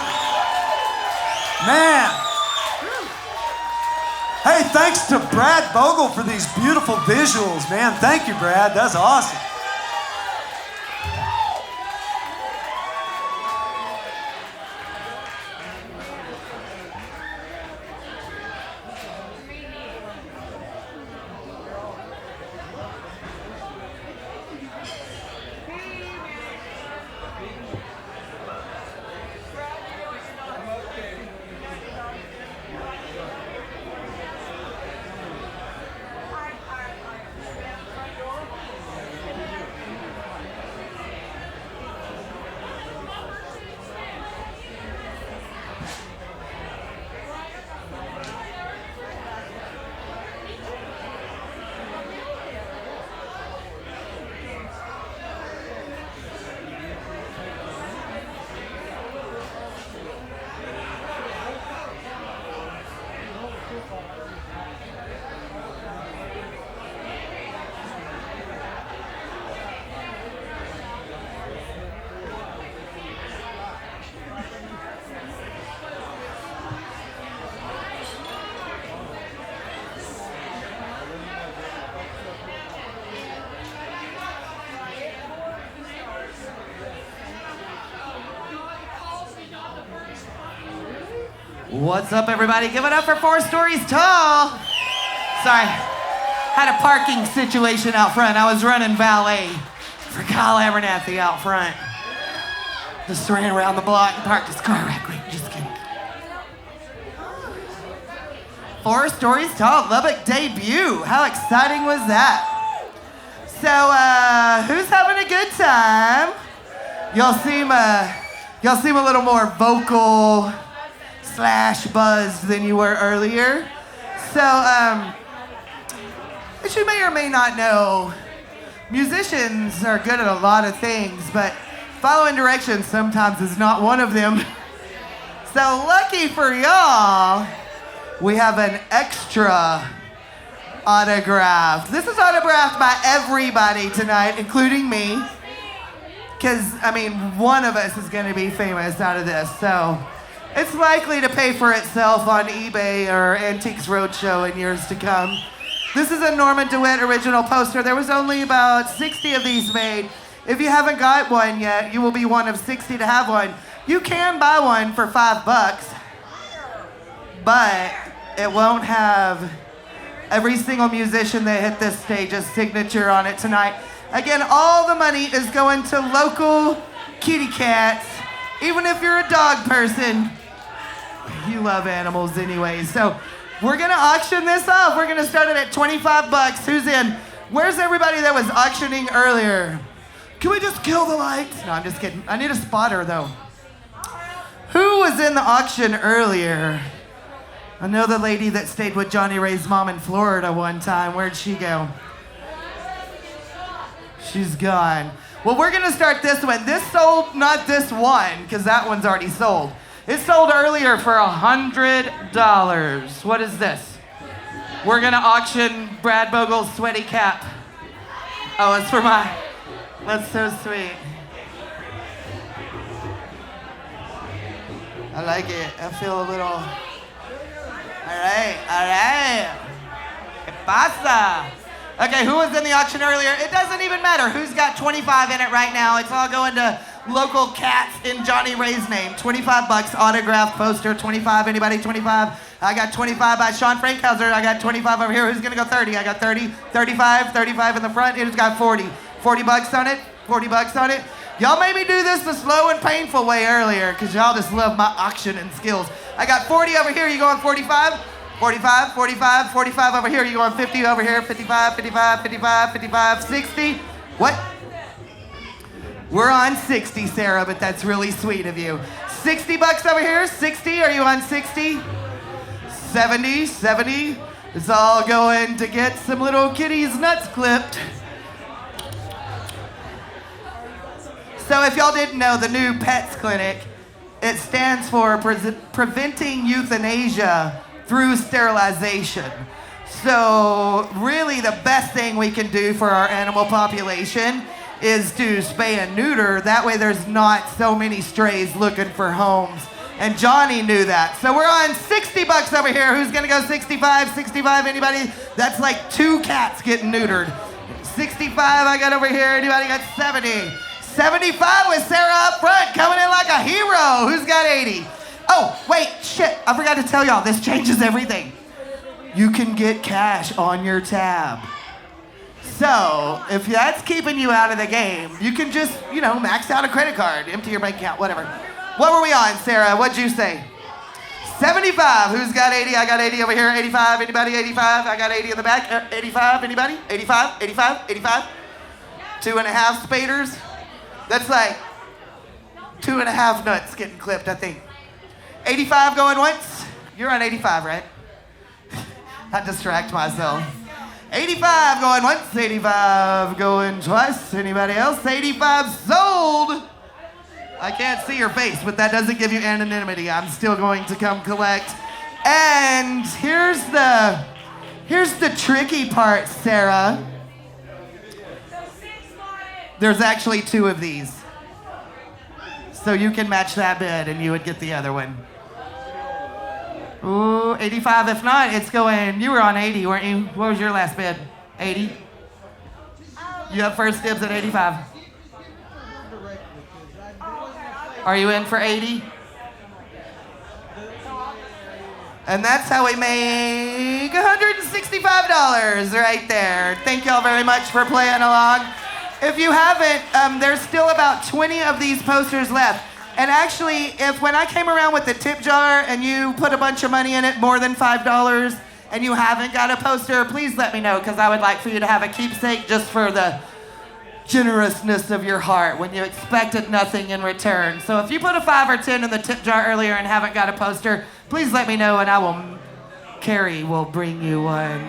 Man. Hey, thanks to Brad Bogle for these beautiful visuals, man. Thank you, Brad. That's awesome. What's up, everybody? Give it up for 4 Stories Tall. Sorry, had a parking situation out front. I was running valet for Kyle Abernathie out front. Just ran around the block and parked his car right quick. Just kidding. 4 Stories Tall, Lubbock debut. How exciting was that? So, who's having a good time? Y'all seem a little more vocal / buzzed than you were earlier. So, as you may or may not know, musicians are good at a lot of things, but following directions sometimes is not one of them. So lucky for y'all, we have an extra autograph. This is autographed by everybody tonight, including me. Because, I mean, one of us is going to be famous out of this, so it's likely to pay for itself on eBay or Antiques Roadshow in years to come. This is a Norman DeWitt original poster. There was only about 60 of these made. If you haven't got one yet, you will be one of 60 to have one. You can buy one for $5, but it won't have every single musician that hit this stage's signature on it tonight. Again, all the money is going to local kitty cats. Even if you're a dog person, you love animals anyway. So we're gonna auction this off. We're gonna start it at $25. Who's in? Where's everybody that was auctioning earlier? Can we just kill the lights? No, I'm just kidding. I need a spotter though. Who was in the auction earlier? I know the lady that stayed with Johnny Ray's mom in Florida one time. Where'd she go? She's gone. Well, we're gonna start this one. This sold, not this one, because that one's already sold. It sold earlier for $100. What is this? We're gonna auction Brad Bogle's sweaty cap. Oh, it's for my, that's so sweet. I like it. I feel a little, all right. ¿Qué pasa? Okay, who was in the auction earlier? It doesn't even matter who's got 25 in it right now. It's all going to local cats in Johnny Ray's name. $25 autographed poster, 25. Anybody 25? I got 25 by Sean Frankhauser. I got 25 over here. Who's gonna go 30? I got 30, 35 in the front. Who's got 40? $40 on it? $40 on it? Y'all made me do this the slow and painful way earlier because y'all just love my auctioning skills. I got 40 over here. You going 45? 45, 45, 45 over here. You going 50 over here? 55, 55, 55, 55, 60. What? We're on 60, Sarah, but that's really sweet of you. $60 over here. 60. Are you on 60? 70, 70. It's all going to get some little kitties' nuts clipped. So if y'all didn't know, the new PETS clinic, it stands for Preventing Euthanasia through Sterilization. So really the best thing we can do for our animal population is to spay and neuter. That way there's not so many strays looking for homes. And Johnny knew that. So we're on $60 over here. Who's gonna go 65? 65, anybody? That's like 2 cats getting neutered. 65 I got over here. Anybody got 70? 75 with Sarah up front, coming in like a hero. Who's got 80? Oh, wait, shit, I forgot to tell y'all, this changes everything. You can get cash on your tab. So, if that's keeping you out of the game, you can just, max out a credit card, empty your bank account, whatever. What were we on, Sarah? What'd you say? 75. Who's got 80? I got 80 over here. 85. Anybody? 85. I got 80 in the back. 85. Anybody? 85. 85. 85. 2.5 spaders. That's like 2.5 nuts getting clipped, I think. 85 going once. You're on 85, right? I distract myself. 85 going once. 85 going twice. Anybody else? 85 sold. I can't see your face, but that doesn't give you anonymity. I'm still going to come collect. And here's the tricky part, Sarah. There's actually 2 of these. So you can match that bid and you would get the other one. Ooh, 85. If not, it's going, you were on 80, weren't you? What was your last bid? 80? You have first dibs at 85. Are you in for 80? And that's how we make $165 right there. Thank y'all very much for playing along. If you haven't, there's still about 20 of these posters left. And actually, if when I came around with the tip jar and you put a bunch of money in it, more than $5, and you haven't got a poster, please let me know, because I would like for you to have a keepsake just for the generousness of your heart when you expected nothing in return. So if you put a 5 or 10 in the tip jar earlier and haven't got a poster, please let me know and Carrie will bring you one.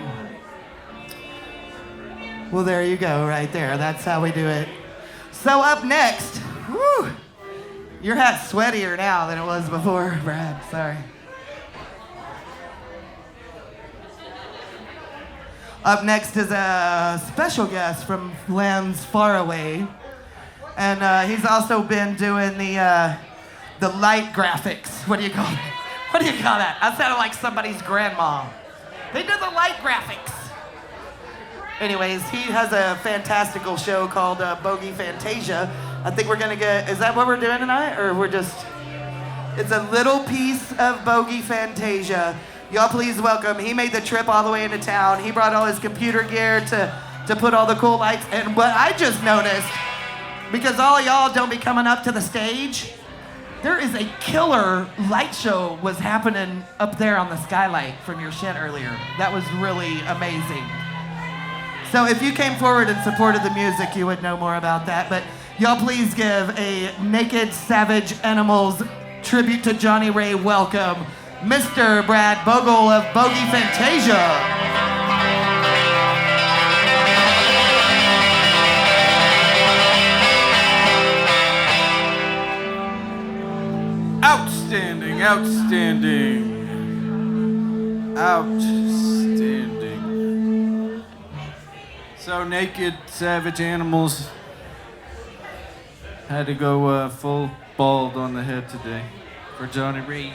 Well, there you go, right there. That's how we do it. So up next, whew, your hat's sweatier now than it was before, Brad, sorry. Up next is a special guest from lands far away. And he's also been doing the light graphics. What do you call that? What do you call that? I sounded like somebody's grandma. They do the light graphics. Anyways, he has a fantastical show called Bogle Fantasia. I think we're gonna get, is that what we're doing tonight? Or we're just, it's a little piece of Bogle Fantasia. Y'all please welcome, he made the trip all the way into town. He brought all his computer gear to put all the cool lights. And what I just noticed, because all of y'all don't be coming up to the stage, there is a killer light show was happening up there on the skylight from your shed earlier. That was really amazing. So if you came forward and supported the music, you would know more about that. But y'all please give a Naked Savage Animals tribute to Johnny Ray welcome, Mr. Brad Bogle of Bogle Fantasia. Outstanding, outstanding, outstanding. So Naked Savage Animals had to go full bald on the head today for Johnny Reed.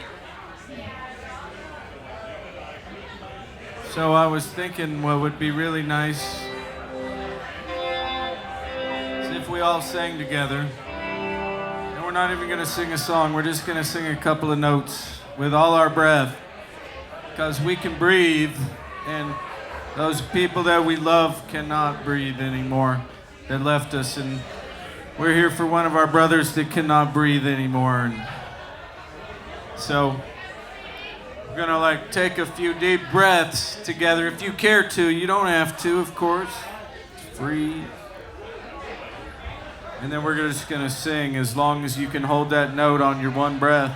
So I was thinking what would be really nice is if we all sang together. And we're not even gonna sing a song, we're just gonna sing a couple of notes with all our breath. Because we can breathe, and those people that we love cannot breathe anymore, that left us, and we're here for one of our brothers that cannot breathe anymore. And so we're gonna take a few deep breaths together. If you care to, you don't have to, of course. It's free. And then we're just gonna sing as long as you can hold that note on your one breath,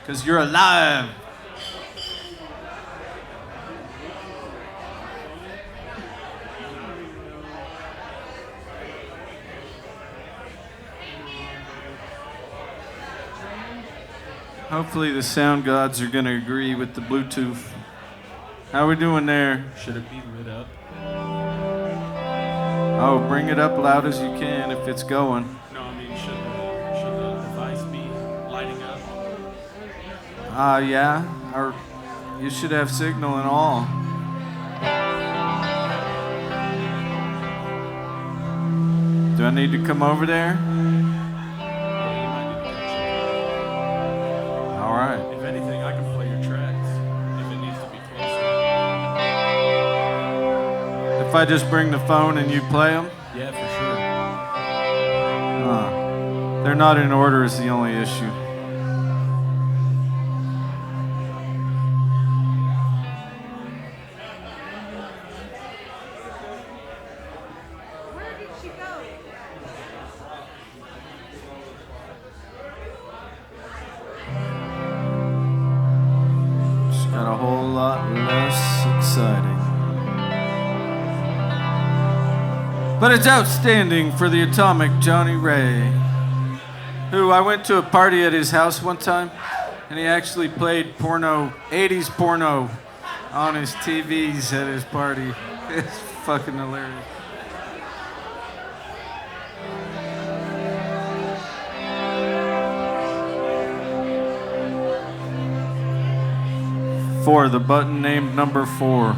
because you're alive. Hopefully the sound gods are gonna agree with the Bluetooth. How we doing there? Should it be lit up? Oh, bring it up loud as you can if it's going. No, I mean, should the device be lighting up? Yeah. Or you should have signal and all. Do I need to come over there? All right. If anything, I can play your tracks if it needs to be closer. If I just bring the phone and you play them? Yeah, for sure. They're not in order is the only issue. Got a whole lot less exciting. But it's outstanding for the atomic Johnny Ray, who I went to a party at his house one time, and he actually played porno, 80s porno, on his TVs at his party. It's fucking hilarious. For the button named number 4.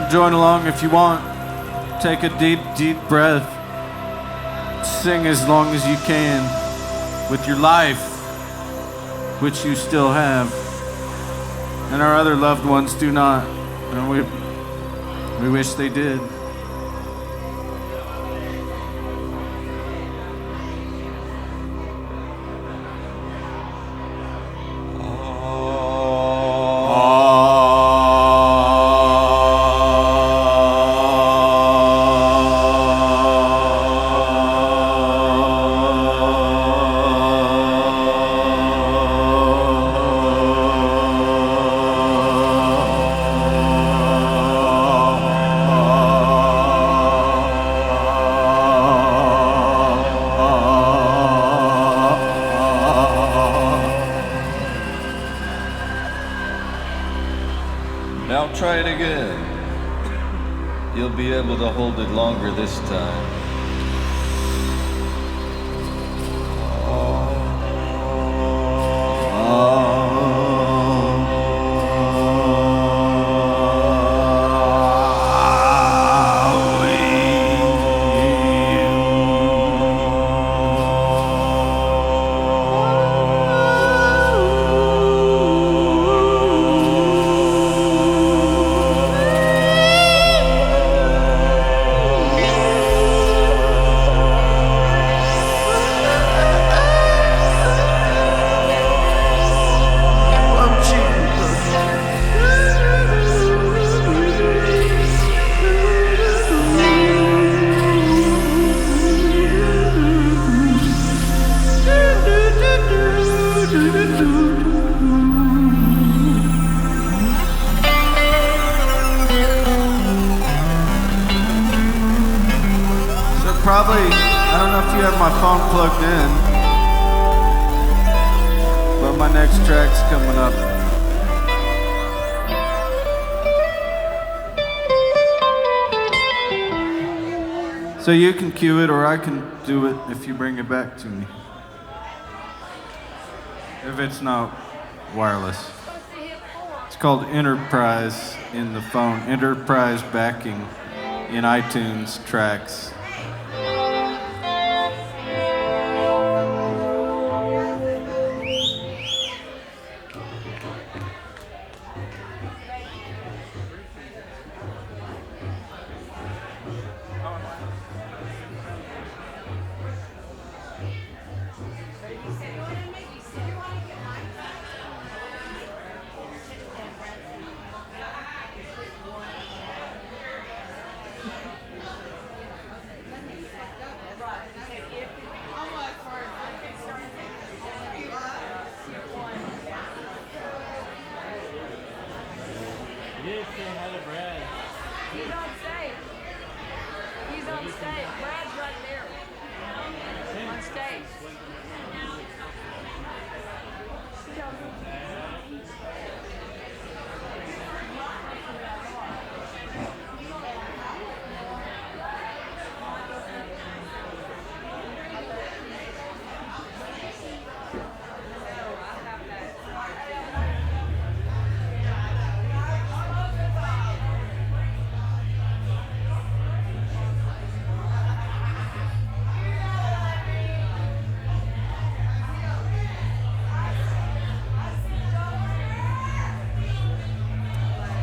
Join along if you want. Take a deep, deep breath. Sing as long as you can with your life, which you still have. And our other loved ones do not. And we wish they did. be able to hold it longer this time. Probably, I don't know if you have my phone plugged in, but my next track's coming up. So you can cue it or I can do it if you bring it back to me. If it's not wireless. It's called Enterprise in the phone. Enterprise backing in iTunes tracks.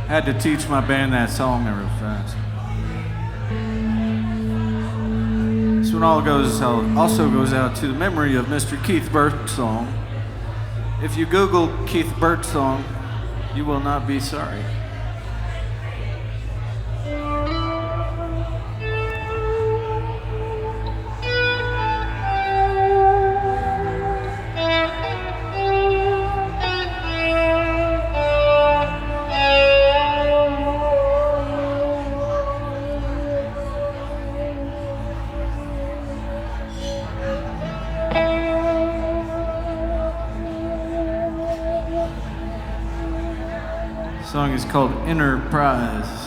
Had to teach my band that song real fast. This one also goes out to the memory of Mr. Keith Birdsong. If you Google Keith Birdsong, you will not be sorry. The song is called Enterprise.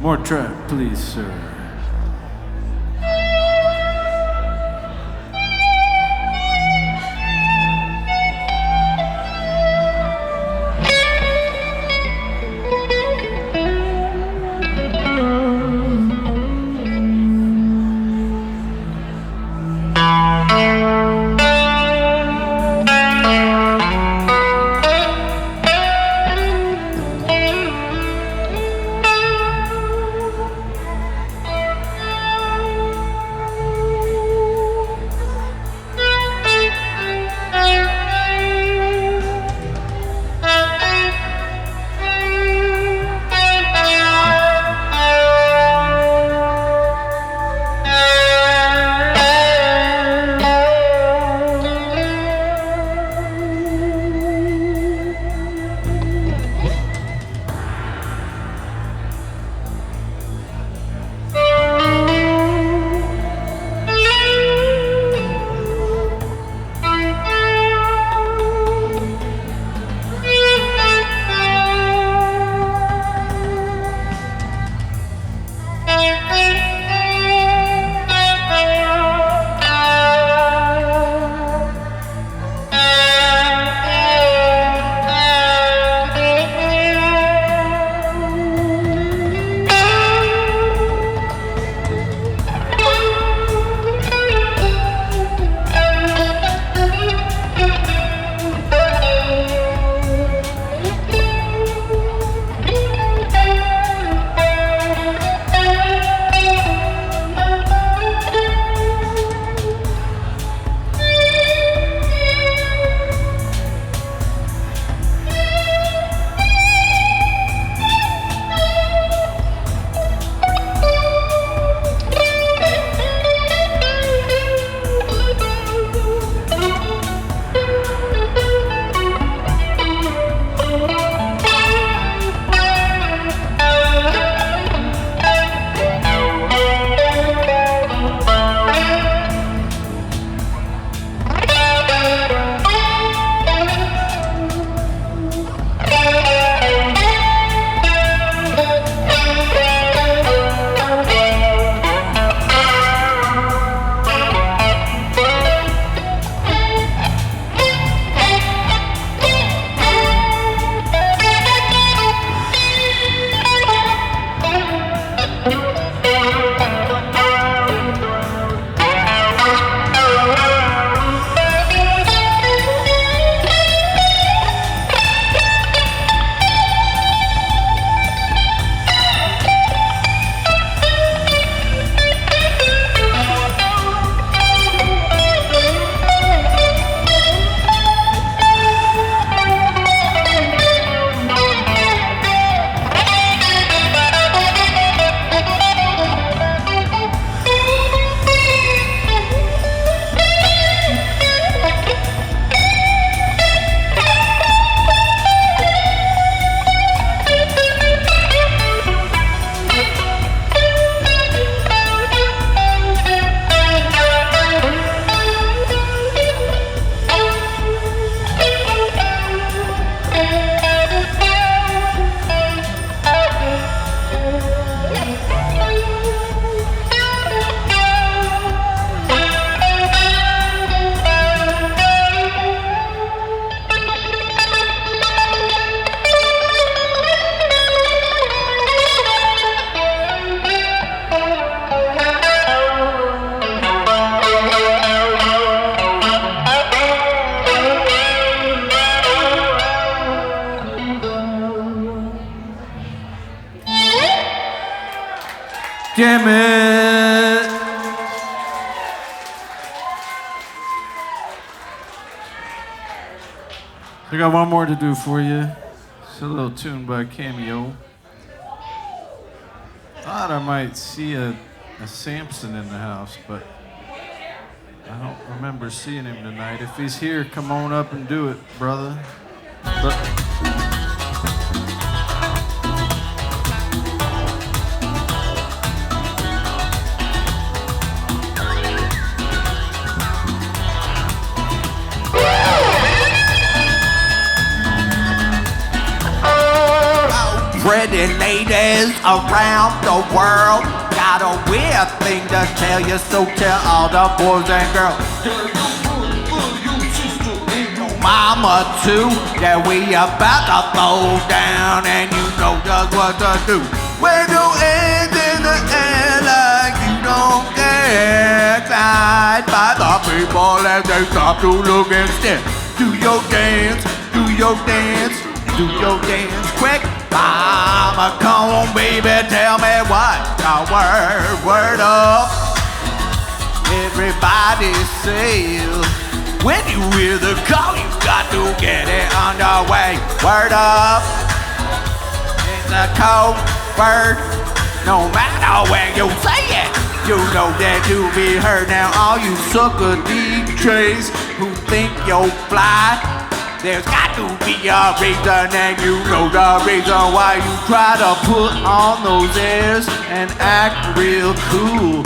More track, please, sir. Kemet. I got one more to do for you. It's a little tune by Cameo. Thought I might see a Samson in the house, but I don't remember seeing him tonight. If he's here, come on up and do it, brother. Pretty ladies around the world got a weird thing to tell you, so tell all the boys and girls. Mama too, that we about to throw down, and you know just what to do. Wave your hands in the air like you don't care. Excited by the people as they stop to look and stare. Do your dance, do your dance, do your dance quick. Mama, come on, baby, tell me what the word up. Everybody says, when you hear the call, you got to get it underway. Word up. It's a code word. No matter where you say it, you know that you'll be heard. Now all you sucker DJs who think you're fly, there's got to be a reason, and you know the reason why you try to put on those airs and act real cool.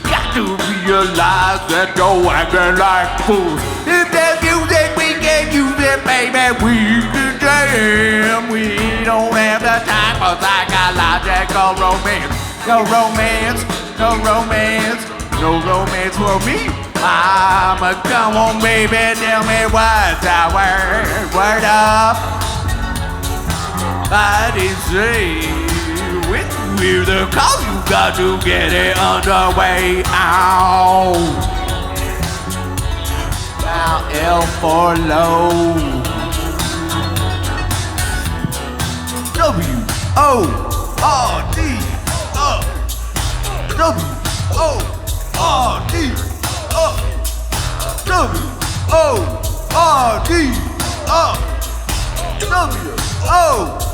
Got to realize that you're acting like fools. If there's music, we can use it, baby. We can jam. We don't have the time for psychological romance. No romance, no romance, no romance for me. Mama, come on, baby, tell me what's the word up. I didn't say, when you hear the call, you got to get it underway. Ow. Now L for low. W-O-R-D, W-O-R-D. W-O-R-D, W-O-R-D,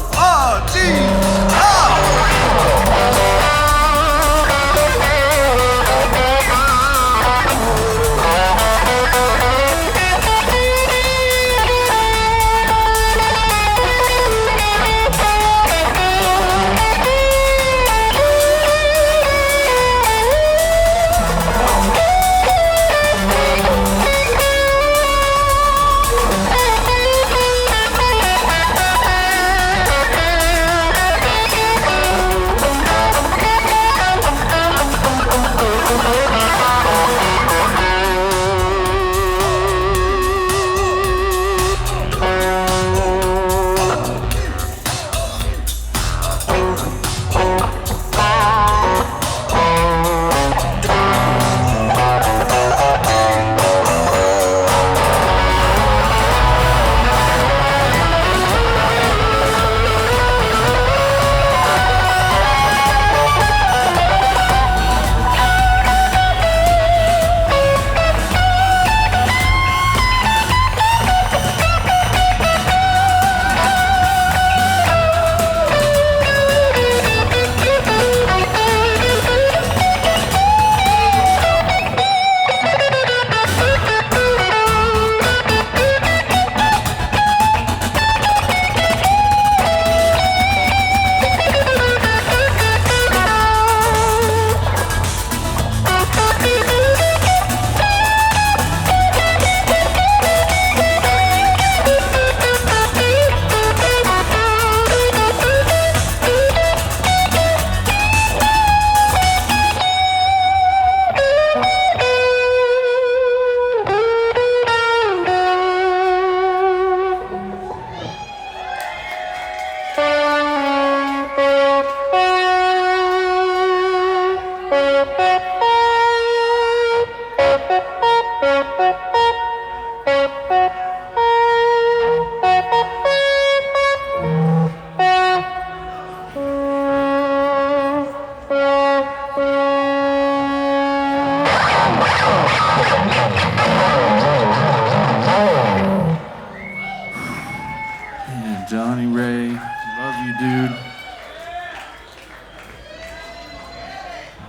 Johnny Ray, love you, dude.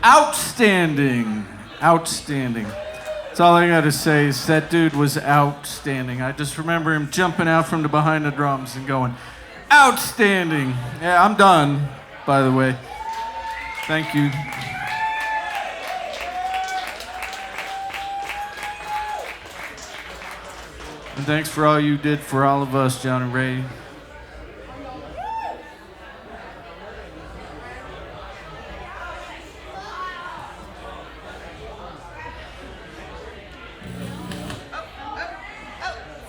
Outstanding. Outstanding. That's all I gotta say is that dude was outstanding. I just remember him jumping out from behind the drums and going, outstanding. Yeah, I'm done, by the way. Thank you. And thanks for all you did for all of us, Johnny Ray.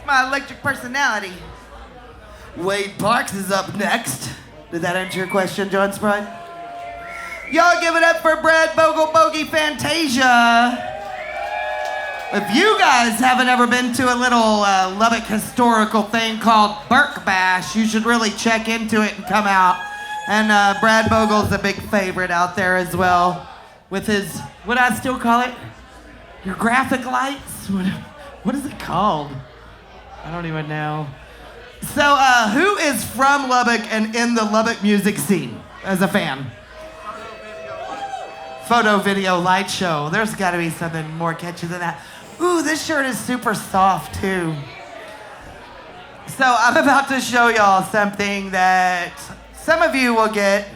My electric personality. Wade Parks is up next. Did that answer your question, John Sprott? Y'all give it up for Brad Bogle Bogey Fantasia. If you guys haven't ever been to a little Lubbock historical thing called Burke Bash, you should really check into it and come out. And Brad Bogle's a big favorite out there as well with his, what I still call it? Your graphic lights? What is it called? I don't even know. So, who is from Lubbock and in the Lubbock music scene as a fan? Photo, video, light show. There's got to be something more catchy than that. Ooh, this shirt is super soft, too. So, I'm about to show y'all something that some of you will get.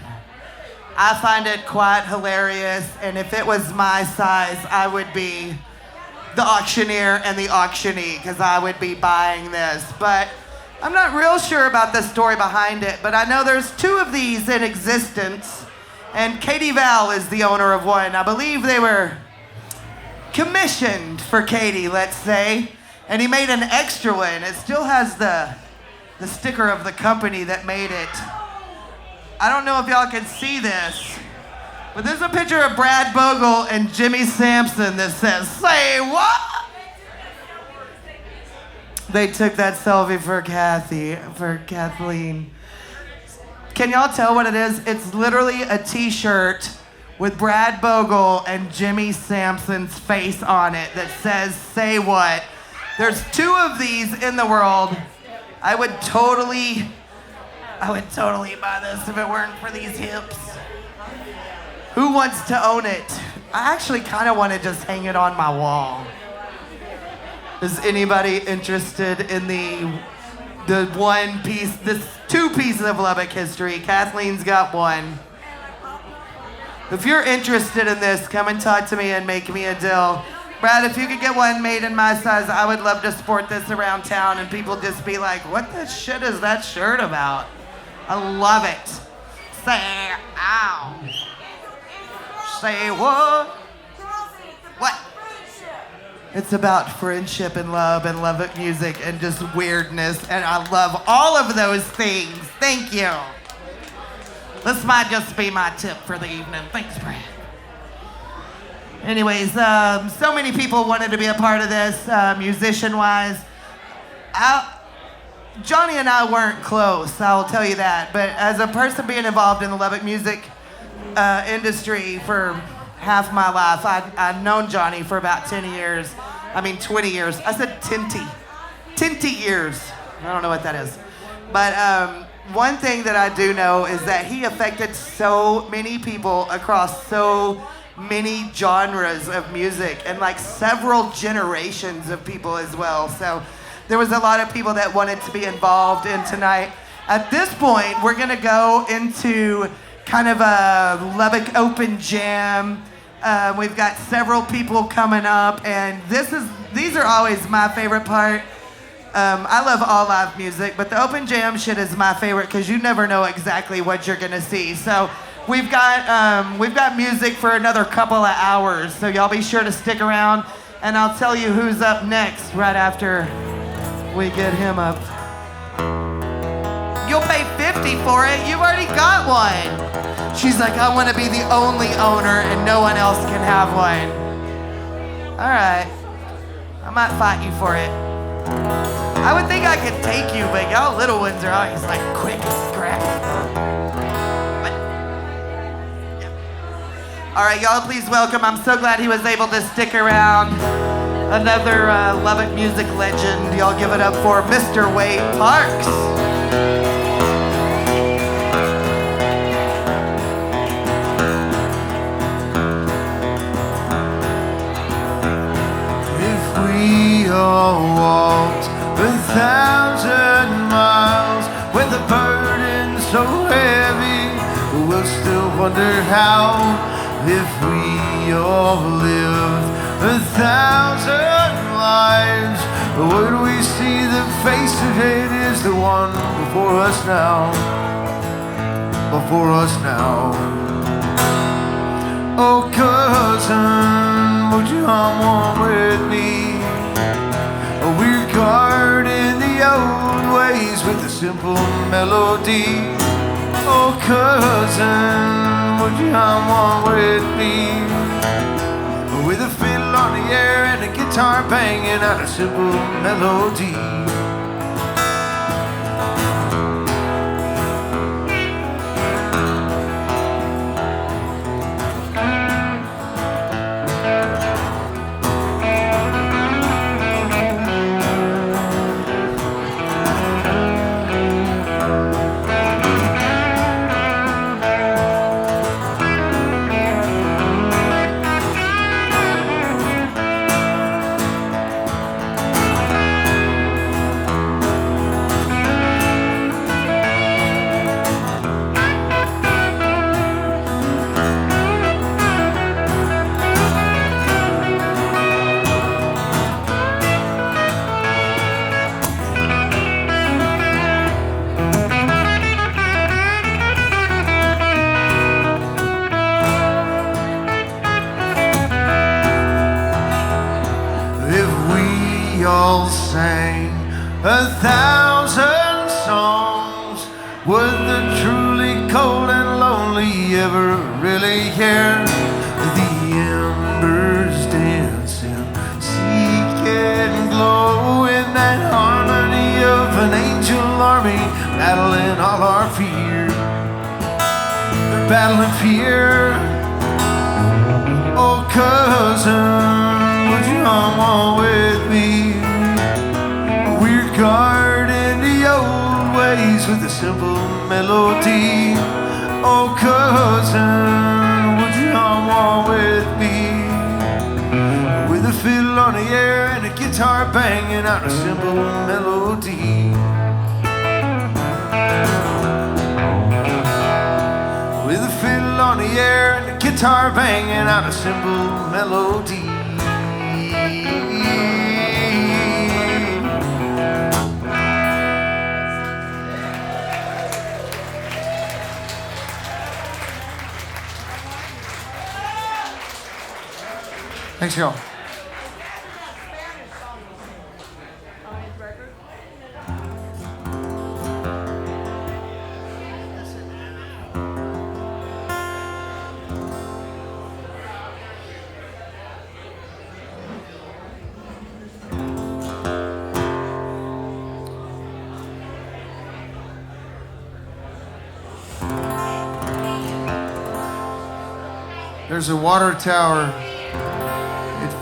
I find it quite hilarious, and if it was my size, I would be the auctioneer and the auctionee, because I would be buying this. But I'm not real sure about the story behind it, but I know there's two of these in existence, and Katie Val is the owner of one. I believe they were commissioned for Katie, let's say, and he made an extra one. It still has the sticker of the company that made it. I don't know if y'all can see this, but there's a picture of Brad Bogle and Jimmy Sampson that says, "Say what?" They took that selfie for Kathleen. Can y'all tell what it is? It's literally a t-shirt with Brad Bogle and Jimmy Sampson's face on it that says, "Say what?" There's two of these in the world. I would totally buy this if it weren't for these hips. Who wants to own it? I actually kind of want to just hang it on my wall. Is anybody interested in the one piece, this two pieces of Lubbock history? Kathleen's got one. If you're interested in this, come and talk to me and make me a deal. Brad, if you could get one made in my size, I would love to sport this around town and people just be like, "What the shit is that shirt about?" I love it. Say, ow. Say what? What? It's about friendship and love and Lubbock music and just weirdness, and I love all of those things. Thank you. This might just be my tip for the evening. Thanks, Brad. Anyways, so many people wanted to be a part of this, musician-wise. Johnny and I weren't close, I'll tell you that, but as a person being involved in the Lubbock music industry for half my life, I've known Johnny for about 20 years. I said 20 years. I don't know what that is. But one thing that I do know is that he affected so many people across so many genres of music and like several generations of people as well. So there was a lot of people that wanted to be involved in tonight. At this point, we're gonna go into kind of a Lubbock open jam. We've got several people coming up, and these are always my favorite part. I love all live music, but the open jam shit is my favorite because you never know exactly what you're gonna see. So we've got music for another couple of hours, so y'all be sure to stick around, and I'll tell you who's up next right after we get him up. You'll pay $50 for it. You've already got one. She's like, I want to be the only owner and no one else can have one. All right. I might fight you for it. I would think I could take you, but y'all little ones are always like quick as crap. All right, y'all, please welcome. I'm so glad he was able to stick around. Another Lubbock music legend. Y'all give it up for Mr. Wade Parks. 1,000 miles with a burden so heavy. We'll still wonder how, if we all lived 1,000 lives, would we see the face of it is the one before us now, before us now. Oh cousin, would you hum one with me? We're guarding the old ways with a simple melody. Oh cousin, would you hum one with me? With a fiddle on the air and a guitar banging out a simple melody. Sang 1,000 songs, would the truly cold and lonely ever really hear the embers dancing, seek and glow in that harmony of an angel army battling all our fear? They're battling fear. Oh cousin, would you hum on with me? Guarding the old ways with a simple melody. Oh cousin, would you hum on with me? With a fiddle on the air and a guitar banging out a simple melody. With a fiddle on the air and a guitar banging out a simple melody. Thanks, y'all. There's a water tower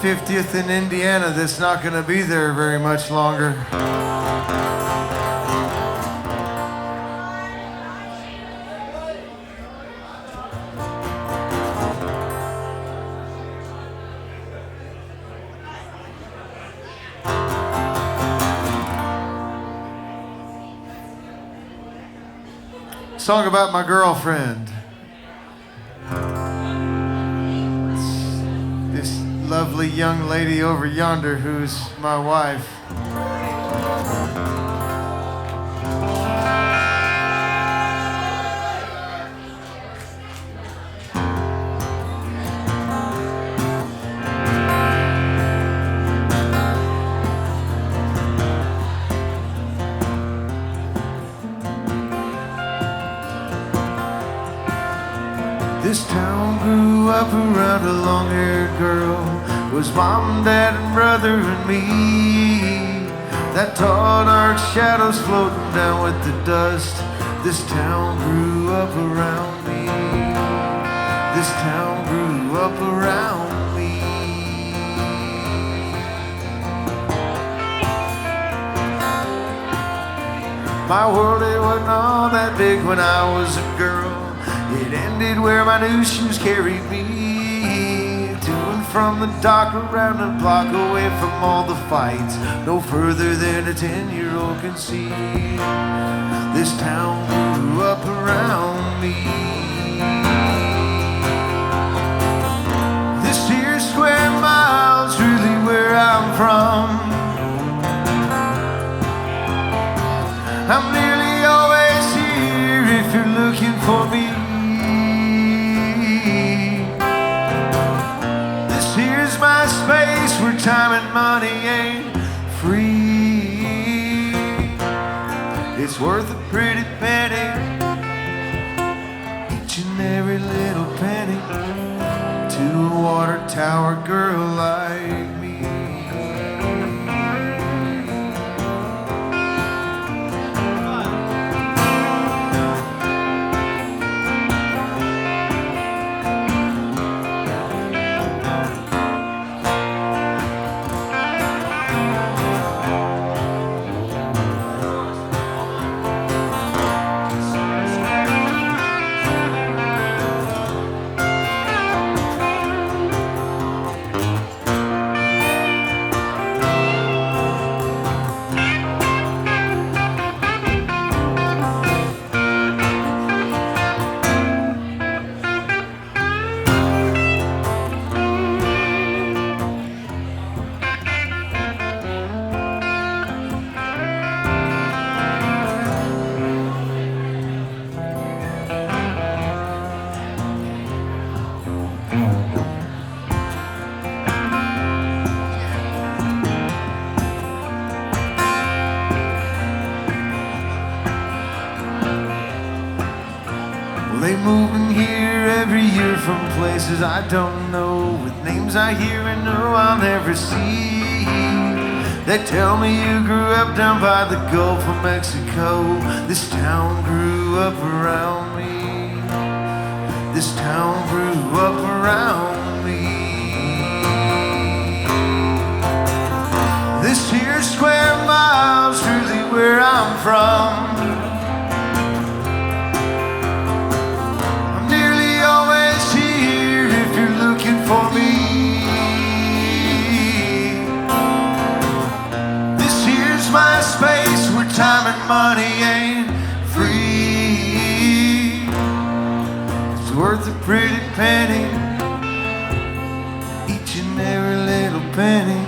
50th in Indiana that's not going to be there very much longer. Song about my girlfriend. Lovely young lady over yonder who's my wife. This town grew up around a long-haired girl. Was mom, dad, and brother and me. That tall, dark shadows floating down with the dust. This town grew up around me. This town grew up around me. My world, it wasn't all that big when I was a girl. It ended where my new shoes carried me to and from the dock, around the block, away from all the fights, no further than a 10-year-old can see. This town grew up around me. This here square mile's really where I'm from. I'm nearly always here if you're looking for me. This here's my space where time and money ain't free. It's worth a pretty penny, each and every little penny, to a water tower girl like me. They moving here every year from places I don't know, with names I hear and know I'll never see. They tell me you grew up down by the Gulf of Mexico. This town grew up around me. This town grew up around me. This here square mile's really where I'm from. For me, this here's my space where time and money ain't free. It's worth a pretty penny, each and every little penny,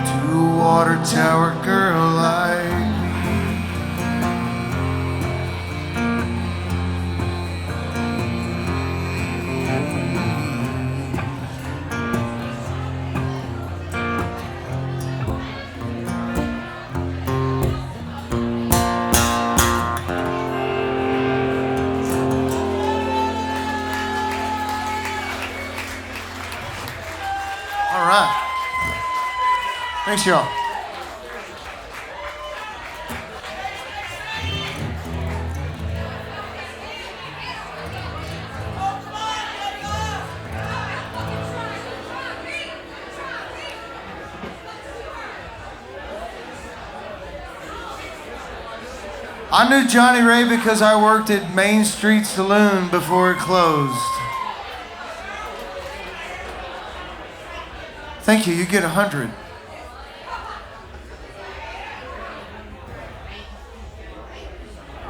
to a water tower girl like me. Thanks, y'all. I knew Johnny Ray because I worked at Main Street Saloon before it closed. Thank you, you get 100.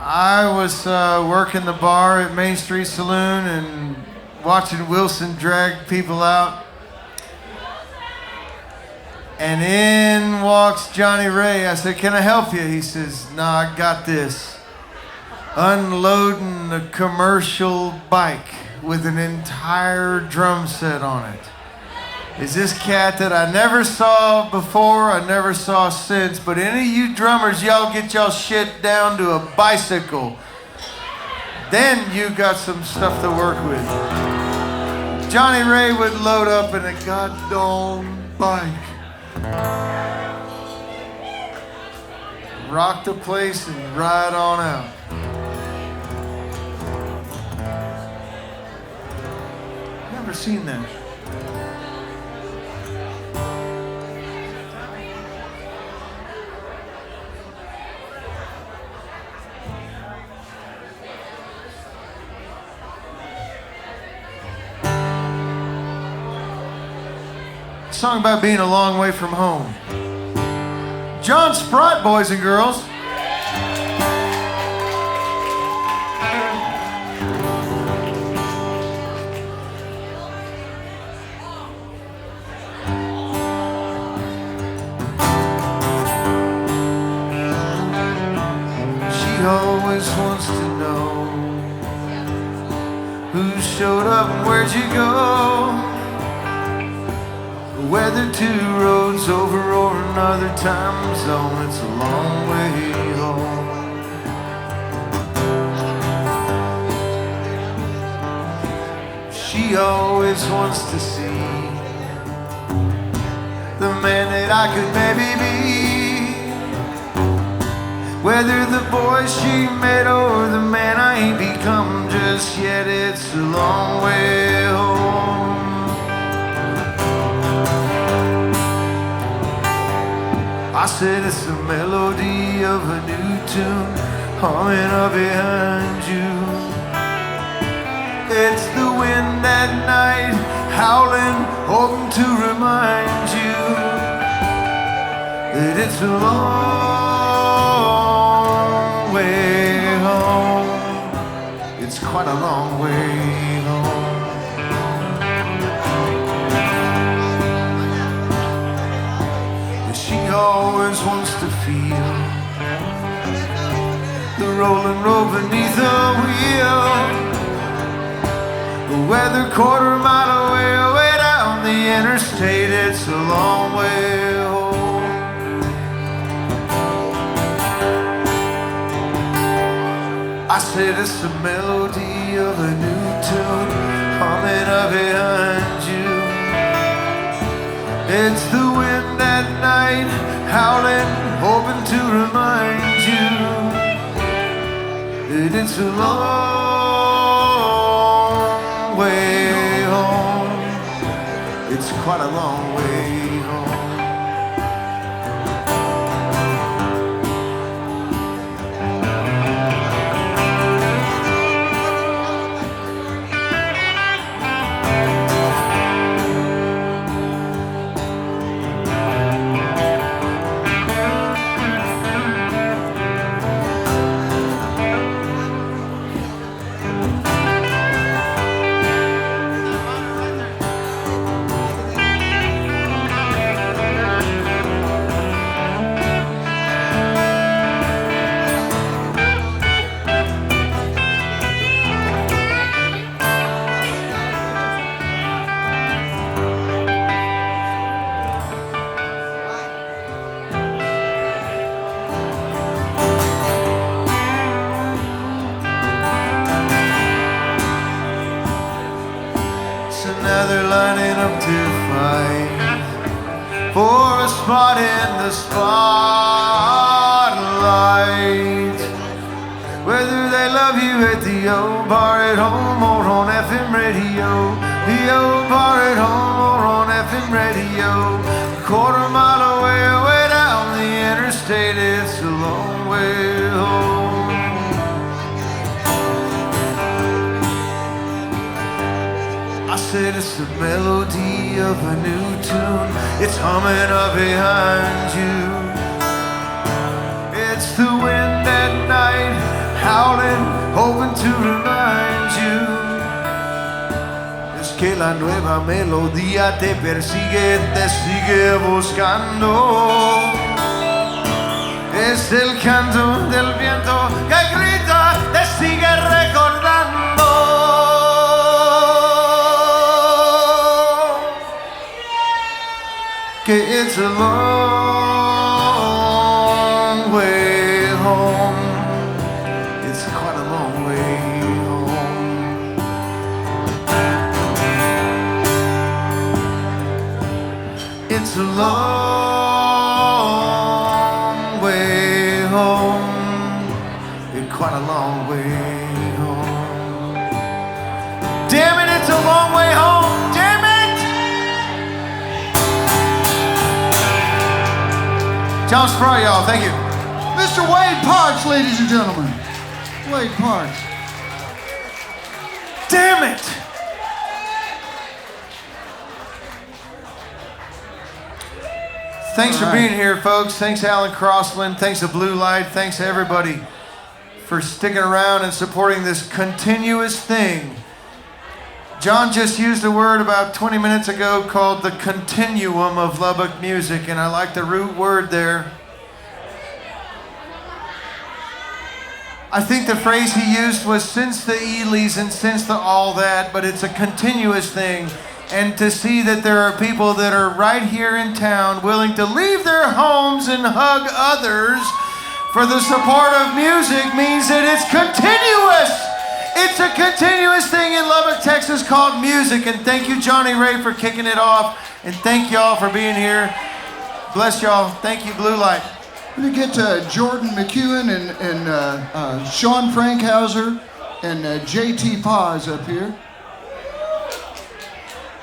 I was working the bar at Main Street Saloon and watching Wilson drag people out. And in walks Johnny Ray. I said, "Can I help you?" He says, "No, I got this." Unloading a commercial bike with an entire drum set on it is this cat that I never saw before, I never saw since. But any of you drummers, y'all get y'all shit down to a bicycle. Then you got some stuff to work with. Johnny Ray would load up in a goddamn bike, rock the place and ride on out. Never seen that. song about being a long way from home. John Sprott, boys and girls. She always wants to know who showed up and where'd you go? Whether two roads over or another time zone, it's a long way home. She always wants to see the man that I could maybe be. Whether the boy she met or the man I ain't become just yet, it's a long way home. I said it's the melody of a new tune humming up behind you. It's the wind at night howling, hoping to remind you that it's a long way home. It's quite a long way home. She always wants to feel the rolling road beneath her wheel. Whether quarter mile away or way down the interstate, it's a long way home. I said it's the melody of a new tune humming up behind you. It's the wind at night howling, hoping to remind you that it's a long way home. It's quite a long way home. For a spot in the spotlight. Whether they love you at the old bar at home or on FM radio, the old bar at home or on FM radio, a quarter mile away, way down the interstate, it's a long way home. I said it's the melody of a new tune, it's humming up behind you. It's the wind at night howling, hoping to remind you. Es que la nueva melodía te persigue, te sigue buscando. Es el canto del viento que grita, te sigue recordando. Que it's a long way home. It's quite a long way home. It's a long way home. It's quite a long way home. Damn it, it's a long way home. Damn it! John Sprott, y'all, thank you. Mr. Wade Parks, ladies and gentlemen. Wade Parks. Damn it! Thanks for being here, folks. Thanks, Alan Crossland. Thanks to Blue Light. Thanks to everybody for sticking around and supporting this continuous thing. John just used a word about 20 minutes ago called the continuum of Lubbock music, and I like the root word there. I think the phrase he used was since the Elys and since the all that, but it's a continuous thing. And to see that there are people that are right here in town willing to leave their homes and hug others for the support of music means that it's continuous. It's a continuous thing in Lubbock, Texas called music. And thank you, Johnny Ray, for kicking it off. And thank y'all for being here. Bless y'all. Thank you, Blue Light. I'm going to get Jordan McEwen and Sean Frankhauser and JT Paz up here.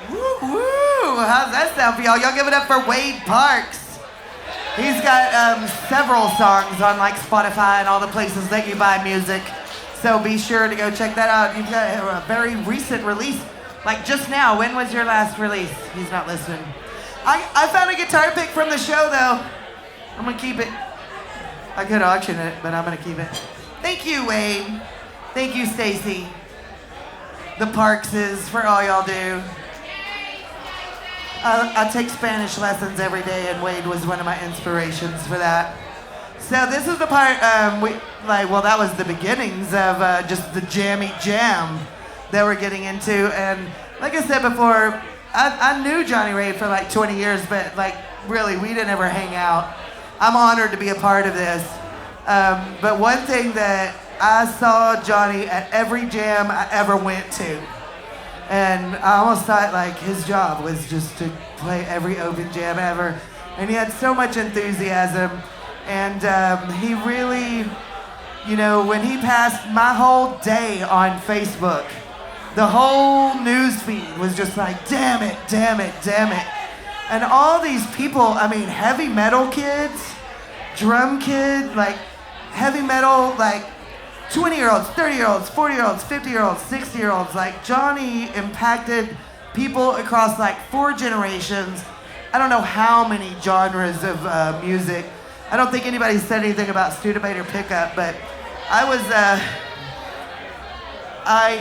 Woo! How's that sound for y'all? Y'all give it up for Wade Parks. He's got several songs on like Spotify and all the places that you buy music. So be sure to go check that out. You've got a very recent release, like just now. When was your last release? He's not listening. I found a guitar pick from the show though. I'm gonna keep it. I could auction it, but I'm gonna keep it. Thank you, Wade. Thank you, Stacy. The Parkses for all y'all do. I take Spanish lessons every day, and Wade was one of my inspirations for that. So this is the part, that was the beginnings of just the jammy jam that we're getting into. And like I said before, I knew Johnny Ray for like 20 years, but like really, we didn't ever hang out. I'm honored to be a part of this. But one thing that I saw Johnny at every jam I ever went to. And I almost thought like his job was just to play every open jam ever. And he had so much enthusiasm. And he really, when he passed, my whole day on Facebook, the whole news feed was just like, damn it, damn it, damn it. And all these people, heavy metal kids, drum kids, like heavy metal, like 20-year-olds, 30-year-olds, 40-year-olds, 50-year-olds, 60-year-olds. Like Johnny impacted people across like 4 generations. I don't know how many genres of music. I don't think anybody said anything about Studebaker pickup, but I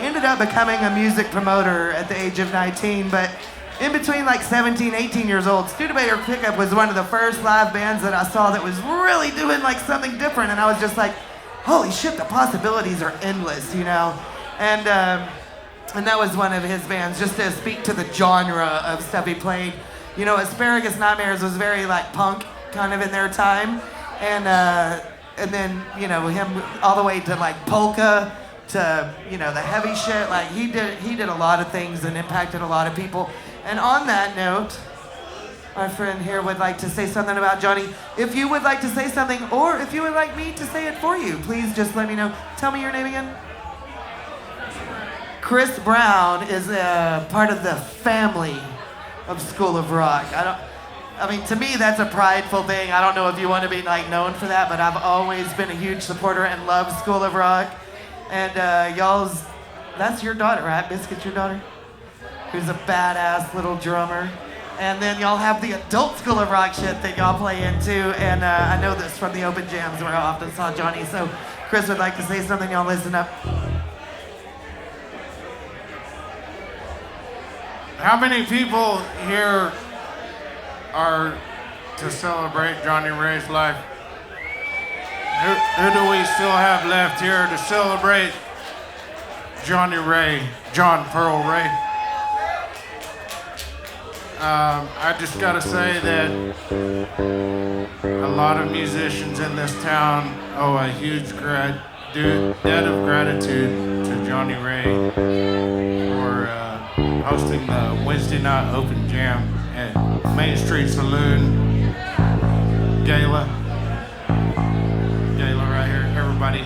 ended up becoming a music promoter at the age of 19, but in between like 17, 18 years old, Studebaker pickup was one of the first live bands that I saw that was really doing like something different, and I was just like, holy shit, the possibilities are endless, And that was one of his bands, just to speak to the genre of stuff he played. Asparagus Nightmares was very like punk kind of in their time. And then, him all the way to like polka to, the heavy shit. Like he did a lot of things and impacted a lot of people. And on that note, our friend here would like to say something about Johnny. If you would like to say something, or if you would like me to say it for you, please just let me know. Tell me your name again. Chris Brown is a part of the family of School of Rock. To me, that's a prideful thing. I don't know if you want to be like known for that, but I've always been a huge supporter and love School of Rock. And that's your daughter, right? Biscuit's your daughter? Who's a badass little drummer. And then y'all have the adult School of Rock shit that y'all play into. And I know this from the open jams where I often saw Johnny. So Chris would like to say something. Y'all listen up. How many people here are to celebrate Johnny Ray's life? Who do we still have left here to celebrate Johnny Ray, John Pearl Ray? I just gotta say that a lot of musicians in this town owe a huge debt of gratitude to Johnny Ray for hosting the Wednesday night open jam at Main Street Saloon. Gala right here, everybody.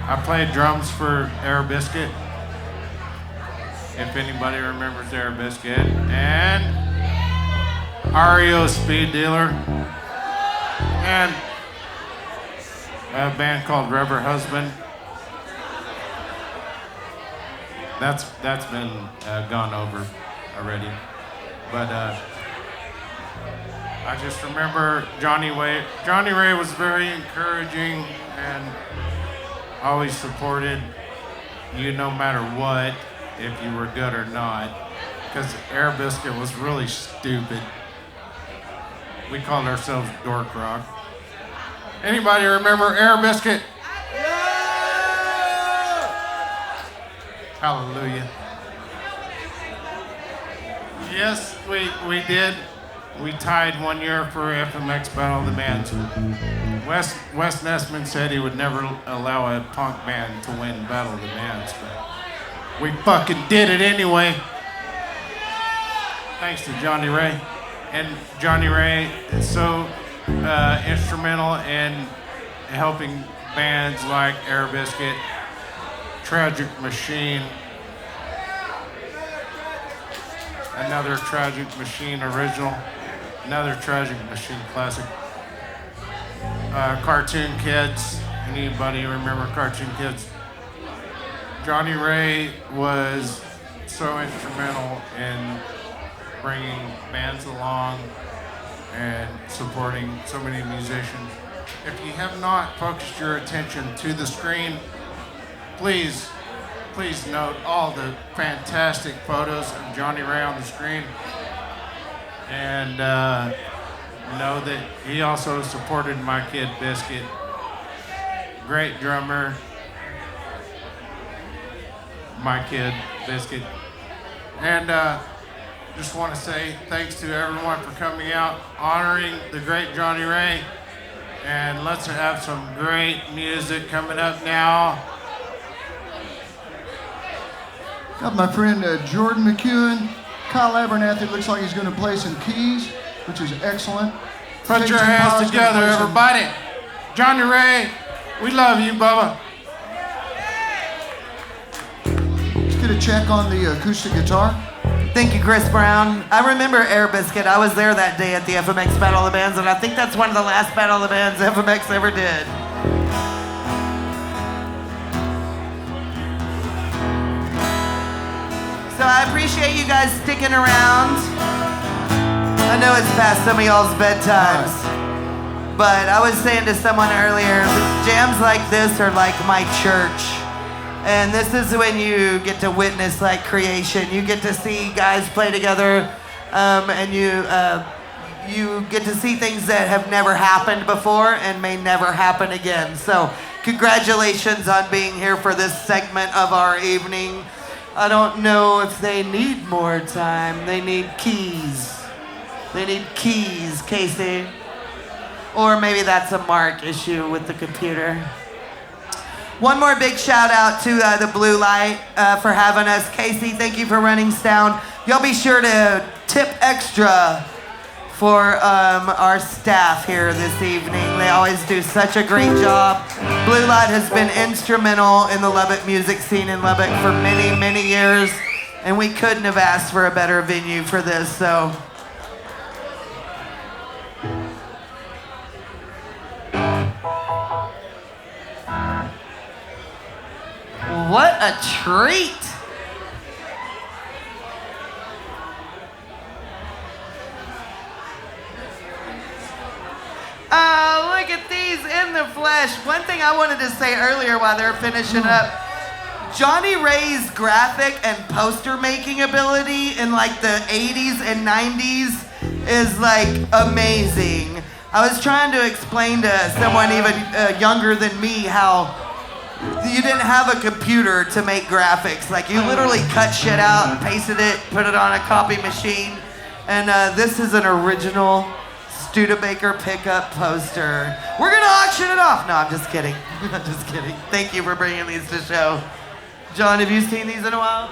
I played drums for Air Biscuit, if anybody remembers Air Biscuit, and REO Speed Dealer, and a band called Rubber Husband. That's been gone over already. But I just remember Johnny Ray was very encouraging and always supported you no matter what, if you were good or not. Because Air Biscuit was really stupid. We called ourselves Dork Rock. Anybody remember Air Biscuit? Hallelujah. Yes, we did. We tied 1 year for FMX Battle of the Bands. Wes Nessman said he would never allow a punk band to win Battle of the Bands, but we fucking did it anyway. Thanks to Johnny Ray. And Johnny Ray is so instrumental in helping bands like Air Biscuit, Tragic Machine, another Tragic Machine original, another Tragic Machine classic. Cartoon Kids. Anybody remember Cartoon Kids? Johnny Ray was so instrumental in bringing bands along and supporting so many musicians. If you have not focused your attention to the screen, please note all the fantastic photos of Johnny Ray on the screen. And know that he also supported my kid Biscuit. Great drummer, my kid Biscuit. And just want to say thanks to everyone for coming out, honoring the great Johnny Ray. And let's have some great music coming up now. Got my friend Jordan McEwen. Kyle Abernathie looks like he's going to play some keys, which is excellent. Put your hands together, everybody. Johnny Ray, we love you, Bubba. Let's get a check on the acoustic guitar. Thank you, Chris Brown. I remember Air Biscuit. I was there that day at the FMX Battle of the Bands, and I think that's one of the last Battle of the Bands FMX ever did. So I appreciate you guys sticking around. I know it's past some of y'all's bedtimes, but I was saying to someone earlier, jams like this are like my church. And this is when you get to witness like creation. You get to see guys play together, and you get to see things that have never happened before and may never happen again. So congratulations on being here for this segment of our evening. I don't know if they need more time. They need keys. They need keys, Casey. Or maybe that's a Mark issue with the computer. One more big shout out to the Blue Light for having us. Casey, thank you for running sound. Y'all be sure to tip extra for our staff here this evening. They always do such a great job. Blue Light has been instrumental in the Lubbock music scene in Lubbock for many, many years, and we couldn't have asked for a better venue for this, so. What a treat! Oh, look at these in the flesh. One thing I wanted to say earlier while they're finishing up, Johnny Ray's graphic and poster making ability in like the 80s and 90s is like amazing. I was trying to explain to someone even younger than me how you didn't have a computer to make graphics. Like you literally cut shit out and pasted it, put it on a copy machine. And this is an original Studebaker pickup poster. We're gonna auction it off. No, I'm just kidding. I'm just kidding. Thank you for bringing these to show. John, have you seen these in a while?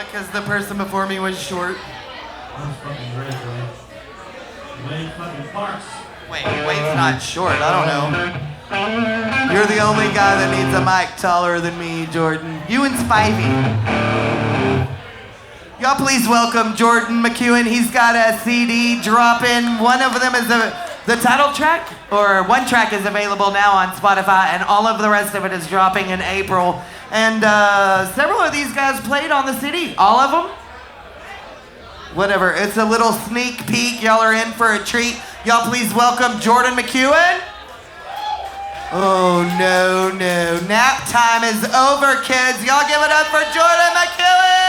Because the person before me was short. That's fucking great, bro. Wade fucking Parks. Wait, Wade's not short. I don't know. You're the only guy that needs a mic taller than me, Jordan. You and Spivey. Y'all please welcome Jordan McEwen. He's got a CD dropping. One of them is the title track, or one track is available now on Spotify, and all of the rest of it is dropping in April. And several of these guys played on the CD. All of them? Whatever. It's a little sneak peek. Y'all are in for a treat. Y'all please welcome Jordan McEwen. Oh, no. Nap time is over, kids. Y'all give it up for Jordan McEwen.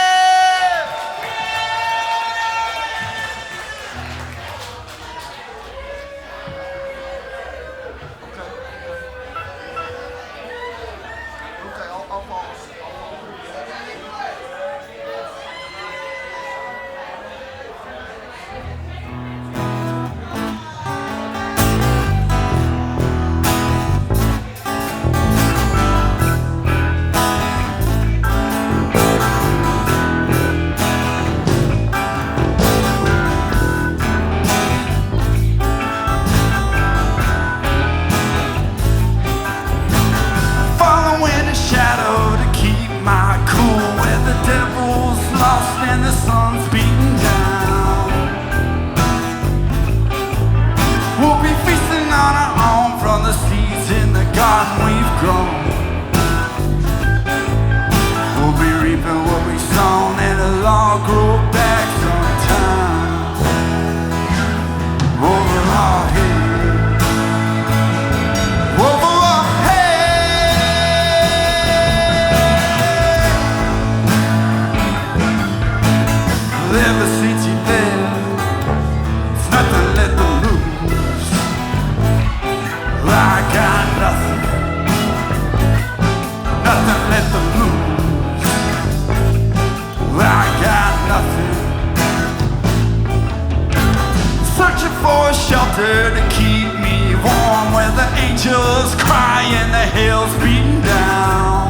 shelter to keep me warm, where the angels cry and the hell's beating down.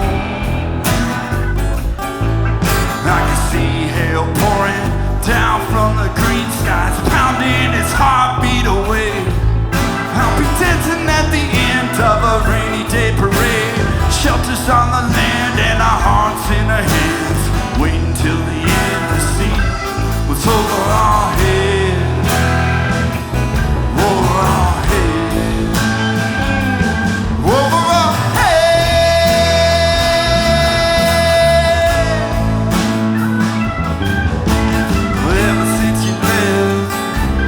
I can see hell pouring down from the green skies, pounding its heartbeat away. I'll be dancing at the end of a rainy day parade. Shelters on the land and our hearts in our hands, waiting till the end to see what's over our heads. Over our heads. Over our heads. Well, ever since you left,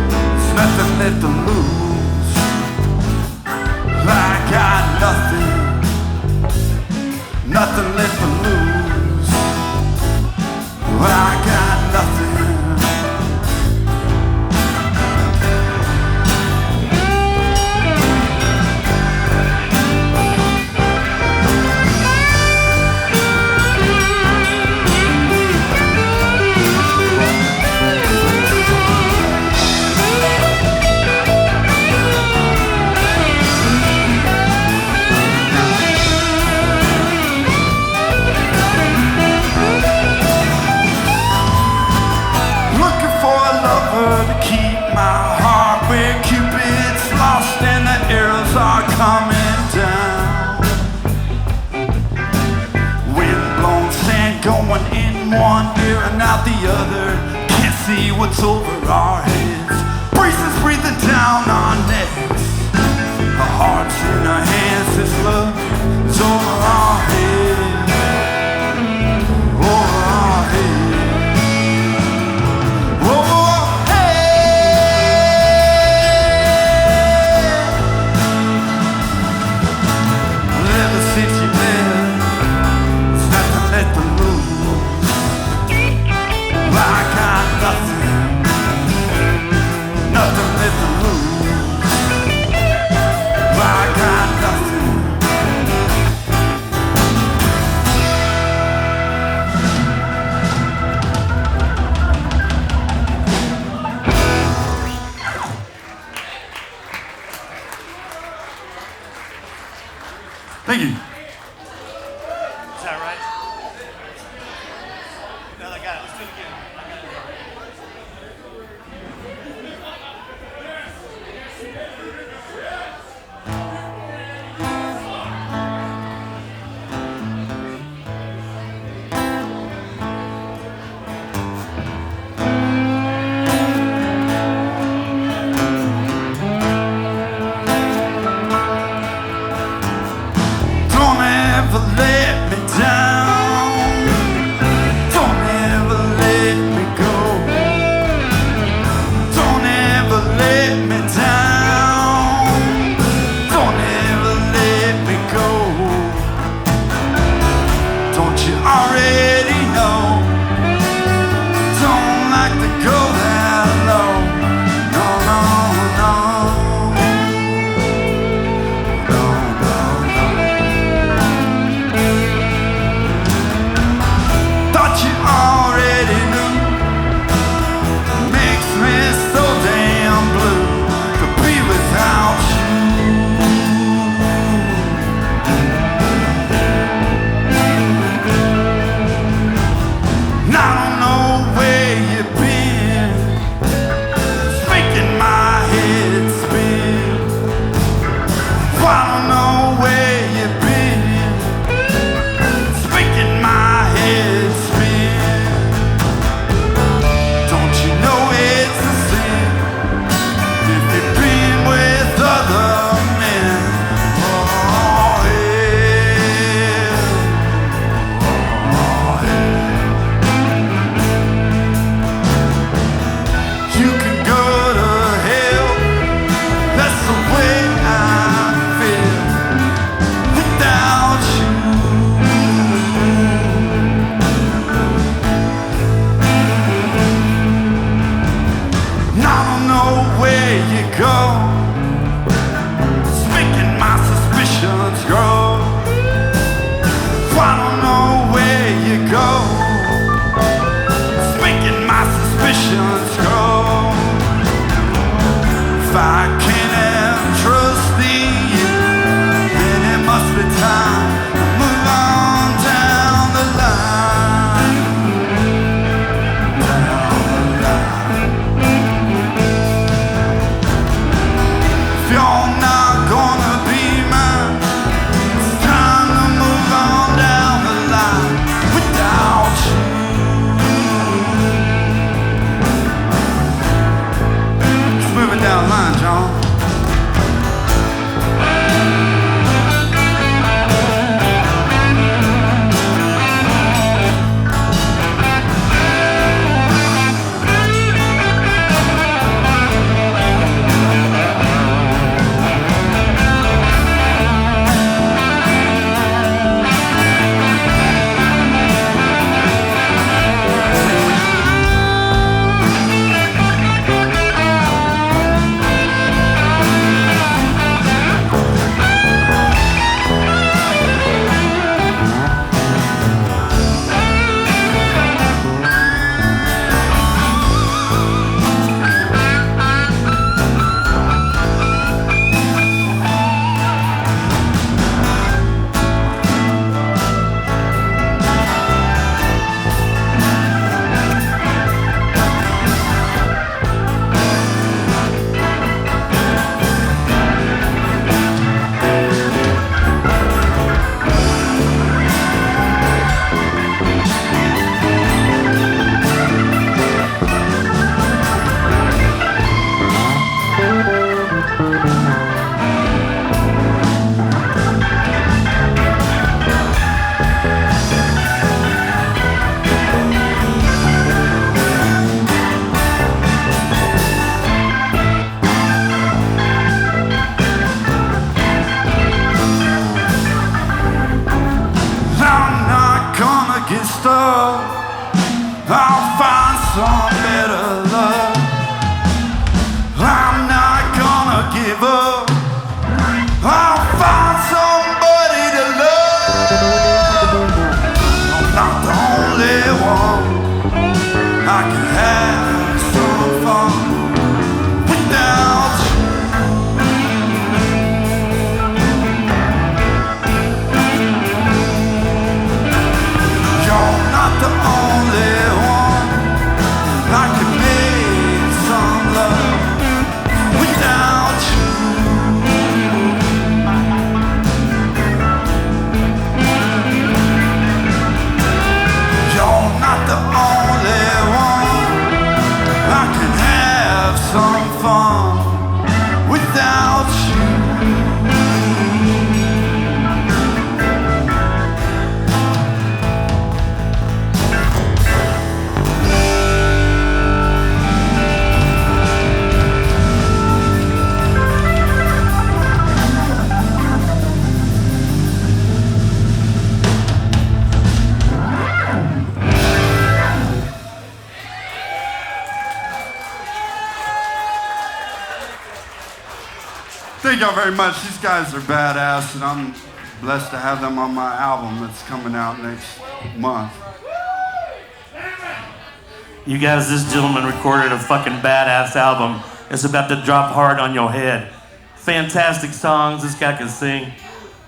there's nothing left to lose. I got nothing. Nothing left to lose. I got nothing. To keep my heart where Cupid's lost and the arrows are coming down. Wind-blown sand going in one ear and out the other. Can't see what's over our heads. Breezes breathing down our necks. Our hearts in our hands. This love is over our heads. Over our heads. Thank you. Is that right? No, I got it. Let's do it again. ever let me down. Don't ever let me go. Don't ever let me down. Don't ever let me go. Don't you already know? Don't like to go that low. No, no, no. No, no, no. Thought you already knew. Makes me so damn blue to be without you. And I don't know where you've been. It's making my head spin. I don't know where you've been. It's making my head spin. Don't you know it's a sin if you've been with other men? Oh, yeah. Oh, yeah. You can go to hell. That's the way I feel without you. And I don't know where you go. It's making my suspicions grow. I don't know where you go. It's making my suspicions grow. If I can't have trust in you, then it must be time to move on down the line. Down the line. If you're not gonna be mine, it's time to move on down the line without you. Just moving down the line, John. I'm not gonna get stuck. I'll find some better love. I'm not gonna give up. I'll find somebody to love. I'm not the only one. I can have some fun without you. You're not the only one. I can make some love without you. Thank y'all very much. These guys are badass, and I'm blessed to have them on my album that's coming out next month. You guys, this gentleman recorded a fucking badass album. It's about to drop hard on your head. Fantastic songs. This guy can sing.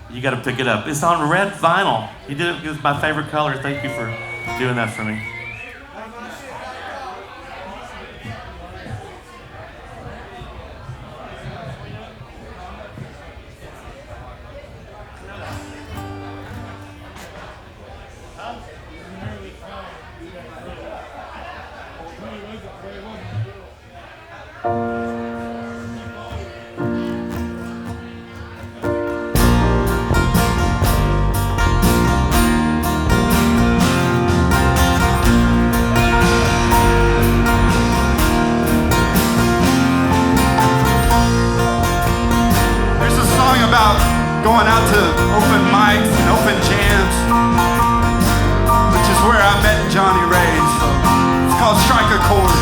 You got to pick it up. It's on red vinyl. He did it. It was my favorite color. Thank you for doing that for me. Going out to open mics and open jams, which is where I met Johnny Ray. So it's called Strike a Chord.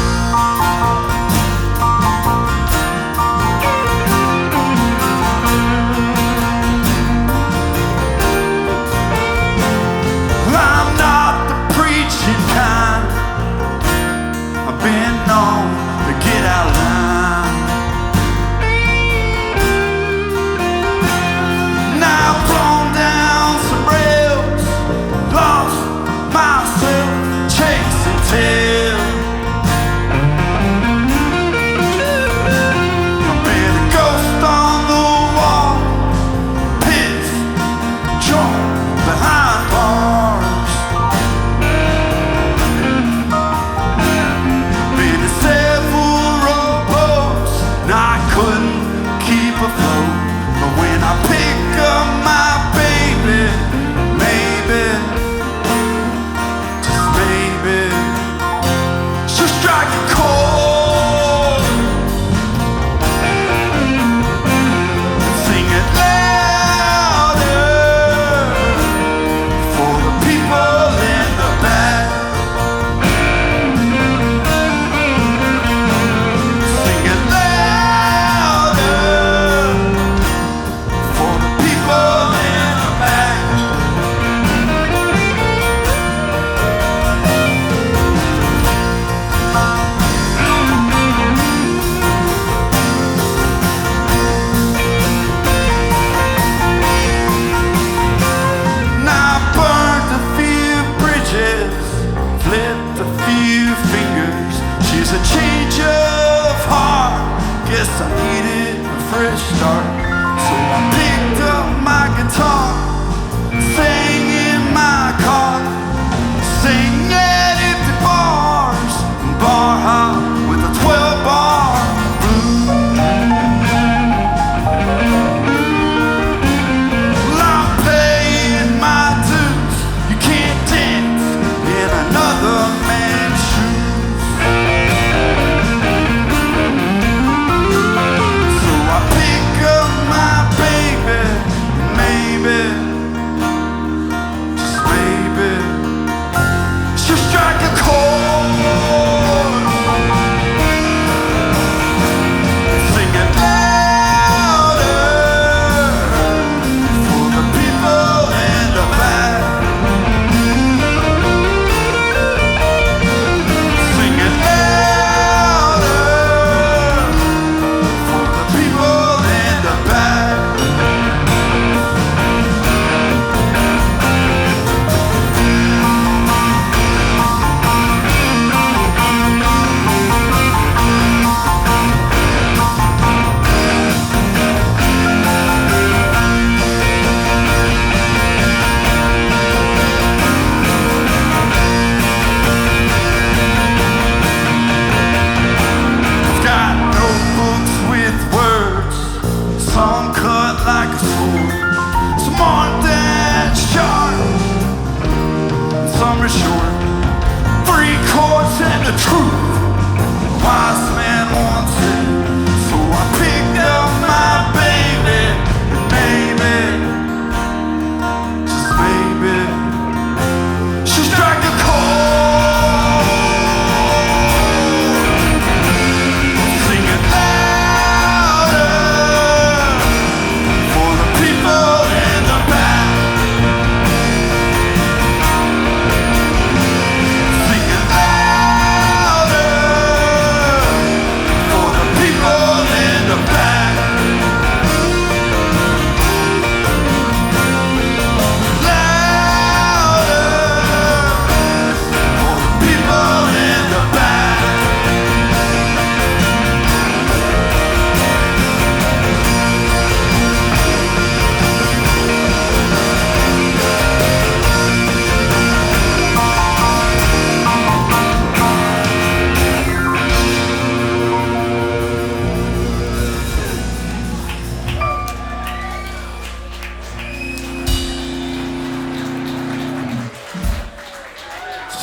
I'm not the preaching kind. I've been known to get out of line.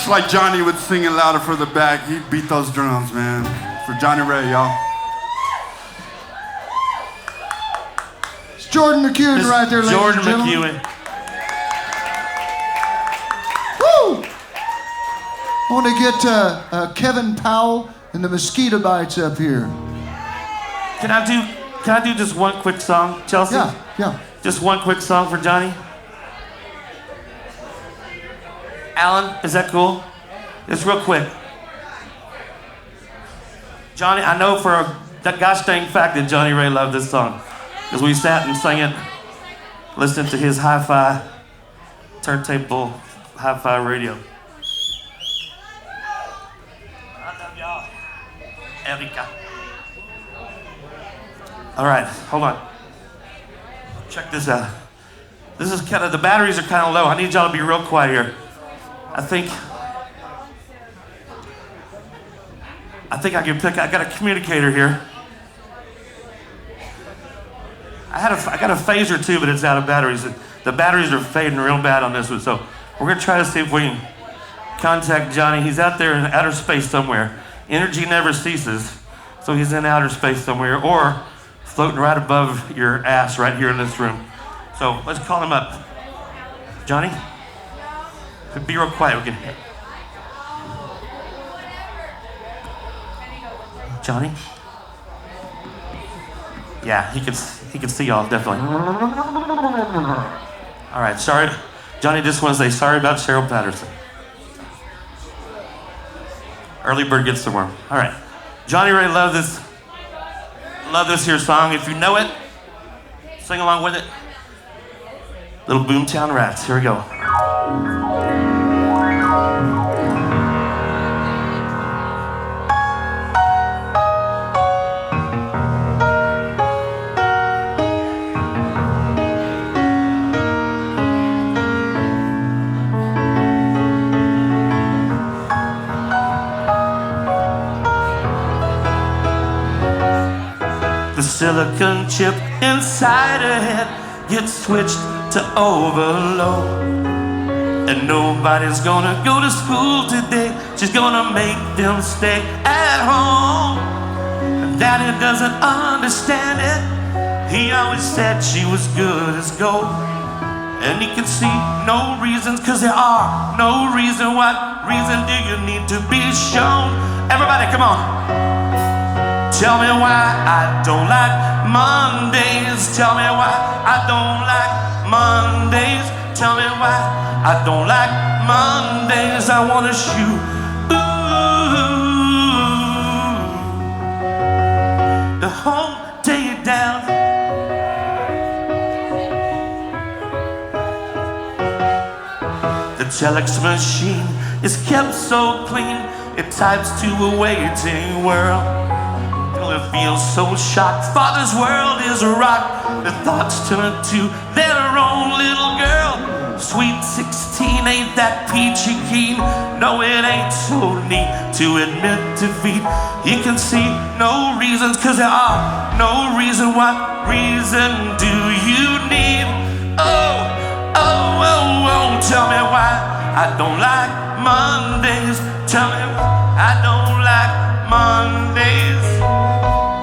It's like Johnny would sing it louder for the back. He'd beat those drums, man. For Johnny Ray, y'all. It's Jordan McEwen right there, ladies Jordan and gentlemen. McEwen. Woo! I want to get Kevin Powell and the Mesquite-O-Bytes up here. Can I do just one quick song, Chelsea? Yeah. Just one quick song for Johnny. Alan, is that cool? Just real quick. Johnny, I know for a gosh dang fact that Johnny Ray loved this song. Because we sat and sang it, listening to his hi-fi, turntable, hi-fi radio. I love y'all. Erica. All right, hold on. Check this out. This is kind of, the batteries are kind of low. I need y'all to be real quiet here. I think I can pick, I got a communicator here. I got a phaser too, but it's out of batteries. The batteries are fading real bad on this one, so we're gonna try to see if we can contact Johnny. He's out there in outer space somewhere. Energy never ceases, so he's in outer space somewhere, or floating right above your ass right here in this room. So let's call him up. Johnny? Be real quiet. We can. Johnny? Yeah, he can see y'all definitely. All right, sorry. Johnny just wants to say sorry about Cheryl Patterson. Early bird gets the worm. All right, Johnny Ray loved this here song. If you know it, sing along with it. Little Boomtown Rats. Here we go. The silicon chip inside her head gets switched to overload. And nobody's gonna go to school today. She's gonna make them stay at home. And Daddy doesn't understand it. He always said she was good as gold. And he can see no reasons, cause there are no reason. What reason do you need to be shown? Everybody, come on. Tell me why I don't like Mondays. Tell me why I don't like Mondays. Tell me why I don't like Mondays. I wanna shoot. Ooh, the whole day down. The telex machine is kept so clean. It types to a waiting world. It feels so shocked. Father's world is a rock. The thoughts turn to their own little girl. Sweet 16, ain't that peachy keen? No, it ain't so neat to admit defeat. You can see no reasons, cause there are no reason. What reason do you need? Oh, oh, oh, oh, tell me why I don't like Mondays. Tell me why I don't like Mondays.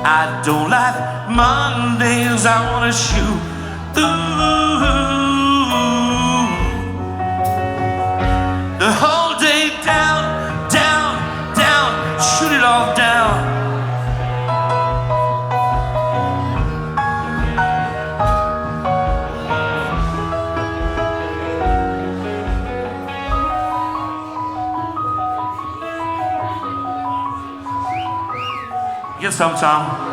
I don't like Mondays. I wanna shoot. Ooh, the whole day down, down, down. Shoot it all down. Get some, Tom.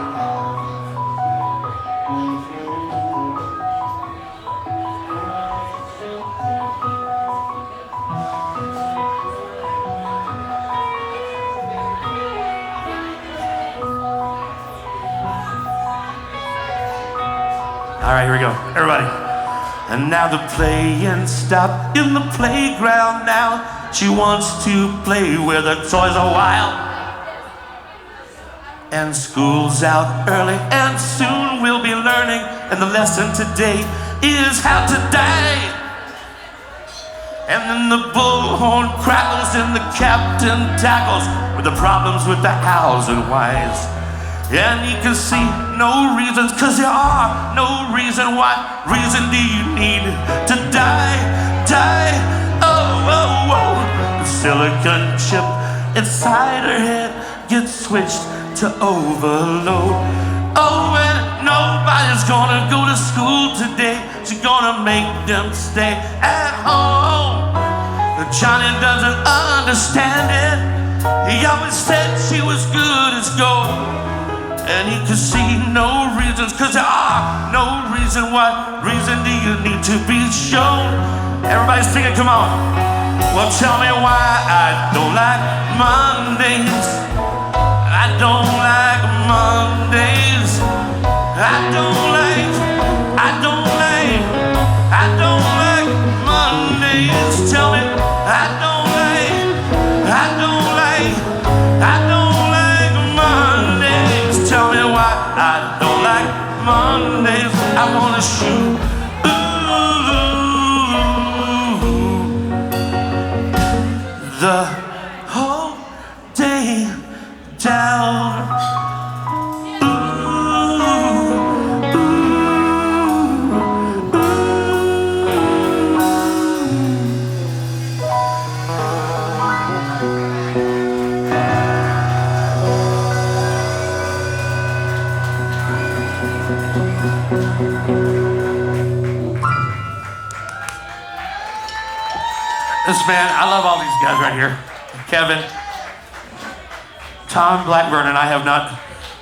All right, here we go, everybody. And now the playing stopped in the playground now. She wants to play where the toys are wild. And school's out early, and soon we'll be learning. And the lesson today is how to die. And then the bullhorn crackles and the captain tackles with the problems with the hows and whys. And he can see no reasons, cause there are no reason. What reason do you need to die? Oh, oh, oh. The silicon chip inside her head gets switched to overload. Oh, and nobody's gonna go to school today. She's gonna make them stay at home. Johnny doesn't understand it. He always said she was good as gold. And he could see no reasons, cause there are no reason. What reason do you need to be shown? Everybody sing it, come on. Well, tell me why I don't like Mondays. I don't like Mondays. I don't like Mondays. Tell me, I don't like Mondays. Tell me why I don't like Mondays. I wanna shoot. Ooh, the whole day down. This man, I love all these guys right here. Kevin, Tom Blackburn, and I have not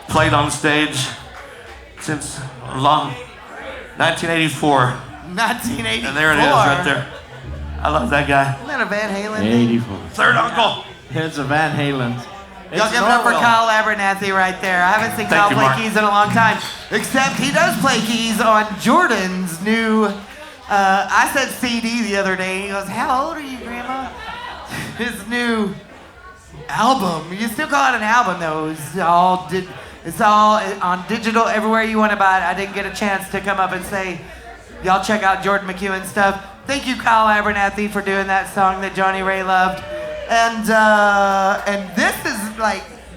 played on stage since long 1984. 1984. And there it is right there. I love that guy. Isn't that a Van Halen? 84. Third uncle. It's a Van Halen. Y'all give it up for Kyle Abernathie right there. I haven't seen Kyle play keys in a long time. Except he does play keys on Jordan's new, I said CD the other day. He goes, how old are you, Grandma? His new album. You still call it an album, though. It's all on digital everywhere you want to buy it. I didn't get a chance to come up and say, y'all check out Jordan McEwen stuff. Thank you, Kyle Abernathie, for doing that song that Johnny Ray loved. And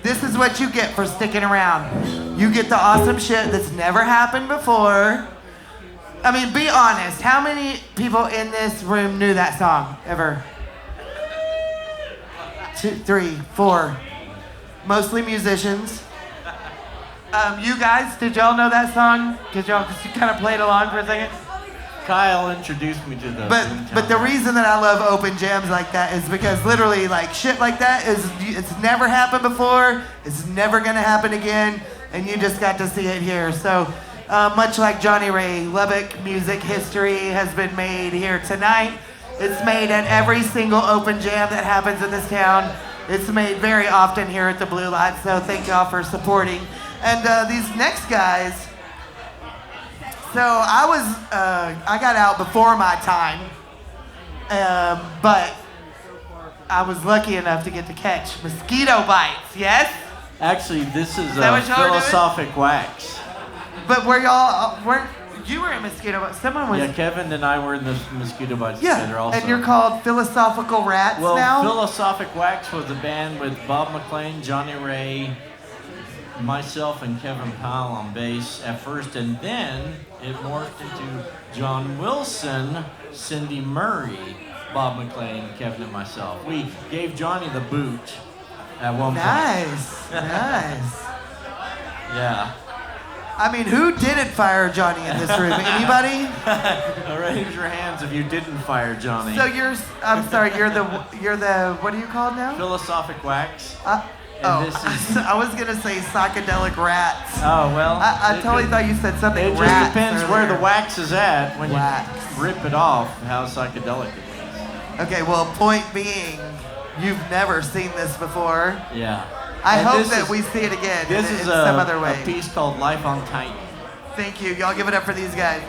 this is what you get for sticking around. You get the awesome shit that's never happened before. I mean, be honest. How many people in this room knew that song ever? 2, 3, 4. Mostly musicians. You guys, did y'all know that song? Cause you kind of played along for a second. Kyle introduced me to the. But the reason that I love open jams like that is because literally, like, shit like that it's never happened before. It's never gonna happen again, and you just got to see it here. So, much like Johnny Ray, Lubbock music history has been made here tonight. It's made at every single open jam that happens in this town. It's made very often here at the Blue Light. So thank y'all for supporting. And these next guys. So I got out before my time, but I was lucky enough to get to catch Mesquite-O-Bytes, yes? Actually, this is Philosophic Wax. But you were in Mesquite-O-Bytes. Someone was. Yeah, Kevin and I were in the Mesquite-O-Bytes together also. And you're called Philosophical Rats now? Philosophic Wax was a band with Bob McLean, Johnny Ray, myself, and Kevin Powell on bass at first, and then it morphed into John Wilson, Cindy Murray, Bob McLean, Kevin, and myself. We gave Johnny the boot at one point. Nice. Yeah. I mean, who didn't fire Johnny in this room? Anybody? Raise your hands if you didn't fire Johnny. So you're the, what are you called now? Philosophic Wax. I was gonna say psychedelic rats. Oh, well. I totally thought you said something. It just depends where the wax is at when you rip it off, how psychedelic it is. Okay, well, point being, you've never seen this before. Yeah. I hope that we see it again in some other way. A piece called Life on Titan. Thank you. Y'all give it up for these guys.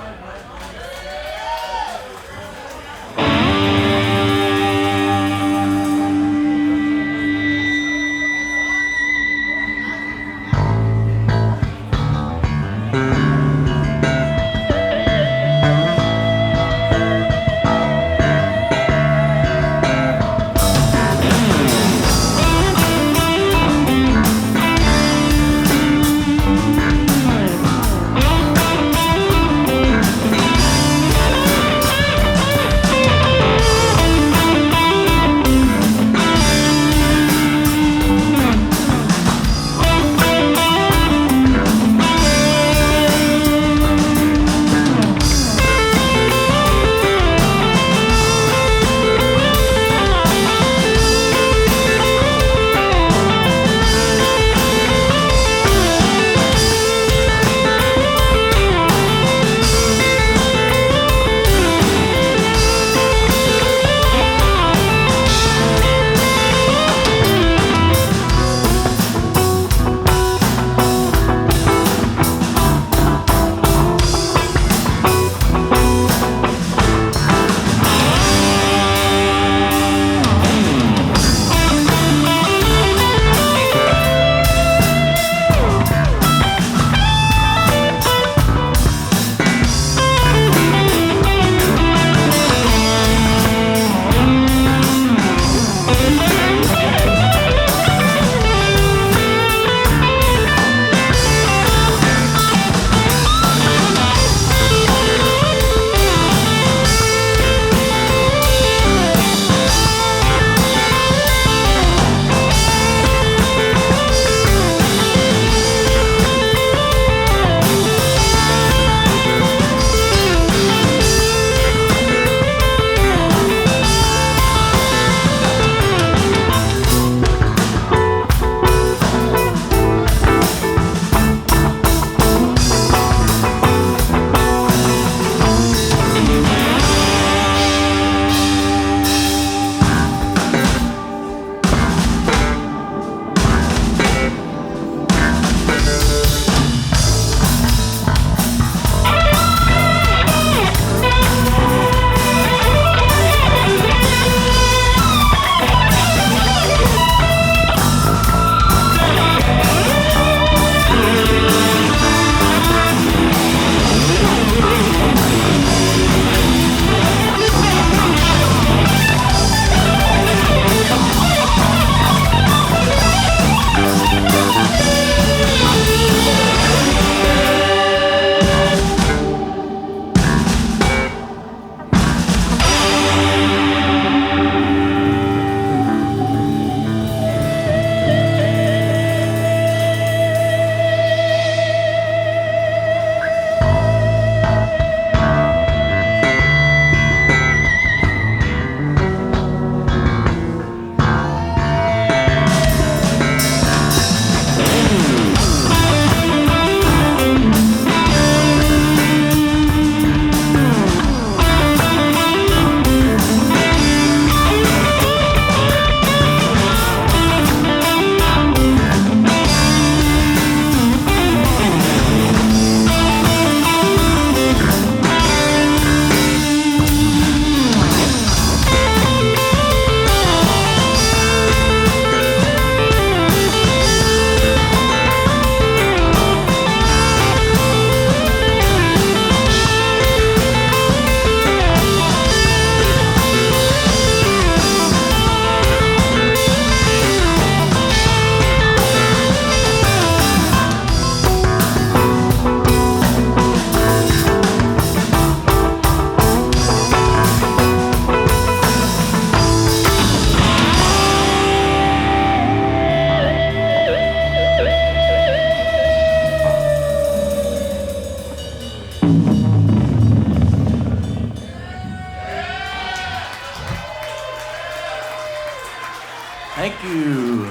Thank you.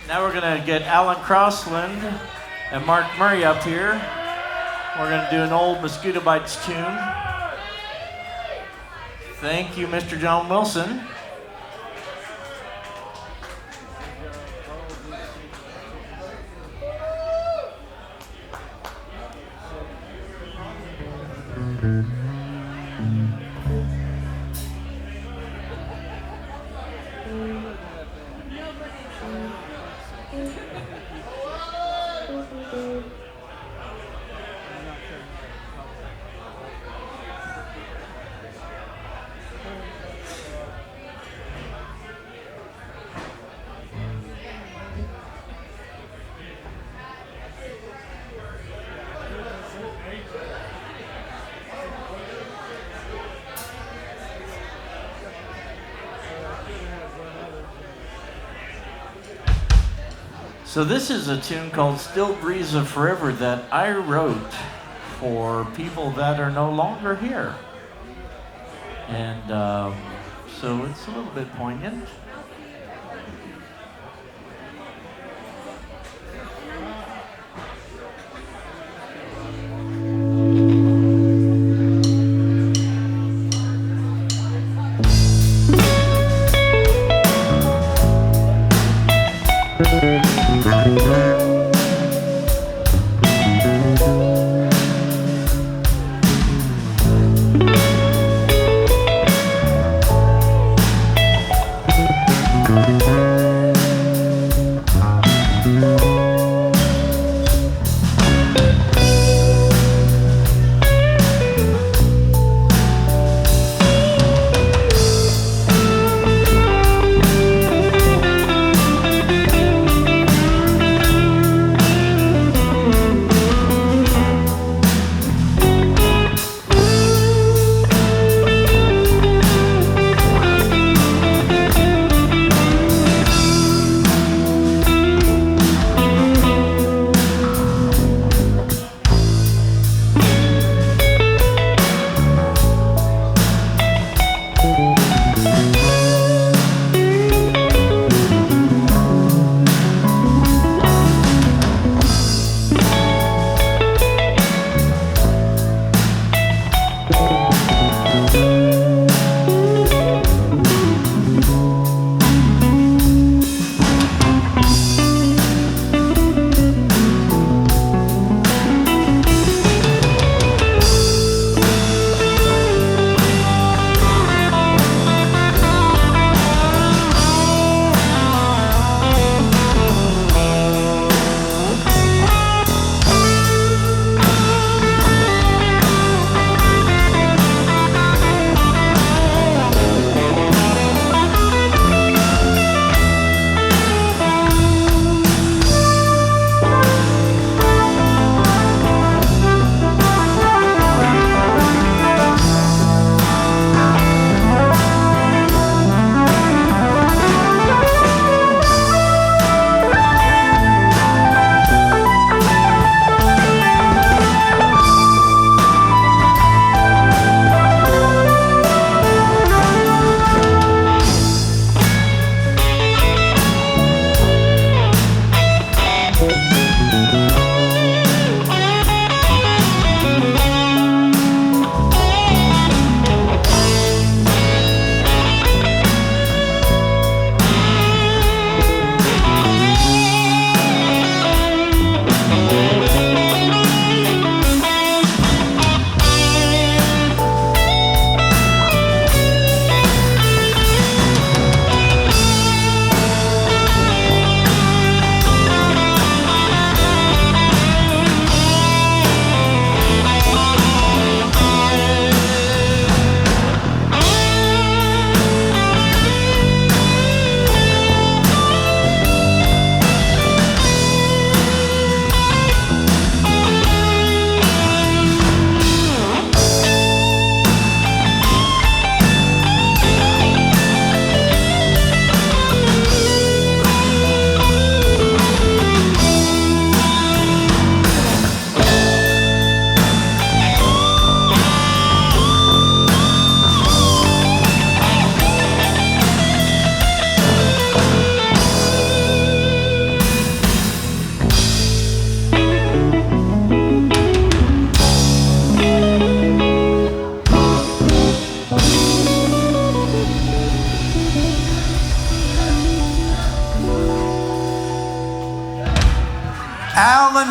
Now we're going to get Alan Crossland and Mark Murray up here. We're going to do an old Mesquite-O-Bytes tune. Thank you, Mr. John Wilson. So this is a tune called Still Breeze of Forever that I wrote for people that are no longer here. And so it's a little bit poignant.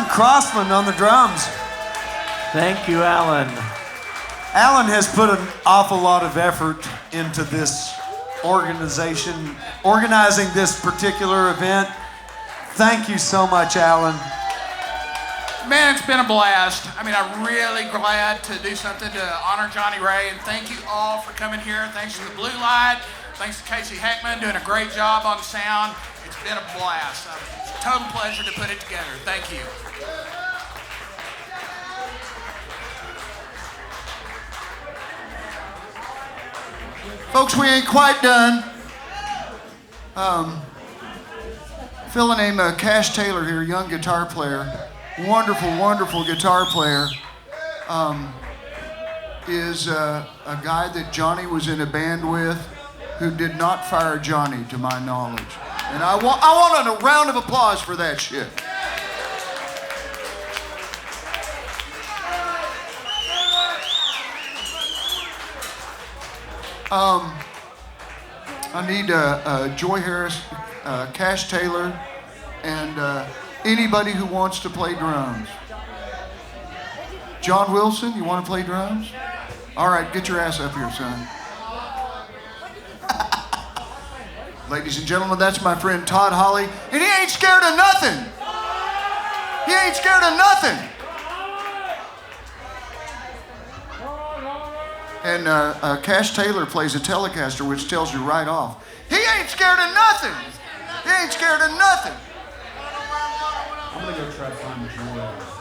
Crossland on the drums. Thank you, Alan. Alan has put an awful lot of effort into this organizing this particular event. Thank you so much, Alan. Man, it's been a blast. I mean, I'm really glad to do something to honor Johnny Ray, and thank you all for coming here. Thanks to the Blue Light. Thanks to Casey Heckman doing a great job on sound. It's been a blast. It's a total pleasure to put it together. Thank you. Folks, we ain't quite done. Fella named Cash Taylor here, young guitar player, wonderful, wonderful guitar player, is a guy that Johnny was in a band with who did not fire Johnny, to my knowledge. And I want a round of applause for that shit. I need Joy Harris, Cash Taylor, and anybody who wants to play drums. John Wilson, you want to play drums? All right, get your ass up here, son. Ladies and gentlemen, that's my friend Todd Holly, and he ain't scared of nothing. He ain't scared of nothing. And Cash Taylor plays a Telecaster, which tells you right off. He ain't scared of nothing. He ain't scared of nothing. I'm gonna go try to find Joy.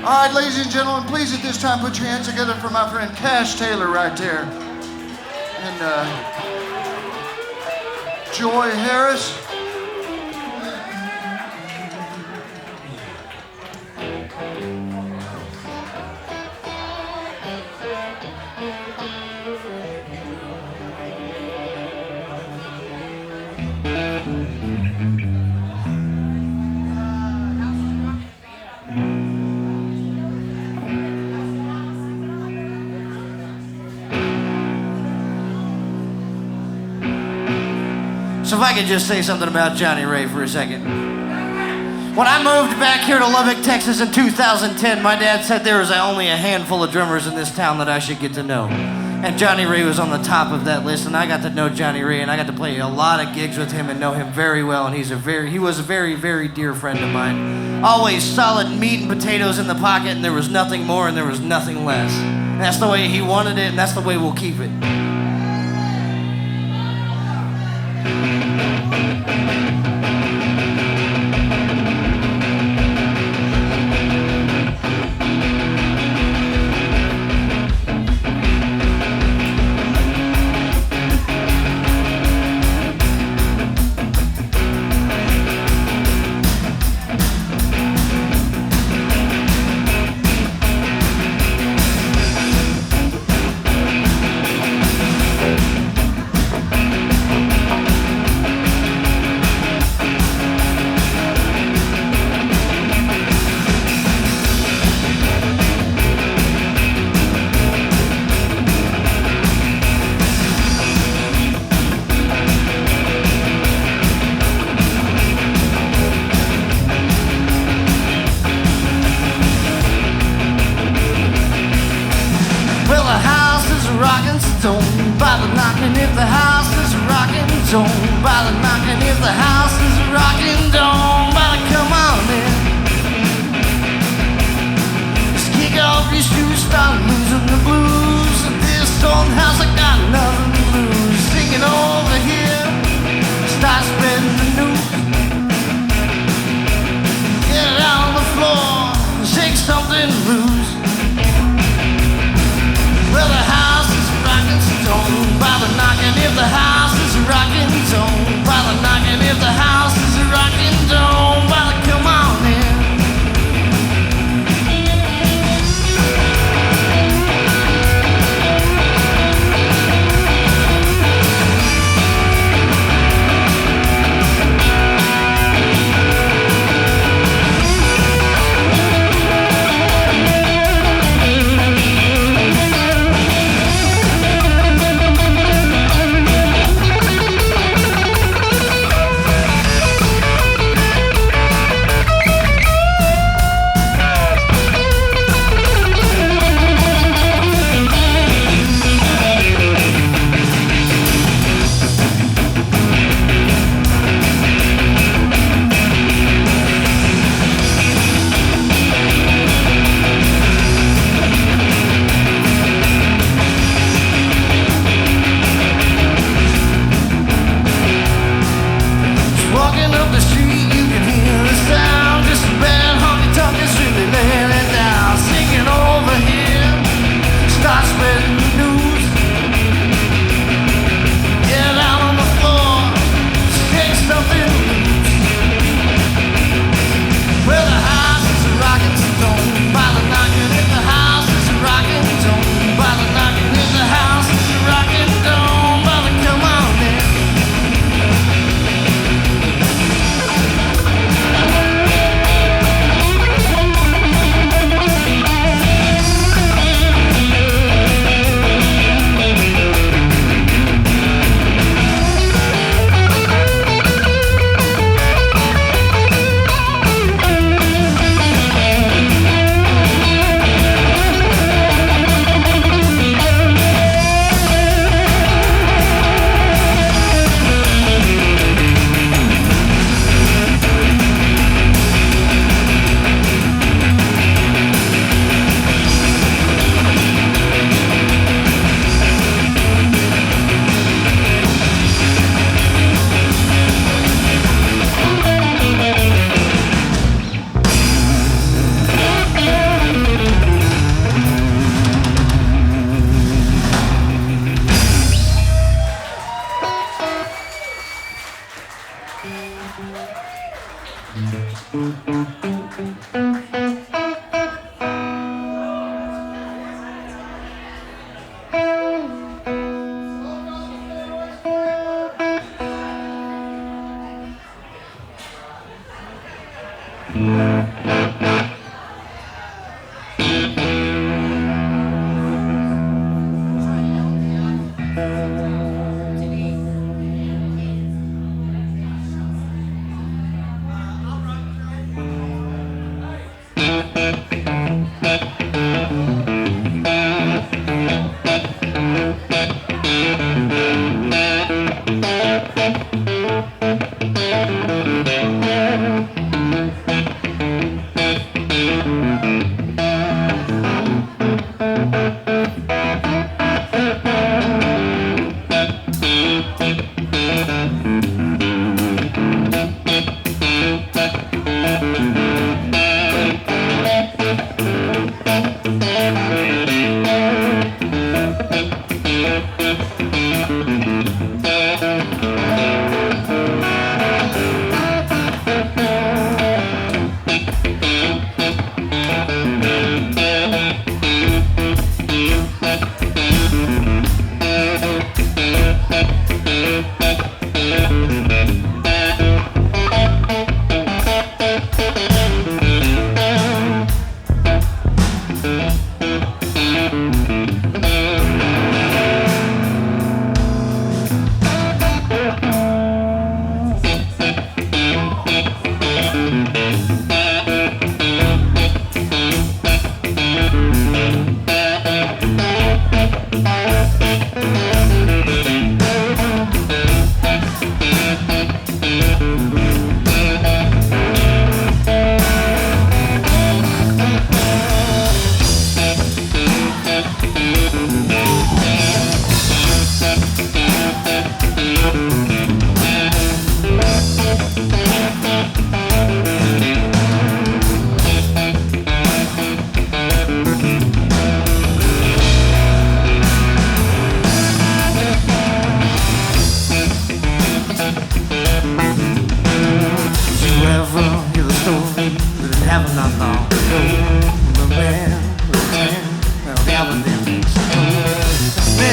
All right, ladies and gentlemen, please at this time put your hands together for my friend Cash Taylor right there. And Joy Harris. So if I could just say something about Johnny Ray for a second. When I moved back here to Lubbock, Texas in 2010, my dad said there was only a handful of drummers in this town that I should get to know. And Johnny Ray was on the top of that list, and I got to know Johnny Ray, and I got to play a lot of gigs with him and know him very well, and he was a very, very dear friend of mine. Always solid meat and potatoes in the pocket, and there was nothing more and there was nothing less. And that's the way he wanted it, and that's the way we'll keep it.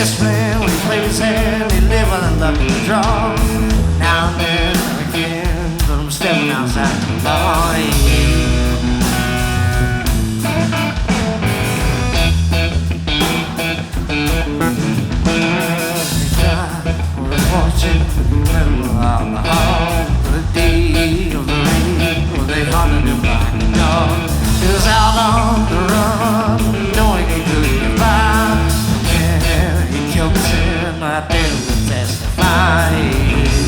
best friend when he played his hand, he lived on a lucky draw. Now and then again, but I'm stepping outside the law. Watching on the hall, the day of the rain, where they hunted him like a dog. He was out on the run, knowing he couldn't get by. Yeah, he killed him right there to testify.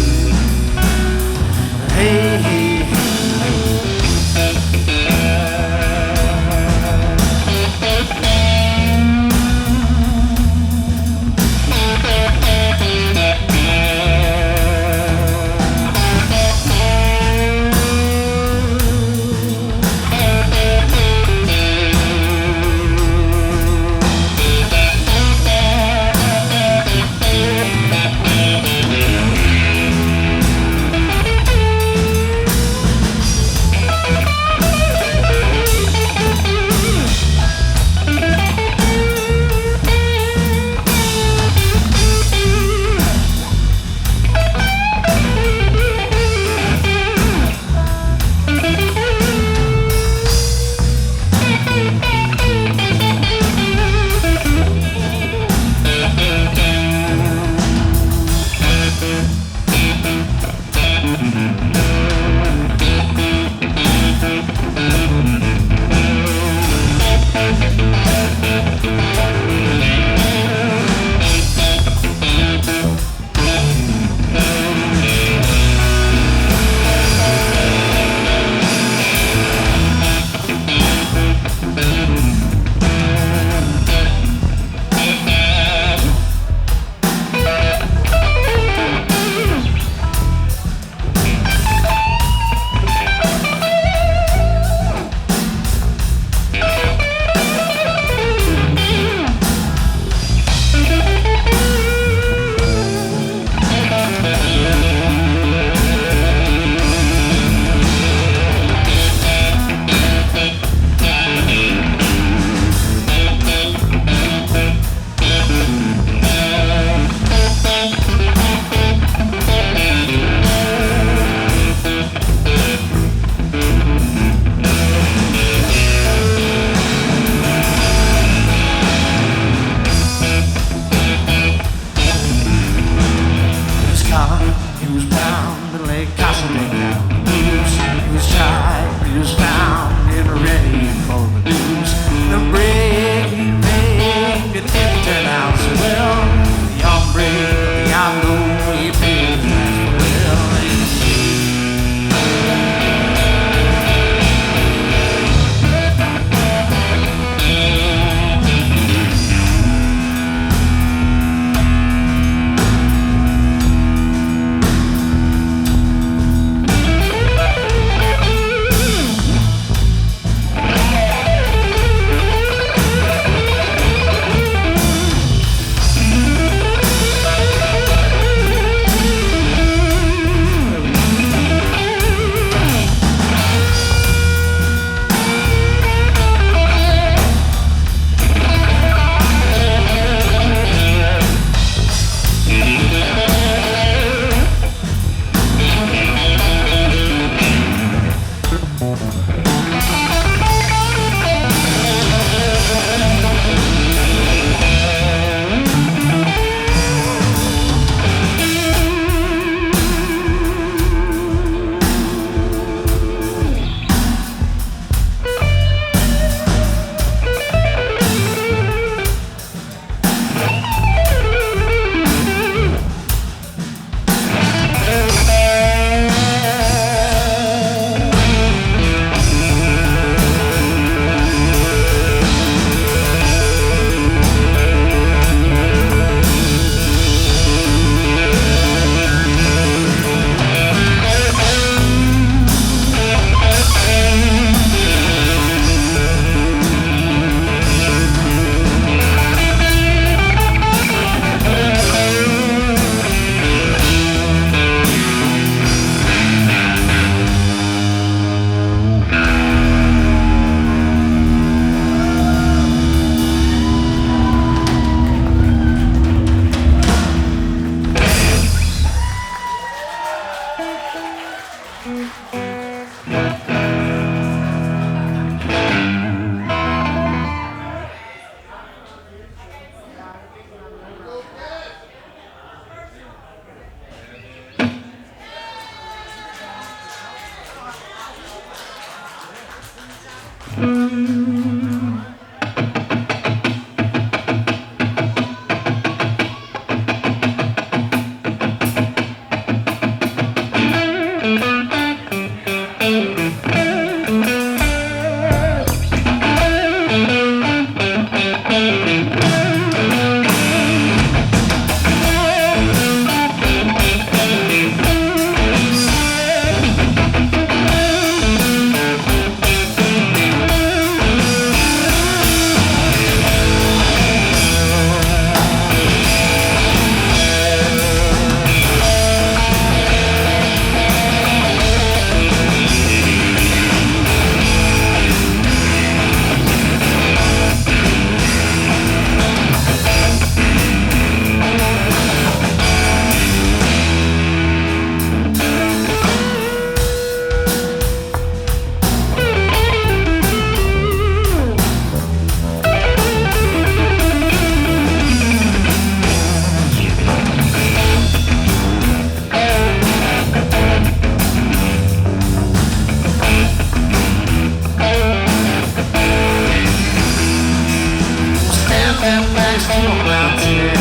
mountain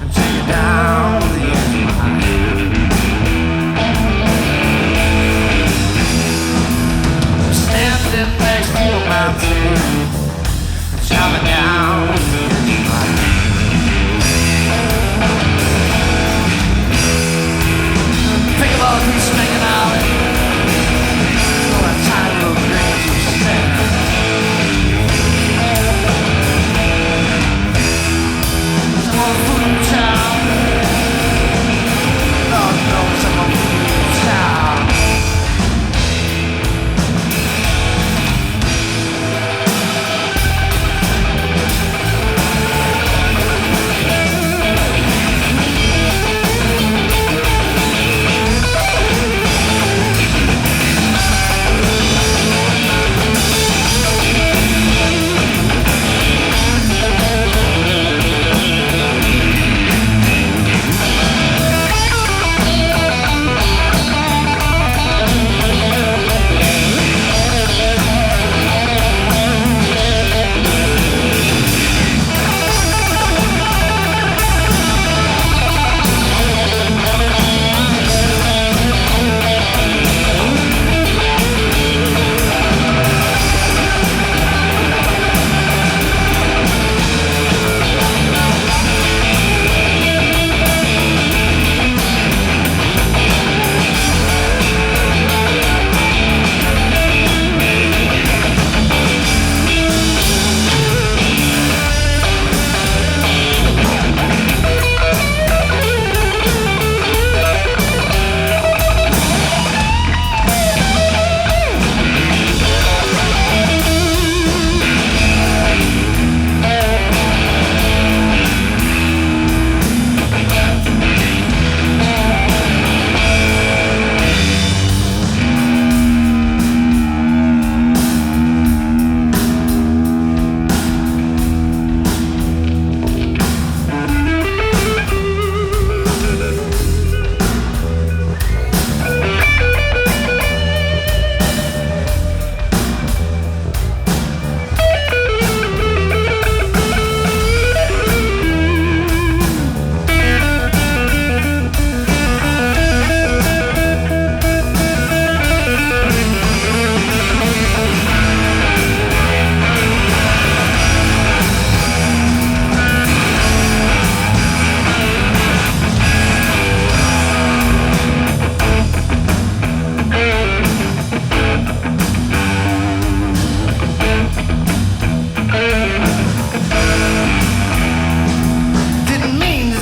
and take you down to the edge of my head. Standing next to a mountain and chopping down to the edge of my head. Think of all the people making out and all that tiny little grains of sand. Some old food in town. Lord knows some old food in town.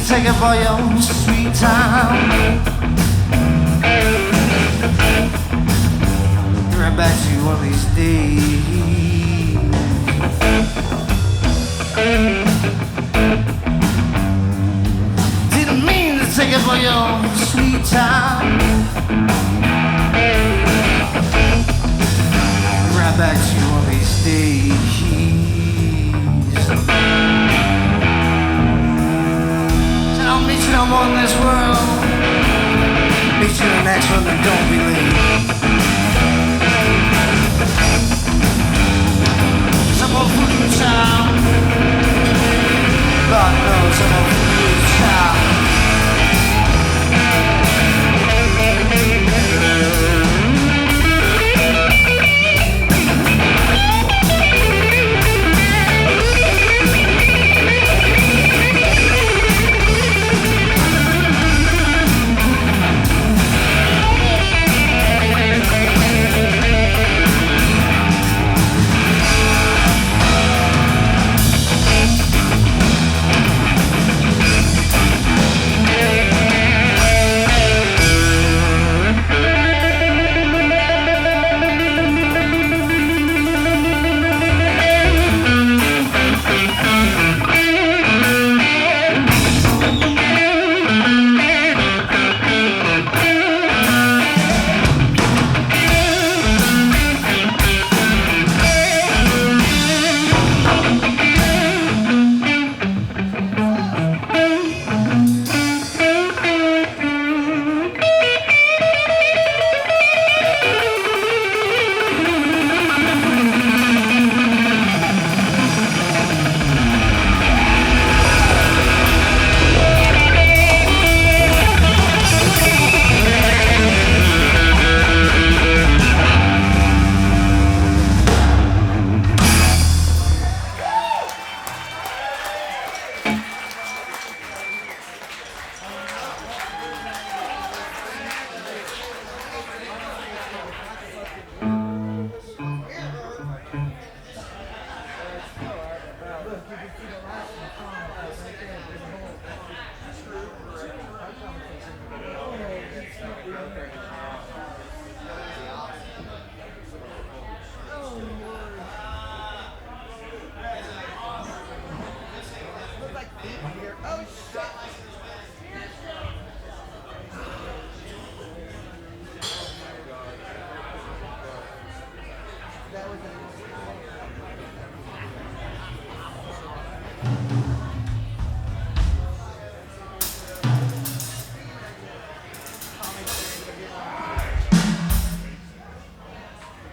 Take it for your sweet time. Right back to you one of these days. Didn't mean to take it for your sweet time. Right back to you one of these days. I'll meet you no more in this world. Meet you in the next one, and don't be late. Some old food in town. Lord knows some old food in town.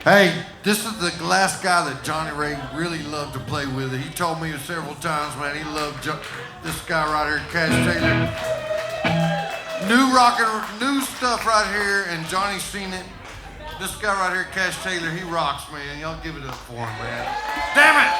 Hey, this is the last guy that Johnny Ray really loved to play with. He told me several times, man, he loved this guy right here, Cash Taylor. New stuff right here, and Johnny's seen it. This guy right here, Cash Taylor, he rocks, man. Y'all give it up for him, man. Damn it!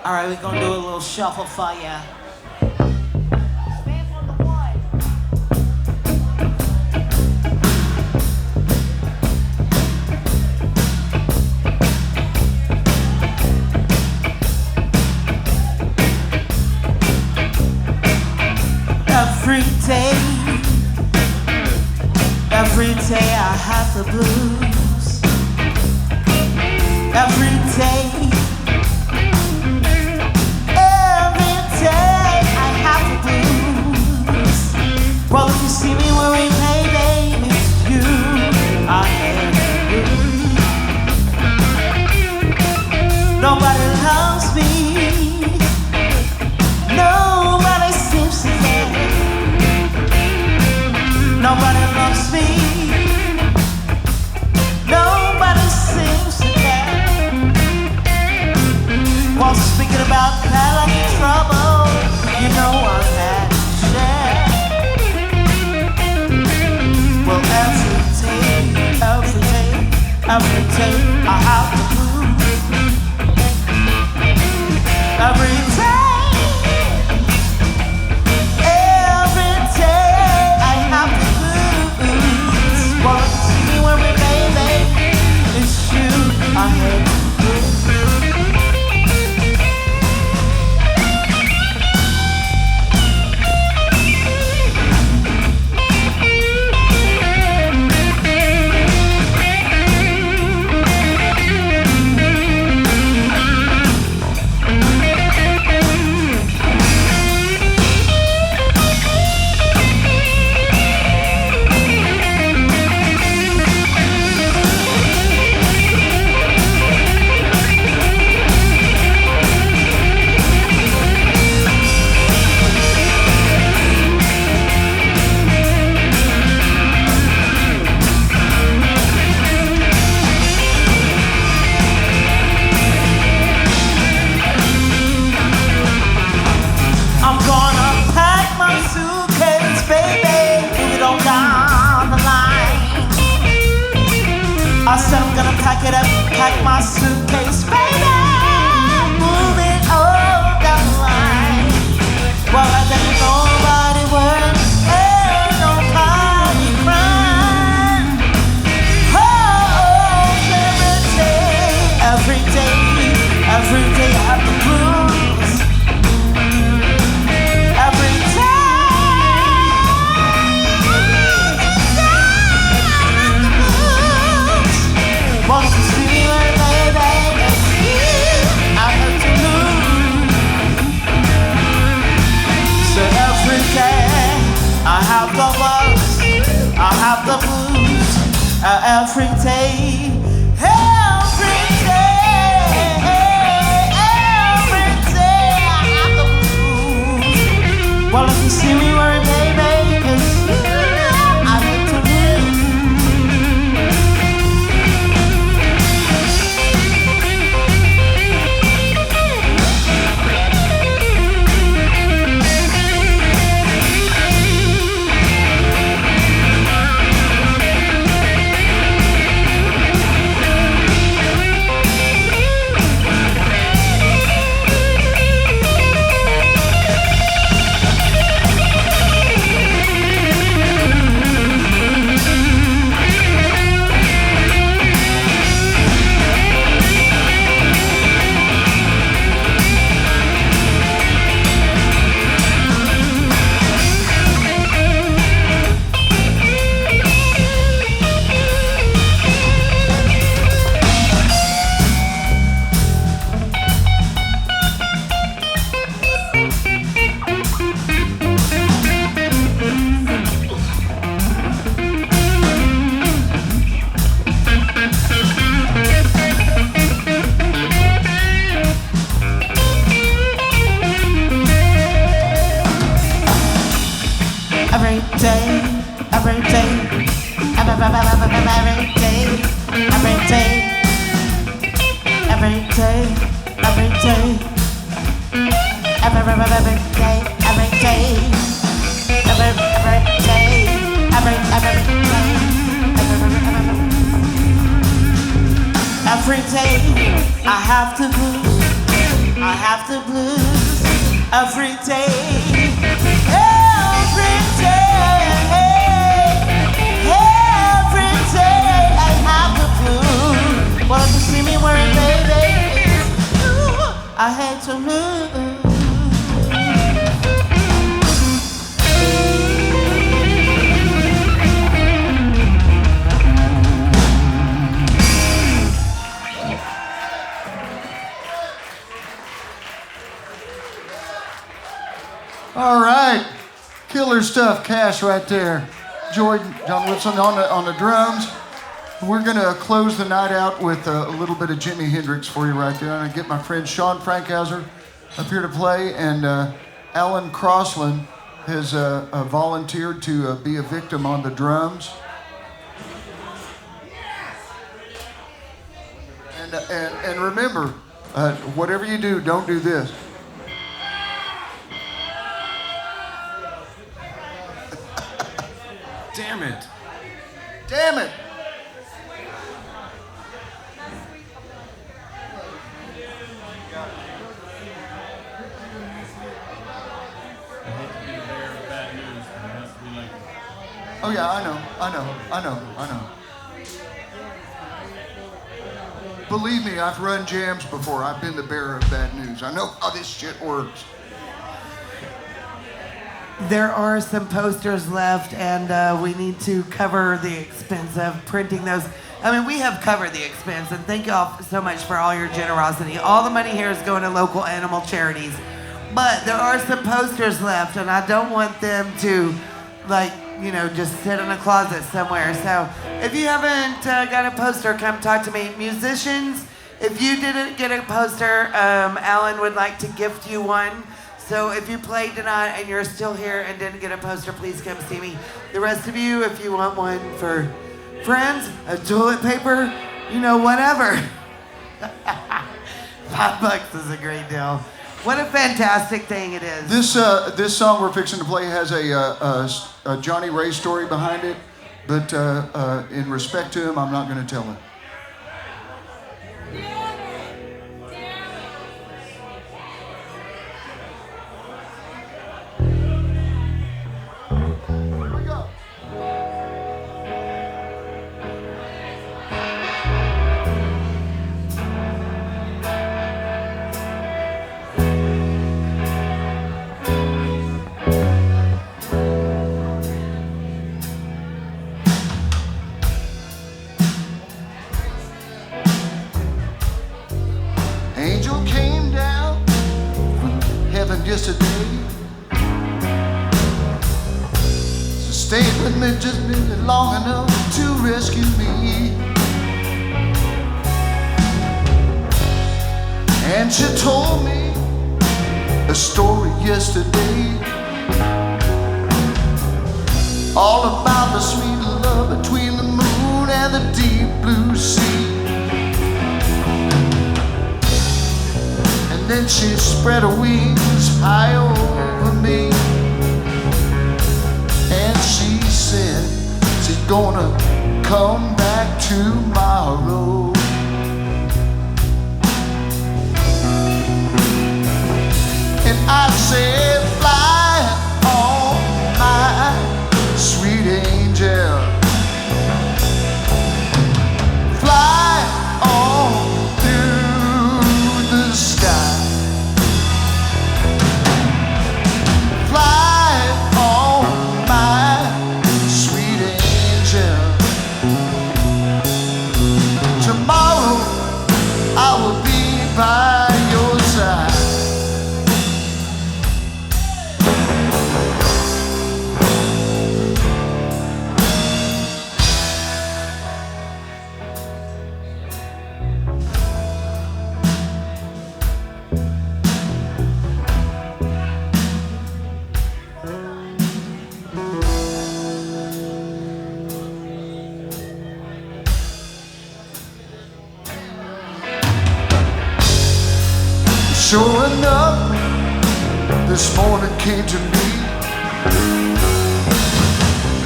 All right, we're gonna do a little shuffle for ya. Every day I have the blues. Every day I have the blues. Well, if you see me worrying, baby, it's you I have the blues. Nobody loves me. Nobody seems to care. Nobody loves me. Nobody seems to care. Well, speaking about that, I'm in trouble. You know I've had to share. Well, every day, I have the blues. Every day. I had pack my suitcase, baby, moving all down the line. Well, I think nobody works and nobody crying. Oh, every day I have the blues. Every day I have the blues. Won't you see? I have the blues, I have the blues, every day, I have the blues. Well, if you see me worry, baby, it's I need to Every day I have to blues, I have to blues. Every day, every day, every day I have the blues. Well, if you see me wearing babies, I hate to lose. All right, killer stuff, Cash right there. John Whitson on the drums. We're gonna close the night out with a little bit of Jimi Hendrix for you right there. I'm gonna get my friend Sean Frankhauser up here to play, and Alan Crossland has volunteered to be a victim on the drums. And remember, whatever you do, don't do this. Damn it. Damn it. Oh yeah, I know. Believe me, I've run jams before. I've been the bearer of bad news. I know how this shit works. There are some posters left, and we need to cover the expense of printing those. I mean, we have covered the expense, and thank you all so much for all your generosity. All the money here is going to local animal charities. But there are some posters left, and I don't want them to, just sit in a closet somewhere. So if you haven't got a poster, come talk to me. Musicians, if you didn't get a poster, Alan would like to gift you one. So if you played tonight and you're still here and didn't get a poster, please come see me. The rest of you, if you want one for friends, a toilet paper, whatever. $5 is a great deal. What a fantastic thing it is. This song we're fixing to play has a Johnny Ray story behind it, but in respect to him, I'm not going to tell it. Yesterday, so stayed with me just maybe long enough to rescue me. And she told me a story yesterday, all about the sweet love between the moon and the deep blue sea. Then she spread her wings high over me, and she said she's gonna come back tomorrow. And I said, fly on, my sweet angel, fly on through the sky. By your side. Sure enough, this morning came to me.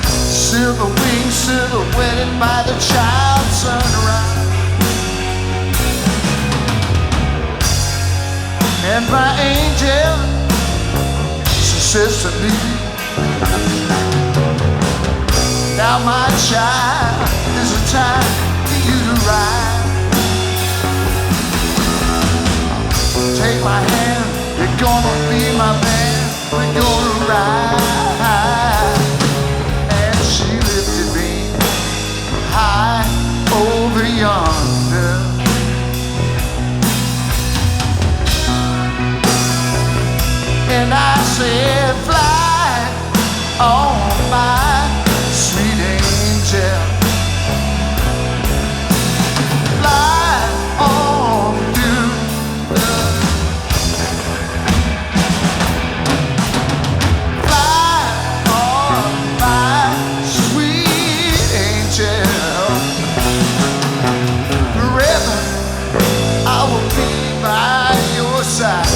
Silver wings silhouetted by the child sunrise. And my angel, she says to me, now my child, is a time for you to ride. Take my hand, you're gonna be my man, we're gonna ride. And she lifted me high over yonder. And I said, fly on my sweet angel. Fly on through the fly on my sweet angel. Forever I will be by your side.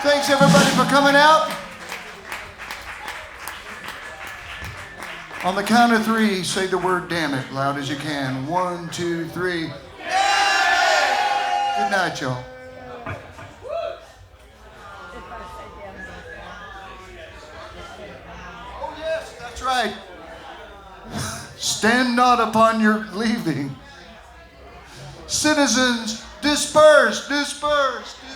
Thanks everybody for coming out. On the count of three, say the word damn it loud as you can. 1, 2, 3. Good night, y'all. Oh yes, that's right. Stand not upon your leaving. Citizens, disperse, disperse, disperse.